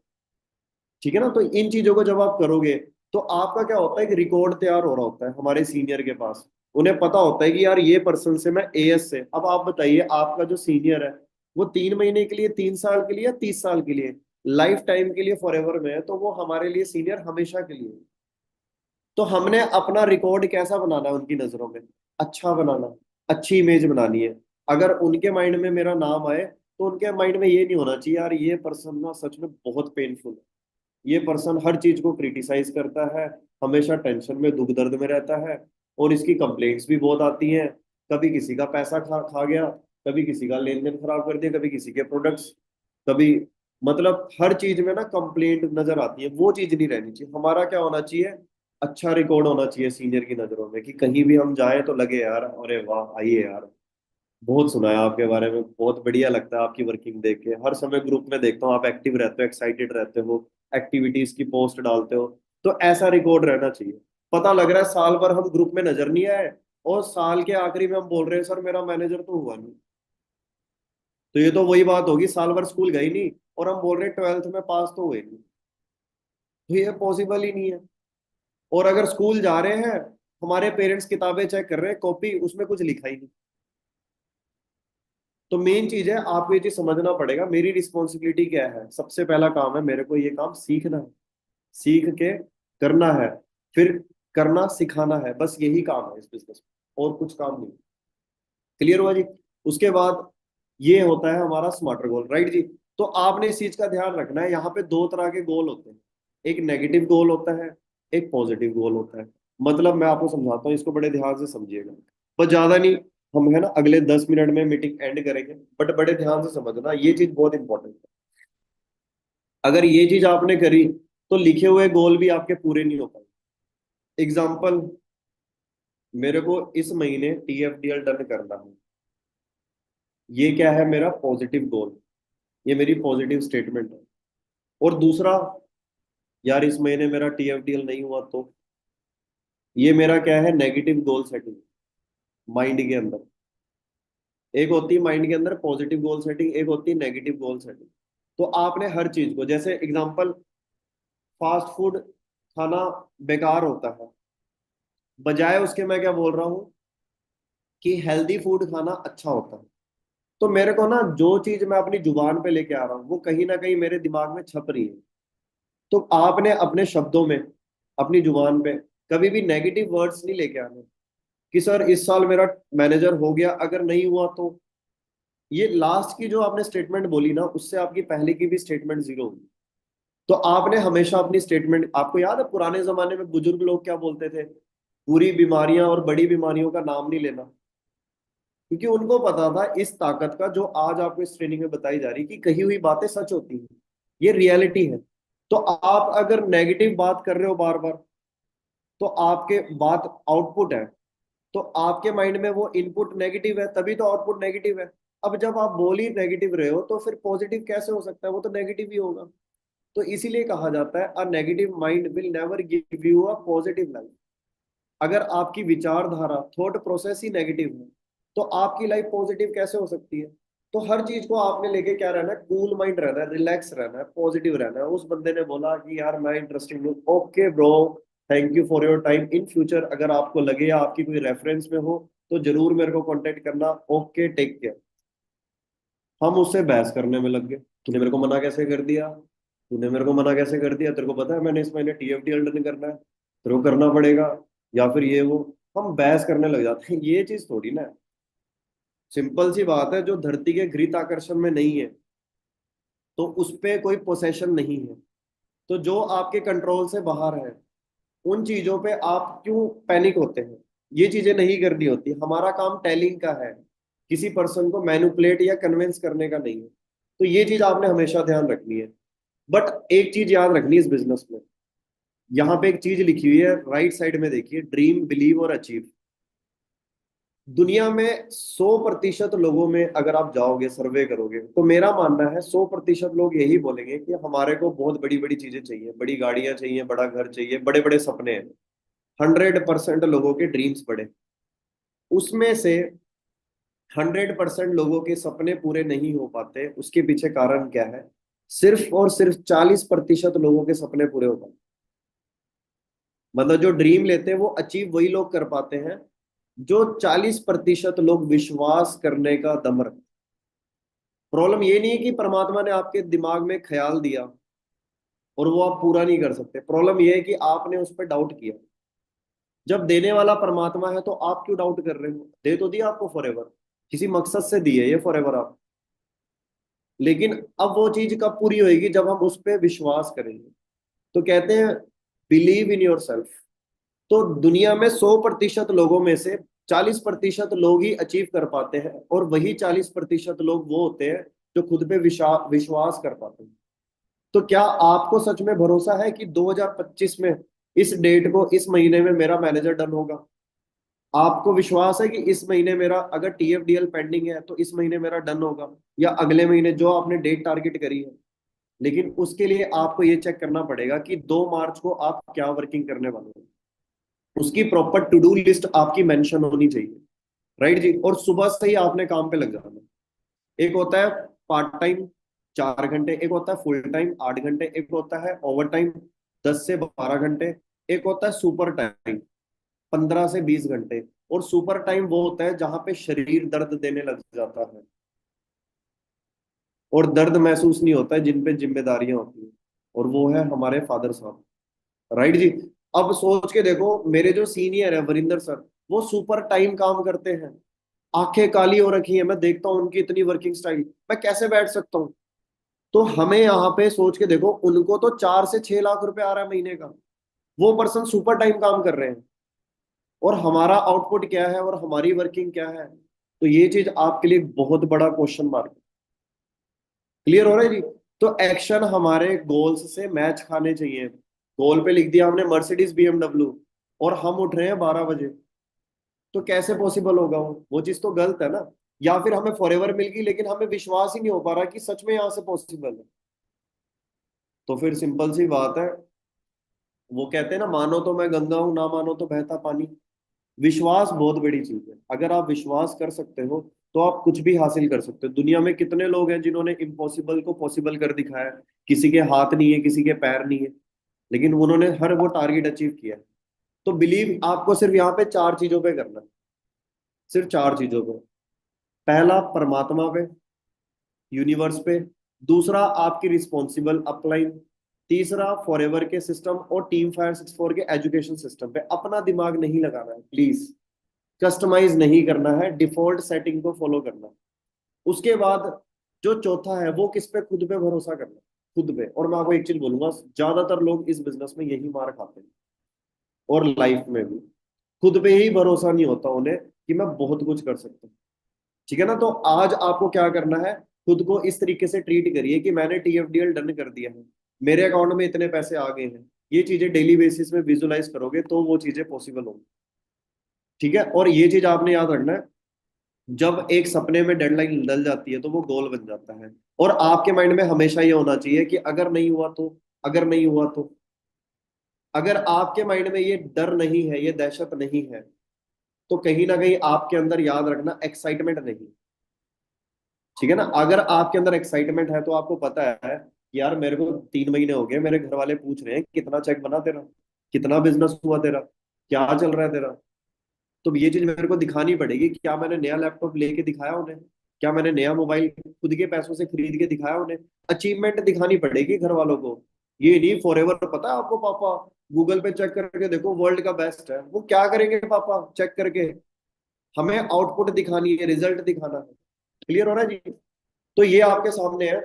ठीक है ना। तो इन चीजों को जब आप करोगे तो आपका क्या होता है, एक रिकॉर्ड तैयार हो रहा होता है हमारे सीनियर के पास। उन्हें पता होता है कि यार ये पर्सन से मैं एएस से, अब आप बताइए आपका जो सीनियर है वो 3 महीने के लिए, 3 साल के लिए, या 30 साल के लिए, लाइफ टाइम के लिए, फॉर एवर में है, तो वो हमारे लिए सीनियर हमेशा के लिए है। तो हमने अपना रिकॉर्ड कैसा बनाना है उनकी नजरों में, अच्छा बनाना, अच्छी इमेज बनानी है। अगर उनके माइंड में मेरा नाम आए तो उनके माइंड में ये नहीं होना चाहिए यार ये पर्सन ना सच में बहुत पेनफुल है, ये पर्सन हर चीज को क्रिटिसाइज करता है, हमेशा टेंशन में, दुख दर्द में रहता है, और इसकी कंप्लेंट्स भी बहुत आती हैं। कभी किसी का पैसा खा खा गया, कभी किसी का लेन देन खराब कर दिया, कभी किसी के प्रोडक्ट्स, कभी, मतलब हर चीज में ना कंप्लेंट नजर आती है। वो चीज नहीं रहनी चाहिए। हमारा क्या होना चाहिए, अच्छा रिकॉर्ड होना चाहिए सीनियर की नजरों में, कि कहीं भी हम जाए तो लगे यार अरे वाह आइए यार, बहुत सुना है आपके बारे में, बहुत बढ़िया लगता है आपकी वर्किंग देख के, हर समय ग्रुप में देखता हूँ आप एक्टिव रहते हो, एक्साइटेड रहते हो, एक्टिविटीज की पोस्ट डालते हो। तो ऐसा रिकॉर्ड रहना चाहिए। पता लग रहा है साल भर हम ग्रुप में नजर नहीं आए, और साल के आखिरी में हम बोल रहे हैं सर मेरा मैनेजर तो हुआ नहीं। तो ये तो वही बात होगी, साल भर स्कूल गई नहीं और हम बोल रहे हैं ट्वेल्थ में पास तो हुए नहीं। तो ये पॉसिबल ही नहीं है। और अगर स्कूल जा रहे हैं, हमारे पेरेंट्स किताबें चेक कर रहे हैं, कॉपी उसमें कुछ लिखा ही नहीं। तो मेन चीज है, आपको ये चीज समझना पड़ेगा, मेरी रिस्पॉन्सिबिलिटी क्या है। सबसे पहला काम है मेरे को ये काम सीखना है, सीख के करना है, फिर करना सिखाना है, बस यही काम है इस बिजनेस में, और कुछ काम नहीं। क्लियर हुआ जी। उसके बाद ये होता है हमारा स्मार्टर गोल, राइट जी। तो आपने इस चीज का ध्यान रखना है, यहाँ पे दो तरह के गोल होते हैं। एक नेगेटिव गोल होता है, एक पॉजिटिव गोल होता है। मतलब मैं आपको समझाता हूँ, इसको बड़े ध्यान से समझिएगा। पर ज्यादा नहीं, हम है ना अगले 10 मिनट में मीटिंग एंड करेंगे, बट बड़े ध्यान से समझना, ये चीज बहुत इंपॉर्टेंट है। अगर ये चीज आपने करी तो लिखे हुए गोल भी आपके पूरे नहीं हो पाए। एग्जाम्पल, मेरे को इस महीने टीएफडीएल डन करना है, ये क्या है मेरा पॉजिटिव गोल, ये मेरी पॉजिटिव स्टेटमेंट है। और दूसरा, यार इस महीने मेरा टीएफडीएल नहीं हुआ तो, ये मेरा क्या है, नेगेटिव गोल सेटिंग माइंड के अंदर। एक होती है माइंड के अंदर पॉजिटिव गोल सेटिंग, एक होती है नेगेटिव गोल सेटिंग। तो आपने हर चीज को, जैसे एग्जांपल, फास्ट फूड खाना बेकार होता है, बजाय उसके मैं क्या बोल रहा हूँ कि हेल्दी फूड खाना अच्छा होता है। तो मेरे को ना जो चीज मैं अपनी जुबान पे लेके आ रहा हूँ वो कहीं ना कहीं मेरे दिमाग में छप रही है। तो आपने अपने शब्दों में, अपनी जुबान पे कभी भी नेगेटिव वर्ड्स नहीं लेके आने, कि सर इस साल मेरा मैनेजर हो गया, अगर नहीं हुआ तो। ये लास्ट की जो आपने स्टेटमेंट बोली ना, उससे आपकी पहले की भी स्टेटमेंट जीरो होगी। तो आपने हमेशा अपनी स्टेटमेंट, आपको याद है पुराने जमाने में बुजुर्ग लोग क्या बोलते थे, बुरी बीमारियां और बड़ी बीमारियों का नाम नहीं लेना। क्योंकि उनको पता था इस ताकत का, जो आज आपको इस ट्रेनिंग में बताई जा रही कि कही हुई बातें सच होती हैं, ये रियलिटी है। तो आप अगर नेगेटिव बात कर रहे हो बार बार, तो आपके बात आउटपुट है, तो आपके माइंड में वो इनपुट नेगेटिव है, तभी तो आउटपुट नेगेटिव है। अब जब आप बोल ही नेगेटिव रहे हो तो फिर पॉजिटिव कैसे हो सकता है, वो तो नेगेटिव ही होगा। तो इसीलिए कहा जाता है a negative mind will never give you a positive life. अगर आपकी विचारधारा, थॉट प्रोसेस ही नेगेटिव है, तो आपकी लाइफ पॉजिटिव कैसे हो सकती है। तो हर चीज को आपने लेके क्या रहना है, कूल माइंड रहना है, रिलैक्स रहना है, पॉजिटिव रहना है। उस बंदे ने बोला कि यार मैं इंटरेस्टिंग हूँ, okay bro, thank you for your time, in future अगर आपको लगे या आपकी कोई रेफरेंस में हो तो जरूर मेरे को कांटेक्ट करना, ओके टेक केयर। हम उससे बहस करने में लग गए, तूने मेरे को मना कैसे कर दिया, तूने मेरे को मना कैसे कर दिया, तेरे को पता है मैंने इस महीने टीएफडी डन करना है, तेरे को करना पड़ेगा, या फिर ये वो। हम बहस करने लग जाते हैं, ये चीज थोड़ी ना है। सिंपल सी बात है, जो धरती के घृत आकर्षण में नहीं है तो उस पे कोई पोसेशन नहीं है। तो जो आपके कंट्रोल से बाहर है, उन चीजों पे आप क्यों पैनिक होते हैं? ये चीजें नहीं करनी होती। हमारा काम टेलिंग का है, किसी पर्सन को मैनिपुलेट या कन्विंस करने का नहीं है। तो ये चीज आपने हमेशा ध्यान रखनी है। बट एक चीज याद रखनी है इस बिजनेस में, यहाँ पे एक चीज लिखी हुई है राइट साइड में, देखिए, ड्रीम, बिलीव और अचीव। दुनिया में 100% लोगों में अगर आप जाओगे, सर्वे करोगे, तो मेरा मानना है 100% लोग यही बोलेंगे कि हमारे को बहुत बड़ी बड़ी चीजें चाहिए, बड़ी गाड़ियां चाहिए, बड़ा घर चाहिए, बड़े बड़े सपने हैं। 100% लोगों के ड्रीम्स बड़े। उसमें से 100% लोगों के सपने पूरे नहीं हो पाते, उसके पीछे कारण क्या है? सिर्फ और सिर्फ 40% लोगों के सपने पूरे हो पाते। मतलब जो ड्रीम लेते हैं वो अचीव वही लोग कर पाते हैं जो 40% लोग विश्वास करने का दम रखते। प्रॉब्लम ये नहीं है कि परमात्मा ने आपके दिमाग में ख्याल दिया और वो आप पूरा नहीं कर सकते। प्रॉब्लम ये है कि आपने उस पर डाउट किया। जब देने वाला परमात्मा है तो आप क्यों डाउट कर रहे हो? दे तो दिया आपको फॉर एवर, किसी मकसद से दी है ये फॉर एवर आप। लेकिन अब वो चीज कब पूरी होगी? जब हम उस पर विश्वास करेंगे। तो कहते हैं बिलीव इन योर सेल्फ। तो दुनिया में 100% लोगों में से 40% लोग ही अचीव कर पाते हैं, और वही 40% लोग वो होते हैं जो खुद पे विश्वास कर पाते हैं। तो क्या आपको सच में भरोसा है कि 2025 में इस डेट को, इस महीने में मेरा मैनेजर डन होगा? आपको विश्वास है कि इस महीने मेरा, अगर TFDL पेंडिंग है तो इस महीने मेरा डन होगा, या अगले महीने जो आपने डेट टारगेट करी है? लेकिन उसके लिए आपको ये चेक करना पड़ेगा कि 2 मार्च को आप क्या वर्किंग करने वाले हो। उसकी प्रॉपर टू डू लिस्ट आपकी मेंशन होनी चाहिए। राइट जी। और सुबह से ही आपने काम पे लग जाना। एक होता है पार्ट टाइम 4 घंटे, एक होता है फुल टाइम 8 घंटे, एक होता है ओवर टाइम 10 से 12 घंटे, एक होता है सुपर टाइम 15 से 20 घंटे। और सुपर टाइम वो होता है जहां पे शरीर दर्द देने लग जाता है और दर्द महसूस नहीं होता है, जिन पे जिम्मेदारियां होती हैं। और वो है हमारे फादर साहब। राइट जी। अब सोच के देखो, मेरे जो सीनियर है वरिंदर सर, वो सुपर टाइम काम करते हैं। आंखें काली हो रखी है, मैं देखता हूँ उनकी इतनी वर्किंग स्टाइल, मैं कैसे बैठ सकता हूँ? तो हमें यहाँ पे सोच के देखो, उनको तो 4 से 6 लाख रुपए आ रहा है महीने का। वो पर्सन सुपर टाइम काम कर रहे हैं, और हमारा आउटपुट क्या है और हमारी वर्किंग क्या है? तो ये चीज आपके लिए बहुत बड़ा क्वेश्चन मार्क। क्लियर हो रहा है जी? तो एक्शन हमारे गोल्स से मैच खाने चाहिए। गोल पे लिख दिया हमने मर्सिडीज BMW, और हम उठ रहे हैं 12 बजे, तो कैसे पॉसिबल होगा? वो चीज तो गलत है ना। या फिर हमें फॉरएवर मिल गई लेकिन हमें विश्वास ही नहीं हो पा रहा कि सच में यहाँ से पॉसिबल है। तो फिर सिंपल सी बात है, वो कहते हैं ना, मानो तो मैं गंगा हूं, ना मानो तो बहता पानी। विश्वास बहुत बड़ी चीज है। अगर आप विश्वास कर सकते हो तो आप कुछ भी हासिल कर सकते हो। दुनिया में कितने लोग हैं जिन्होंने इम्पॉसिबल को पॉसिबल कर दिखाया है? किसी के हाथ नहीं है, किसी के पैर नहीं है, लेकिन उन्होंने हर वो टारगेट अचीव किया है। तो बिलीव आपको सिर्फ यहाँ पे 4 चीजों पे करना है। सिर्फ 4 चीजों पे। पहला, परमात्मा पे, यूनिवर्स पे। दूसरा, आपकी रिस्पॉन्सिबल अपलाइन। तीसरा, फॉरएवर के सिस्टम और टीम फायर 64 के एजुकेशन सिस्टम पे। अपना दिमाग नहीं लगाना है प्लीज, कस्टमाइज नहीं करना है, डिफॉल्ट सेटिंग को फॉलो करना है। उसके बाद जो चौथा है, वो किस पे? खुद पे भरोसा करना। खुद पे। और मैं आपको एक चीज बोलूंगा, ज्यादातर लोग इस बिजनेस में यही मार खाते हैं, और लाइफ में भी। खुद पे ही भरोसा नहीं होता उन्हें कि मैं बहुत कुछ कर सकता हूँ। ठीक है ना? तो आज आपको क्या करना है, खुद को इस तरीके से ट्रीट करिए कि मैंने TFDL डन कर दिया है, मेरे अकाउंट में इतने पैसे आ गए हैं। ये चीजें डेली बेसिस में विजुलाइज करोगे तो वो चीजें पॉसिबल होंगी। ठीक है? और ये चीज आपने याद रखना है, जब एक सपने में डेडलाइन डल जाती है तो वो गोल बन जाता है। और आपके माइंड में हमेशा ये होना चाहिए कि अगर नहीं हुआ तो, अगर नहीं हुआ तो। अगर आपके माइंड में ये डर नहीं है, ये दहशत नहीं है, तो कहीं ना कहीं आपके अंदर, याद रखना, एक्साइटमेंट नहीं। ठीक है ना? अगर आपके अंदर एक्साइटमेंट है तो आपको पता है कि यार मेरे को 3 महीने हो गए, मेरे घर वाले पूछ रहे हैं कितना चेक बना तेरा, कितना बिजनेस हुआ तेरा, क्या चल रहा है तेरा। तो ये चीज मेरे को दिखानी पड़ेगी कि क्या मैंने नया लैपटॉप लेके दिखाया उन्हें, क्या मैंने नया मोबाइल खुद के पैसों से खरीद के दिखाया उन्हें। अचीवमेंट दिखानी पड़ेगी घर वालों को। ये नहीं फॉर एवर, पता है आपको पापा, गूगल पे चेक करके देखो, वर्ल्ड का बेस्ट है। वो क्या करेंगे पापा चेक करके? हमें आउटपुट दिखानी है, रिजल्ट दिखाना है। क्लियर हो रहा है जी? तो ये आपके सामने है,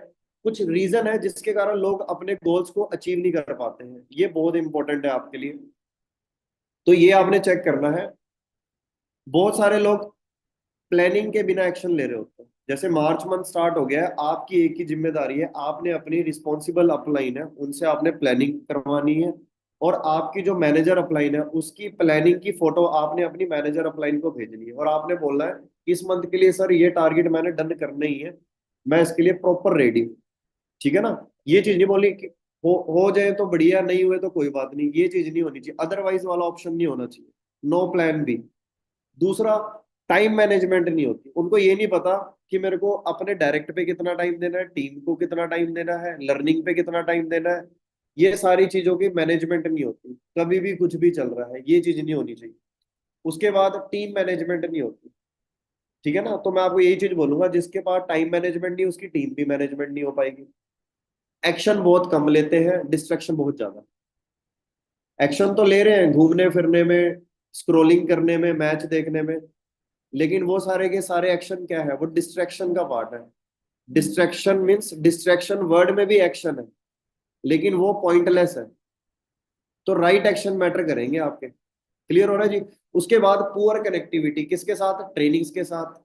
कुछ रीजन है जिसके कारण लोग अपने गोल्स को अचीव नहीं कर पाते हैं। ये बहुत इंपॉर्टेंट है आपके लिए। तो ये आपने चेक करना है। बहुत सारे लोग प्लानिंग के बिना एक्शन ले रहे होते हैं। जैसे मार्च मंथ स्टार्ट हो गया है, आपकी एक ही जिम्मेदारी है, आपने अपनी रिस्पॉन्सिबल अपलाइन है उनसे आपने प्लानिंग करवानी है। और आपकी जो मैनेजर अपलाइन है उसकी प्लानिंग की फोटो आपने अपनी मैनेजर अपलाइन को भेजनी है, और आपने बोलना है इस मंथ के लिए सर ये टारगेट मैंने डन करना ही है, मैं इसके लिए प्रॉपर रेडी हूँ। ठीक है ना? ये चीज नहीं बोली कि हो जाए तो बढ़िया, नहीं हुए तो कोई बात नहीं, ये चीज नहीं होनी चाहिए। अदरवाइज वाला ऑप्शन नहीं होना चाहिए। No plan B. दूसरा, टाइम मैनेजमेंट नहीं होती। उनको ये नहीं पता कि मेरे को अपने डायरेक्ट पे कितना टाइम देना है, टीम को कितना टाइम देना है, लर्निंग पे कितना टाइम देना है। ये सारी चीजों की मैनेजमेंट नहीं होती, कभी भी कुछ भी चल रहा है, ये चीज नहीं होनी चाहिए। उसके बाद टीम मैनेजमेंट नहीं होती। ठीक है ना? तो मैं आपको यही चीज बोलूंगा, जिसके पास टाइम मैनेजमेंट नहीं उसकी टीम भी मैनेजमेंट नहीं हो पाएगी। एक्शन बहुत कम लेते हैं, डिस्ट्रैक्शन बहुत ज्यादा। एक्शन तो ले रहे हैं घूमने फिरने में, स्क्रोलिंग करने में, मैच देखने में, लेकिन वो सारे के सारे एक्शन क्या है? वो डिस्ट्रैक्शन का पार्ट है। डिस्ट्रैक्शन मीन्स, डिस्ट्रैक्शन वर्ड में भी एक्शन है, लेकिन वो पॉइंटलेस है। तो राइट एक्शन मैटर करेंगे आपके। क्लियर हो रहा है जी? उसके बाद पुअर कनेक्टिविटी किसके साथ? ट्रेनिंग्स के साथ,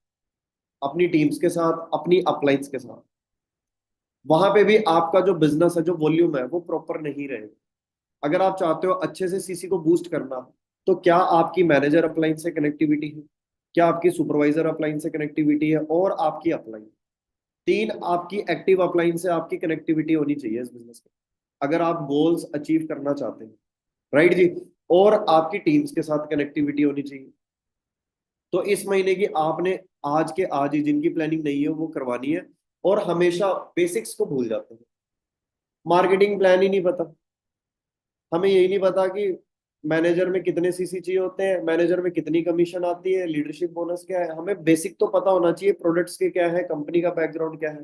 अपनी टीम्स के साथ, अपनी अपलाइंस के साथ। वहां पे भी आपका जो बिजनेस है, जो वॉल्यूम है, वो प्रॉपर नहीं रहेगा। अगर आप चाहते हो अच्छे से सीसी को बूस्ट करना, तो क्या आपकी मैनेजर अपलाइन से कनेक्टिविटी है, क्या आपकी सुपरवाइजर अपलाइन से कनेक्टिविटी है, और आपकी अपलाइन, तीन आपकी एक्टिव अपलाइन से आपकी कनेक्टिविटी होनी चाहिए इस बिजनेस में, अगर आप गोल्स अचीव करना चाहते हैं। राइट जी? और आपकी टीम्स के साथ कनेक्टिविटी होनी चाहिए। तो इस महीने की आपने आज के आज ही, जिनकी प्लानिंग नहीं है वो करवानी है। और हमेशा बेसिक्स को भूल जाते हैं, मार्केटिंग प्लान ही नहीं पता। हमें यही नहीं पता कि मैनेजर में कितने सीसी चाहिए होते हैं, मैनेजर में कितनी कमीशन आती है, लीडरशिप बोनस क्या है। हमें बेसिक तो पता होना चाहिए, प्रोडक्ट्स के क्या है, कंपनी का बैकग्राउंड क्या है।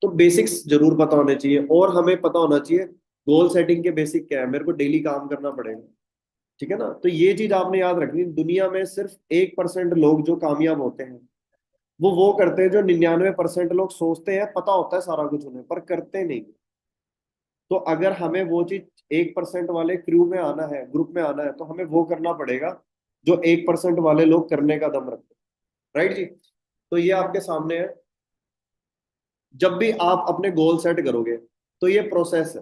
तो बेसिक्स जरूर पता होने चाहिए, और हमें पता होना चाहिए गोल सेटिंग के बेसिक क्या है, मेरे को डेली काम करना पड़ेगा। ठीक है ना? तो ये चीज आपने याद रखनी। दुनिया में सिर्फ 1% लोग जो कामयाब होते हैं, वो करते हैं जो 99% लोग सोचते हैं, पता होता है सारा कुछ उन्हें, पर करते नहीं। तो अगर हमें वो चीज 1% वाले क्रू में आना है, ग्रुप में आना है, तो हमें वो करना पड़ेगा जो 1% वाले लोग करने का दम रखते हैं। राइट जी? तो ये आपके सामने है। जब भी आप अपने गोल सेट करोगे, तो ये प्रोसेस है,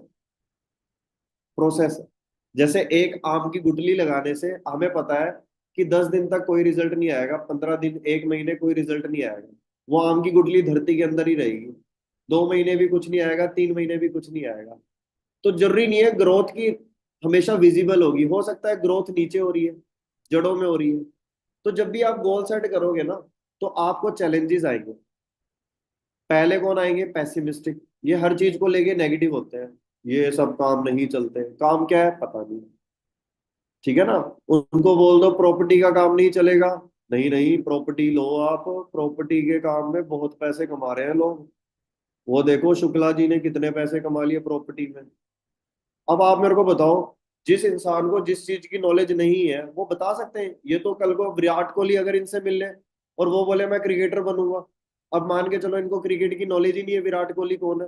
प्रोसेस है। जैसे एक आम की गुठली लगाने से हमें पता है कि 10 दिन तक कोई रिजल्ट नहीं आएगा, 15 दिन, 1 महीने कोई रिजल्ट नहीं आएगा। वो आम की गुठली धरती के अंदर ही रहेगी। 2 महीने भी कुछ नहीं आएगा, 3 महीने भी कुछ नहीं आएगा। तो जरूरी नहीं है ग्रोथ की हमेशा विजिबल होगी, हो सकता है ग्रोथ नीचे हो रही है, जड़ों में हो रही है। तो जब भी आप गोल सेट करोगे ना, तो आपको चैलेंजेस आएंगे। पहले कौन आएंगे? पैसिमिस्टिक, ये हर चीज को लेके नेगेटिव होते हैं। ये सब काम नहीं चलते, काम क्या है पता नहीं। ठीक है ना? उनको बोल दो प्रॉपर्टी का काम नहीं चलेगा, नहीं नहीं प्रॉपर्टी लो आप, प्रॉपर्टी के काम में बहुत पैसे कमा रहे हैं लोग। वो देखो शुक्ला जी ने कितने पैसे कमा लिए प्रॉपर्टी में। अब आप मेरे को बताओ, जिस इंसान को जिस चीज की नॉलेज नहीं है वो बता सकते हैं? ये तो कल को विराट कोहली अगर इनसे मिल ले और वो बोले मैं क्रिकेटर बनूंगा, अब मान के चलो इनको क्रिकेट की नॉलेज ही नहीं है, विराट कोहली कौन है,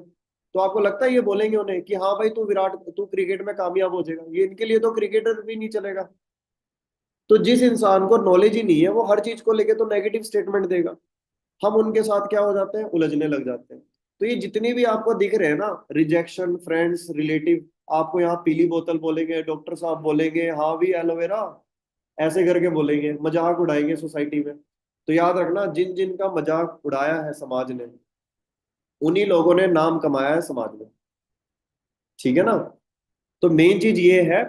तो आपको लगता है ये बोलेंगे उन्हें कि हाँ भाई तू क्रिकेट में कामयाब हो जाएगा? ये इनके लिए तो क्रिकेटर भी नहीं चलेगा। तो जिस इंसान को नॉलेज ही नहीं है वो हर चीज को लेके तो नेगेटिव स्टेटमेंट देगा। हम उनके साथ क्या हो जाते हैं? उलझने लग जाते हैं। तो ये जितनी भी आपको दिख रहे हैं ना, रिजेक्शन, फ्रेंड्स, रिलेटिव, आपको यहाँ पीली बोतल बोलेंगे, डॉक्टर साहब बोलेंगे, हाँ भी एलोवेरा, ऐसे करके बोलेंगे, मजाक उड़ाएंगे सोसाइटी में। तो याद रखना, जिन जिन का मजाक उड़ाया है समाज ने, उन्हीं लोगों ने नाम कमाया है समाज में। ठीक है ना? तो मेन चीज ये है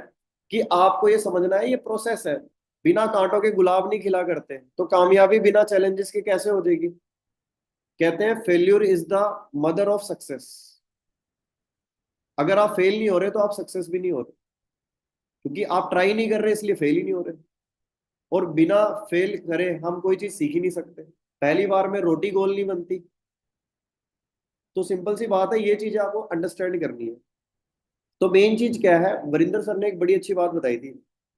कि आपको ये समझना है, ये प्रोसेस है। बिना कांटों के गुलाब नहीं खिला करते, तो कामयाबी बिना चैलेंजेस के कैसे हो जाएगी? कहते हैं failure is the mother of success. अगर आप फेल नहीं हो रहे तो आप सक्सेस भी नहीं हो रहे, क्योंकि आप ट्राई नहीं कर रहे इसलिए फेल ही नहीं हो रहे। और बिना फेल करे हम कोई चीज सीख ही नहीं सकते। पहली बार में रोटी गोल नहीं बनती। तो सिंपल सी बात है, ये चीजें आपको अंडरस्टैंड करनी है। तो मेन चीज क्या है, वरिंदर सर ने एक बड़ी अच्छी बात बताई थी।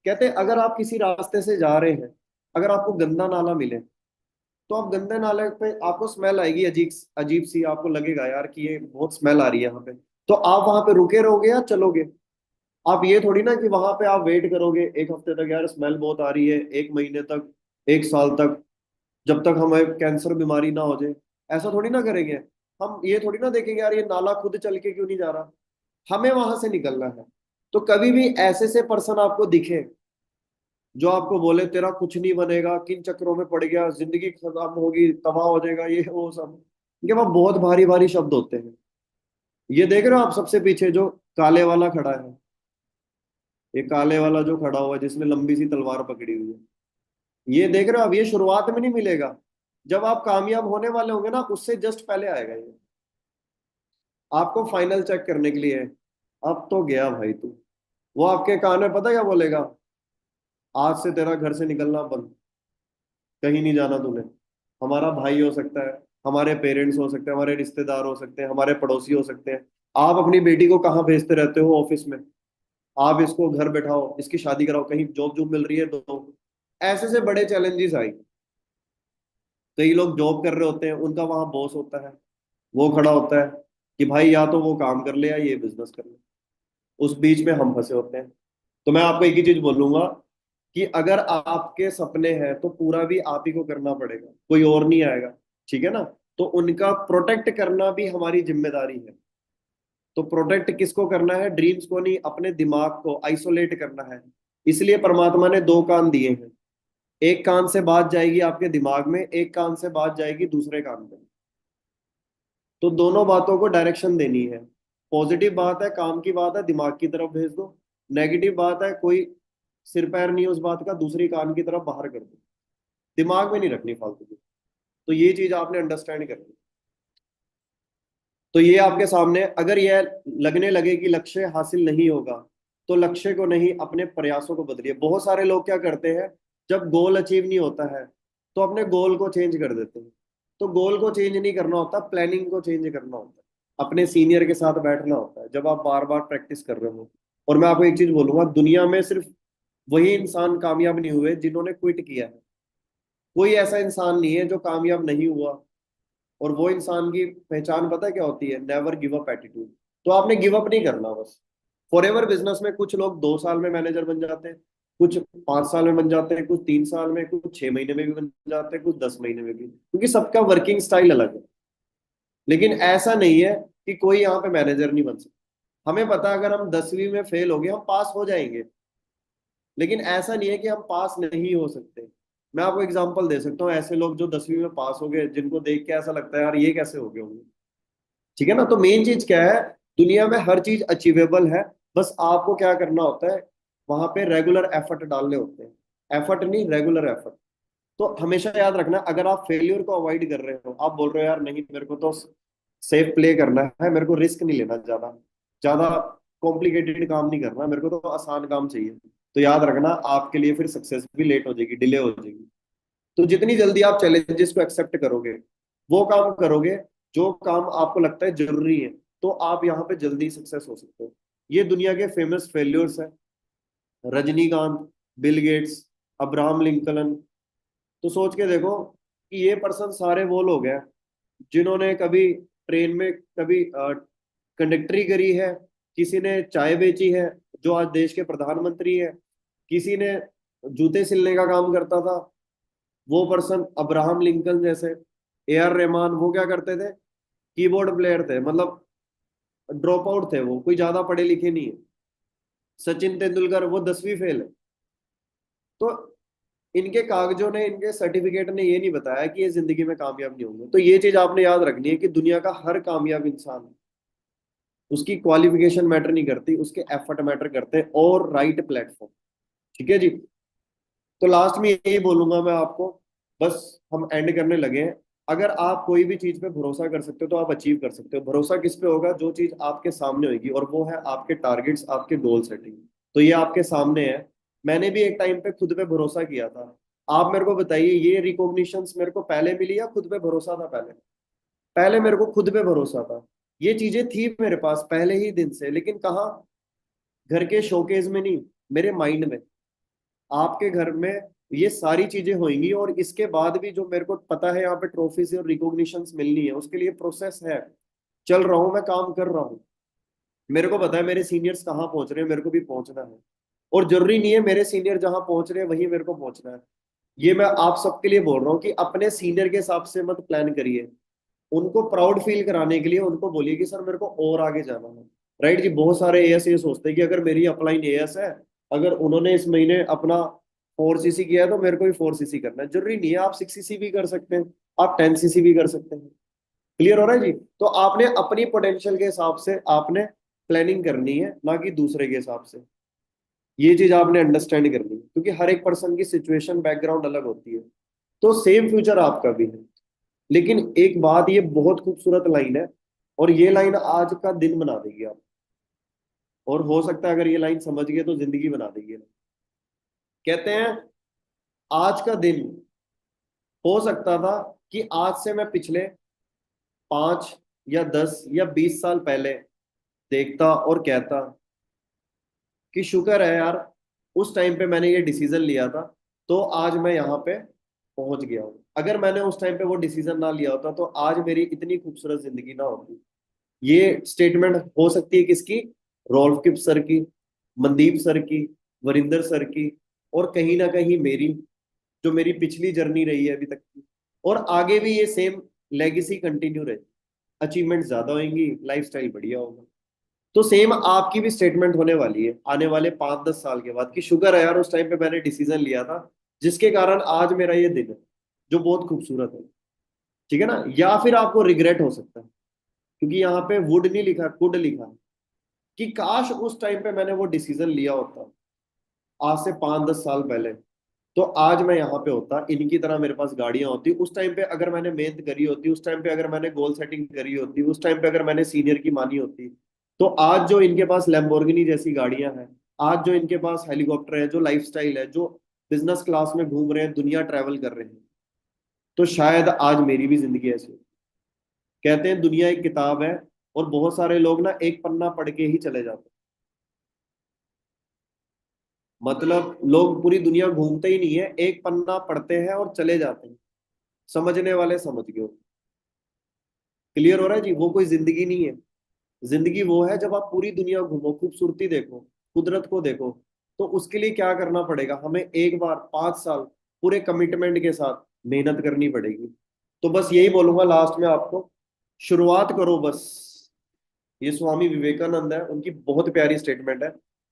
कहते अगर आप किसी रास्ते से जा रहे हैं, अगर आपको गंदा नाला मिले, तो आप गंदे नाले पे आपको स्मेल आएगी, अजीब अजीब सी, आपको लगेगा यार कि ये बहुत स्मेल आ रही है यहाँ पे। तो आप वहां पे रुके रहोगे या चलोगे? आप ये थोड़ी ना कि वहां पे आप वेट करोगे एक हफ्ते तक, यार स्मेल बहुत आ रही है, एक महीने तक, एक साल तक, जब तक हमें कैंसर बीमारी ना हो जाए। ऐसा थोड़ी ना करेंगे। हम ये थोड़ी ना देखेंगे यार ये नाला खुद चल के क्यों नहीं जा रहा, हमें वहां से निकलना है। तो कभी भी ऐसे से पर्सन आपको दिखे जो आपको बोले तेरा कुछ नहीं बनेगा, किन चक्रों में पड़ गया, जिंदगी खत्म होगी, तबाह हो जाएगा, ये वो सब, ये वह बहुत भारी भारी शब्द होते हैं। ये देख रहे हो आप सबसे पीछे जो काले वाला खड़ा है, ये काले वाला जो खड़ा हुआ है जिसने लंबी सी तलवार पकड़ी हुई है, ये देख रहे हो? अब ये शुरुआत में नहीं मिलेगा, जब आप कामयाब होने वाले होंगे ना उससे जस्ट पहले आएगा ये, आपको फाइनल चेक करने के लिए है। अब तो गया भाई तू। वो आपके कान में पता क्या बोलेगा? आज से तेरा घर से निकलना बंद, कहीं नहीं जाना तूने। हमारा भाई हो सकता है, हमारे पेरेंट्स हो सकते हैं, हमारे रिश्तेदार हो सकते हैं, हमारे पड़ोसी हो सकते हैं। आप अपनी बेटी को कहाँ भेजते रहते हो? ऑफिस में। आप इसको घर बैठाओ, इसकी शादी कराओ, कहीं जॉब जॉब मिल रही है तो। ऐसे से बड़े चैलेंजेस आए। कई लोग जॉब कर रहे होते हैं, उनका वहां बॉस होता है, वो खड़ा होता है कि भाई या तो वो काम कर ले या ये बिजनेस कर ले। उस बीच में हम फंसे होते हैं। तो मैं आपको एक ही चीज बोलूंगा कि अगर आपके सपने हैं तो पूरा भी आप ही को करना पड़ेगा, कोई और नहीं आएगा। ठीक है ना? तो उनका प्रोटेक्ट करना भी हमारी जिम्मेदारी है। तो प्रोटेक्ट किसको करना है? ड्रीम्स को नहीं, अपने दिमाग को आइसोलेट करना है। इसलिए परमात्मा ने दो कान दिए हैं। एक कान से बात जाएगी आपके दिमाग में, एक कान से बात जाएगी दूसरे कान पे। तो दोनों बातों को डायरेक्शन देनी है। पॉजिटिव बात है, काम की बात है, दिमाग की तरफ भेज दो। नेगेटिव बात है, कोई सिर पैर नहीं है उस बात का, दूसरी कान की तरफ बाहर कर दो। दिमाग में नहीं रखनी फालतू की। तो ये चीज आपने अंडरस्टैंड करनी। तो ये आपके सामने, अगर यह लगने लगे कि लक्ष्य हासिल नहीं होगा, तो लक्ष्य को नहीं, अपने प्रयासों को बदलिए। बहुत सारे लोग क्या करते हैं, जब गोल अचीव नहीं होता है तो अपने गोल को चेंज कर देते हैं। तो गोल को चेंज नहीं करना होता, प्लानिंग को चेंज करना होता है। अपने सीनियर के साथ बैठना होता है जब आप बार बार प्रैक्टिस कर रहे हो। और मैं आपको एक चीज बोलूंगा, दुनिया में सिर्फ वही इंसान कामयाब नहीं हुए जिन्होंने क्विट किया है। कोई ऐसा इंसान नहीं है जो कामयाब नहीं हुआ। और वो इंसान की पहचान पता है क्या होती है? Never give up attitude. तो आपने गिव अप नहीं करना बस। फॉर एवर बिजनेस में कुछ लोग 2 साल में मैनेजर बन जाते हैं, कुछ 5 साल में बन जाते हैं, कुछ 3 साल में, कुछ 6 महीने में भी बन जाते हैं, कुछ 10 महीने में भी, क्योंकि सबका वर्किंग स्टाइल अलग है। लेकिन ऐसा नहीं है कि कोई यहाँ पे मैनेजर नहीं बन सकता। हमें पता है अगर हम 10वीं में फेल हो गए हम पास हो जाएंगे। लेकिन ऐसा नहीं है कि हम पास नहीं हो सकते। मैं आपको एग्जांपल दे सकता हूँ, ऐसे लोग जो 10वीं में पास हो गए, जिनको देख के ऐसा लगता है यार ये कैसे हो गए होंगे। ठीक है ना? तो मेन चीज क्या है, दुनिया में हर चीज अचीवेबल है। बस आपको क्या करना होता है, वहां पे रेगुलर एफर्ट डालने होते हैं। एफर्ट नहीं, रेगुलर एफर्ट। तो हमेशा याद रखना, अगर आप फेलियर को अवॉइड कर रहे हो, आप बोल रहे हो यार नहीं मेरे को तो सेफ प्ले करना है, मेरे को रिस्क नहीं लेना, ज्यादा ज्यादा कॉम्प्लिकेटेड काम नहीं करना, मेरे को तो आसान काम चाहिए, तो याद रखना आपके लिए फिर सक्सेस भी लेट हो जाएगी, डिले हो जाएगी। तो जितनी जल्दी आप चैलेंजेस को एक्सेप्ट करोगे, वो काम करोगे जो काम आपको लगता है जरूरी है, तो आप यहाँ पे जल्दी सक्सेस हो सकते हो। ये दुनिया के फेमस फेल्योर्स हैं। Rajinikanth, Bill Gates, Abraham Lincoln. तो सोच के देखो कि ये पर्सन सारे वो लोग हैं जिन्होंने कभी ट्रेन में, कभी कंडक्टरी करी है, किसी ने चाय बेची है जो आज देश के प्रधानमंत्री है, किसी ने जूते सिलने का काम करता था, वो पर्सन अब्राहम लिंकन जैसे। ए आर रहमान वो क्या करते थे? कीबोर्ड प्लेयर थे, मतलब ड्रॉप आउट थे, वो कोई ज्यादा पढ़े लिखे नहीं है। सचिन तेंदुलकर वो 10वीं फेल है। तो इनके कागजों ने, इनके सर्टिफिकेट ने ये नहीं बताया कि ये जिंदगी में कामयाब नहीं होंगे। तो ये चीज आपने याद रखनी है कि दुनिया का हर कामयाब इंसान, उसकी क्वालिफिकेशन मैटर नहीं करती, उसके एफर्ट मैटर करते हैं और राइट प्लेटफॉर्म। ठीक है जी? तो लास्ट में यही बोलूंगा मैं आपको, बस हम एंड करने लगे हैं। अगर आप कोई भी चीज पे भरोसा कर सकते हो तो आप अचीव कर सकते हो। भरोसा किस पे होगा? जो चीज आपके सामने होगी, और वो है आपके टारगेट्स, आपके गोल सेटिंग। तो ये आपके सामने है। मैंने भी एक टाइम पे खुद पे भरोसा किया था। आप मेरे को बताइए, ये रिकॉग्निशंस मेरे को पहले मिली या खुद पे भरोसा था पहले? पहले मेरे को खुद पे भरोसा था। ये चीजें थी मेरे पास पहले ही दिन से, लेकिन कहाँ, घर के शोकेस में नहीं, मेरे माइंड में। आपके घर में ये सारी चीजें होंगी, और इसके बाद भी जो मेरे को पता है यहाँ पे ट्रॉफीज और रिकॉग्निशंस मिलनी है, उसके लिए प्रोसेस है। चल रहा हूँ, मैं काम कर रहा हूँ। मेरे को पता है मेरे सीनियर्स कहाँ पहुंच रहे हैं, मेरे को भी पहुंचना है। और जरूरी नहीं है मेरे सीनियर जहां पहुंच रहे हैं वहीं मेरे को पहुंचना है। ये मैं आप सबके लिए बोल रहा हूँ कि अपने सीनियर के हिसाब से मत प्लान करिए। उनको प्राउड फील कराने के लिए उनको बोलिए कि सर मेरे को और आगे जाना है। राइट जी, बहुत सारे एएस ये सोचते हैं कि अगर मेरी अपलाइन एएस है, अगर उन्होंने इस महीने अपना 4 सीसी किया है तो मेरे को भी 4 सीसी करना है। जरूरी नहीं है, आप 6 सीसी भी कर सकते हैं, आप 10 सीसी भी कर सकते हैं। क्लियर हो रहा है जी? तो आपने अपनी पोटेंशियल के हिसाब से आपने प्लानिंग करनी है, ना कि दूसरे के हिसाब से। ये चीज आपने अंडरस्टैंड करनी है, क्योंकि हर एक पर्सन की सिचुएशन बैकग्राउंड अलग होती है। तो सेम फ्यूचर आपका भी है। लेकिन एक बात, ये बहुत खूबसूरत लाइन है, और ये लाइन आज का दिन बना देगी आप। और हो सकता है अगर ये लाइन समझ गए तो जिंदगी बना देगी। कहते हैं आज का दिन हो सकता था कि आज से मैं पिछले 5 या 10 या 20 साल पहले देखता और कहता कि शुक्र है यार, उस टाइम पे मैंने ये डिसीजन लिया था, तो आज मैं यहाँ पे पहुंच गया हूँ। अगर मैंने उस टाइम पे वो डिसीजन ना लिया होता तो आज मेरी इतनी खूबसूरत जिंदगी ना होती। ये स्टेटमेंट हो सकती है किसकी? रोल्फ किप सर की, मनदीप सर की, वरिंदर सर की, और कहीं ना कहीं मेरी, जो मेरी पिछली जर्नी रही है अभी तक की। और आगे भी ये सेम लेगेसी कंटिन्यू रहे। अचीवमेंट ज्यादा होंगी, लाइफस्टाइल बढ़िया होगा। तो सेम आपकी भी स्टेटमेंट होने वाली है आने वाले 5-10 साल के बाद, कि शुक्र है यार उस टाइम पे मैंने डिसीजन लिया था, जिसके कारण आज मेरा ये दिन है जो बहुत खूबसूरत है। ठीक है ना? या फिर आपको रिग्रेट हो सकता है, क्योंकि यहाँ पे वुड नहीं लिखा, कुड लिखा है, कि काश उस टाइम पे मैंने वो डिसीजन लिया होता आज से 5-10 साल पहले, तो आज मैं यहाँ पे होता, इनकी तरह मेरे पास गाड़ियां होती उस टाइम पे, अगर मैंने मेहनत करी होती उस टाइम पे, अगर मैंने गोल सेटिंग करी होती उस टाइम पे, अगर मैंने सीनियर की मानी होती, तो आज जो इनके पास लैम्बोर्गिनी जैसी गाड़ियां हैं, आज जो इनके पास हेलीकॉप्टर है, जो लाइफस्टाइल है, जो बिजनेस क्लास में घूम रहे हैं, दुनिया ट्रैवल कर रहे हैं, तो शायद आज मेरी भी जिंदगी ऐसी हो। कहते हैं दुनिया एक किताब है, और बहुत सारे लोग ना एक पन्ना पढ़ के ही चले जाते हैं। मतलब लोग पूरी दुनिया घूमते ही नहीं है, एक पन्ना पढ़ते हैं और चले जाते हैं। समझने वाले समझ गए। क्लियर हो रहा है जी? वो कोई जिंदगी नहीं है। जिंदगी वो है जब आप पूरी दुनिया घूमो, खूबसूरती देखो, कुदरत को देखो। तो उसके लिए क्या करना पड़ेगा? हमें एक बार 5 साल पूरे कमिटमेंट के साथ मेहनत करनी पड़ेगी। तो बस यही बोलूंगा लास्ट में आपको, शुरुआत करो बस। ये स्वामी विवेकानंद है, उनकी बहुत प्यारी स्टेटमेंट है।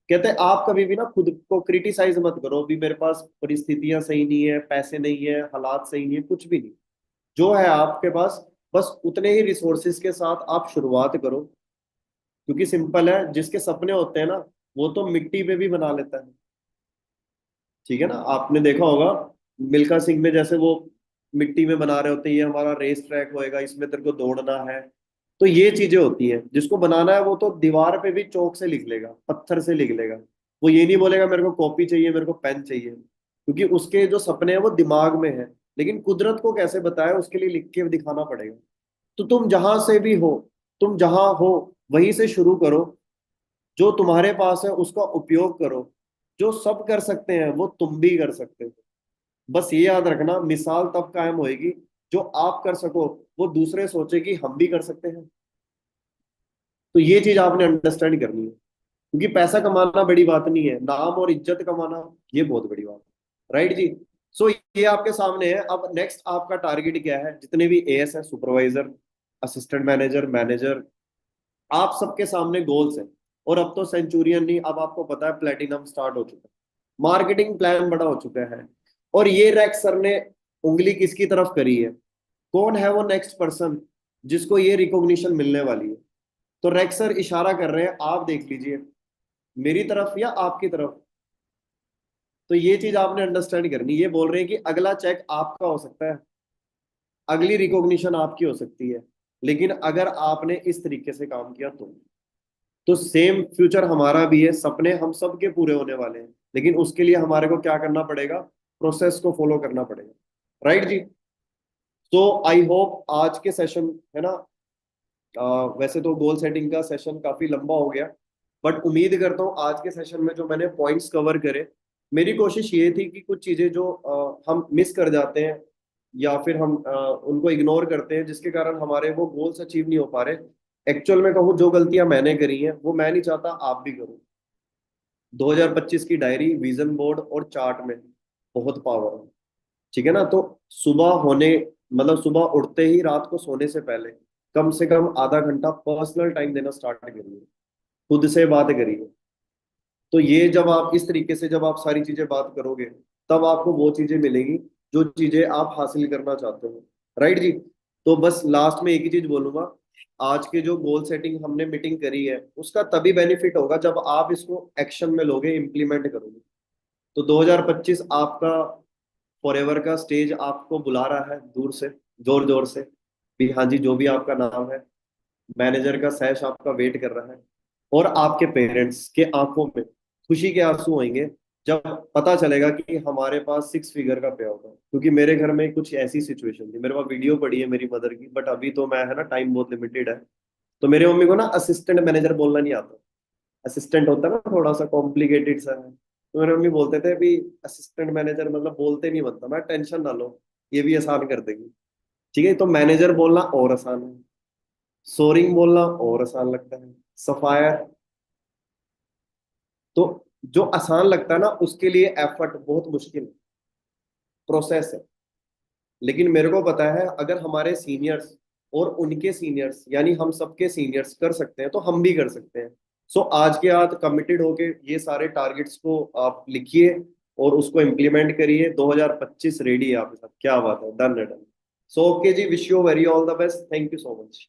कहते हैं आप कभी भी ना खुद को क्रिटिसाइज मत करो, अभी मेरे पास परिस्थितियां सही नहीं है, पैसे नहीं है, हालात सही नहीं है, कुछ भी नहीं। जो है आपके पास, बस उतने ही रिसोर्सेज के साथ आप शुरुआत करो। क्योंकि सिंपल है, जिसके सपने होते हैं ना, वो तो मिट्टी पे भी बना लेता है। ठीक है ना? आपने देखा होगा मिल्खा सिंह में, जैसे वो मिट्टी में बना रहे होते हैं, ये हमारा रेस ट्रैक होएगा, इसमें तेरे को दौड़ना है। तो ये चीजें होती हैं, जिसको बनाना है वो तो दीवार पे भी चौक से लिख लेगा, पत्थर से लिख लेगा। वो ये नहीं बोलेगा मेरे को कॉपी चाहिए, मेरे को पेन चाहिए, क्योंकि उसके जो सपने हैं वो दिमाग में है। लेकिन कुदरत को कैसे बताए, उसके लिए लिख के दिखाना पड़ेगा। तो तुम जहां से भी हो, तुम जहां हो वहीं से शुरू करो। जो तुम्हारे पास है उसका उपयोग करो। जो सब कर सकते हैं वो तुम भी कर सकते हो। बस ये याद रखना, मिसाल तब कायम होएगी जो आप कर सको, वो दूसरे सोचे कि हम भी कर सकते हैं। तो ये चीज आपने अंडरस्टैंड करनी है, क्योंकि पैसा कमाना बड़ी बात नहीं है, नाम और इज्जत कमाना ये बहुत बड़ी बात है। राइट जी? सो ये आपके सामने है। अब नेक्स्ट आपका टारगेट क्या है? जितने भी एएस है, सुपरवाइजर, असिस्टेंट मैनेजर, मैनेजर, आप सबके सामने गोल्स हैं। और अब तो सेंचुरियन नहीं, अब आपको पता है प्लेटिनम स्टार्ट हो चुका है, मार्केटिंग प्लान बड़ा हो चुका है। और ये रैक्स सर ने उंगली किसकी तरफ करी है? कौन है वो नेक्स्ट पर्सन जिसको ये रिकॉग्निशन मिलने वाली है? तो रैक्स सर इशारा कर रहे हैं, आप देख लीजिए मेरी तरफ या आपकी तरफ। तो ये चीज आपने अंडरस्टैंड करनी। ये बोल रहे हैं कि अगला चेक आपका हो सकता है, अगली रिकॉग्निशन आपकी हो सकती है, लेकिन अगर आपने इस तरीके से काम किया तो सेम फ्यूचर हमारा भी है। सपने हम सबके पूरे होने वाले हैं, लेकिन उसके लिए हमारे को क्या करना पड़ेगा? प्रोसेस को फॉलो करना पड़ेगा। राइट जी? तो आई होप आज के सेशन है ना, वैसे तो गोल सेटिंग का सेशन काफी लंबा हो गया, बट उम्मीद करता हूँ आज के सेशन में जो मैंने पॉइंट्स कवर करे, मेरी कोशिश ये थी कि कुछ चीजें जो हम मिस कर जाते हैं या फिर हम उनको इग्नोर करते हैं, जिसके कारण हमारे वो गोल्स अचीव नहीं हो पा रहे। एक्चुअल में कहूँ, जो गलतियां मैंने करी हैं वो मैं नहीं चाहता आप भी करो। 2025 की डायरी, विजन बोर्ड और चार्ट में बहुत पावर है। ठीक है ना? तो सुबह होने, मतलब सुबह उठते ही रात को सोने से पहले कम से कम आधा घंटा पर्सनल टाइम देना स्टार्ट करिए, खुद से बात करिए। तो ये जब आप इस तरीके से जब आप सारी चीजें बात करोगे, तब आपको वो चीजें मिलेंगी जो चीजें आप हासिल करना चाहते हो। राइट जी? तो बस लास्ट में एक ही चीज बोलूंगा, आज के जो गोल सेटिंग हमने मीटिंग करी है उसका तभी बेनिफिट होगा जब आप इसको एक्शन में लोगे, इम्प्लीमेंट करोगे। तो 2025 आपका फॉरएवर का स्टेज आपको बुला रहा है दूर से, जोर जोर से भी। हाँ जी, जो भी आपका नाम है, मैनेजर का सैश आपका वेट कर रहा है। और आपके पेरेंट्स के आंखों में खुशी के आंसू आएंगे जब पता चलेगा कि हमारे पास 6 फिगर का पे होगा। क्योंकि मेरे घर में कुछ ऐसी सिचुएशन थी, मेरे पास वीडियो पड़ी है मेरी मदर की, बट अभी तो मैं, है ना, टाइम बहुत लिमिटेड है। तो मेरे मम्मी को ना असिस्टेंट मैनेजर बोलना नहीं आता। असिस्टेंट होता है ना थोड़ा सा कॉम्प्लिकेटेड सा है, तो मेरे मम्मी बोलते थे भी असिस्टेंट मैनेजर मतलब बोलते नहीं बनता। मैं, टेंशन ना लो, ये भी आसान कर देगी। ठीक है? तो मैनेजर बोलना और आसान है, सोरिंग बोलना और आसान लगता है, सफायर। तो जो आसान लगता है ना, उसके लिए एफर्ट बहुत मुश्किल प्रोसेस है। लेकिन मेरे को पता है अगर हमारे सीनियर्स और उनके सीनियर्स, यानी हम सबके सीनियर्स कर सकते हैं तो हम भी कर सकते हैं। सो आज के आज कमिटेड होके ये सारे टारगेट्स को आप लिखिए और उसको इम्प्लीमेंट करिए। 2025 रेडी है आपके साथ। क्या बात है, डन है, done. So okay ji, wish you very all the best, thank you so much.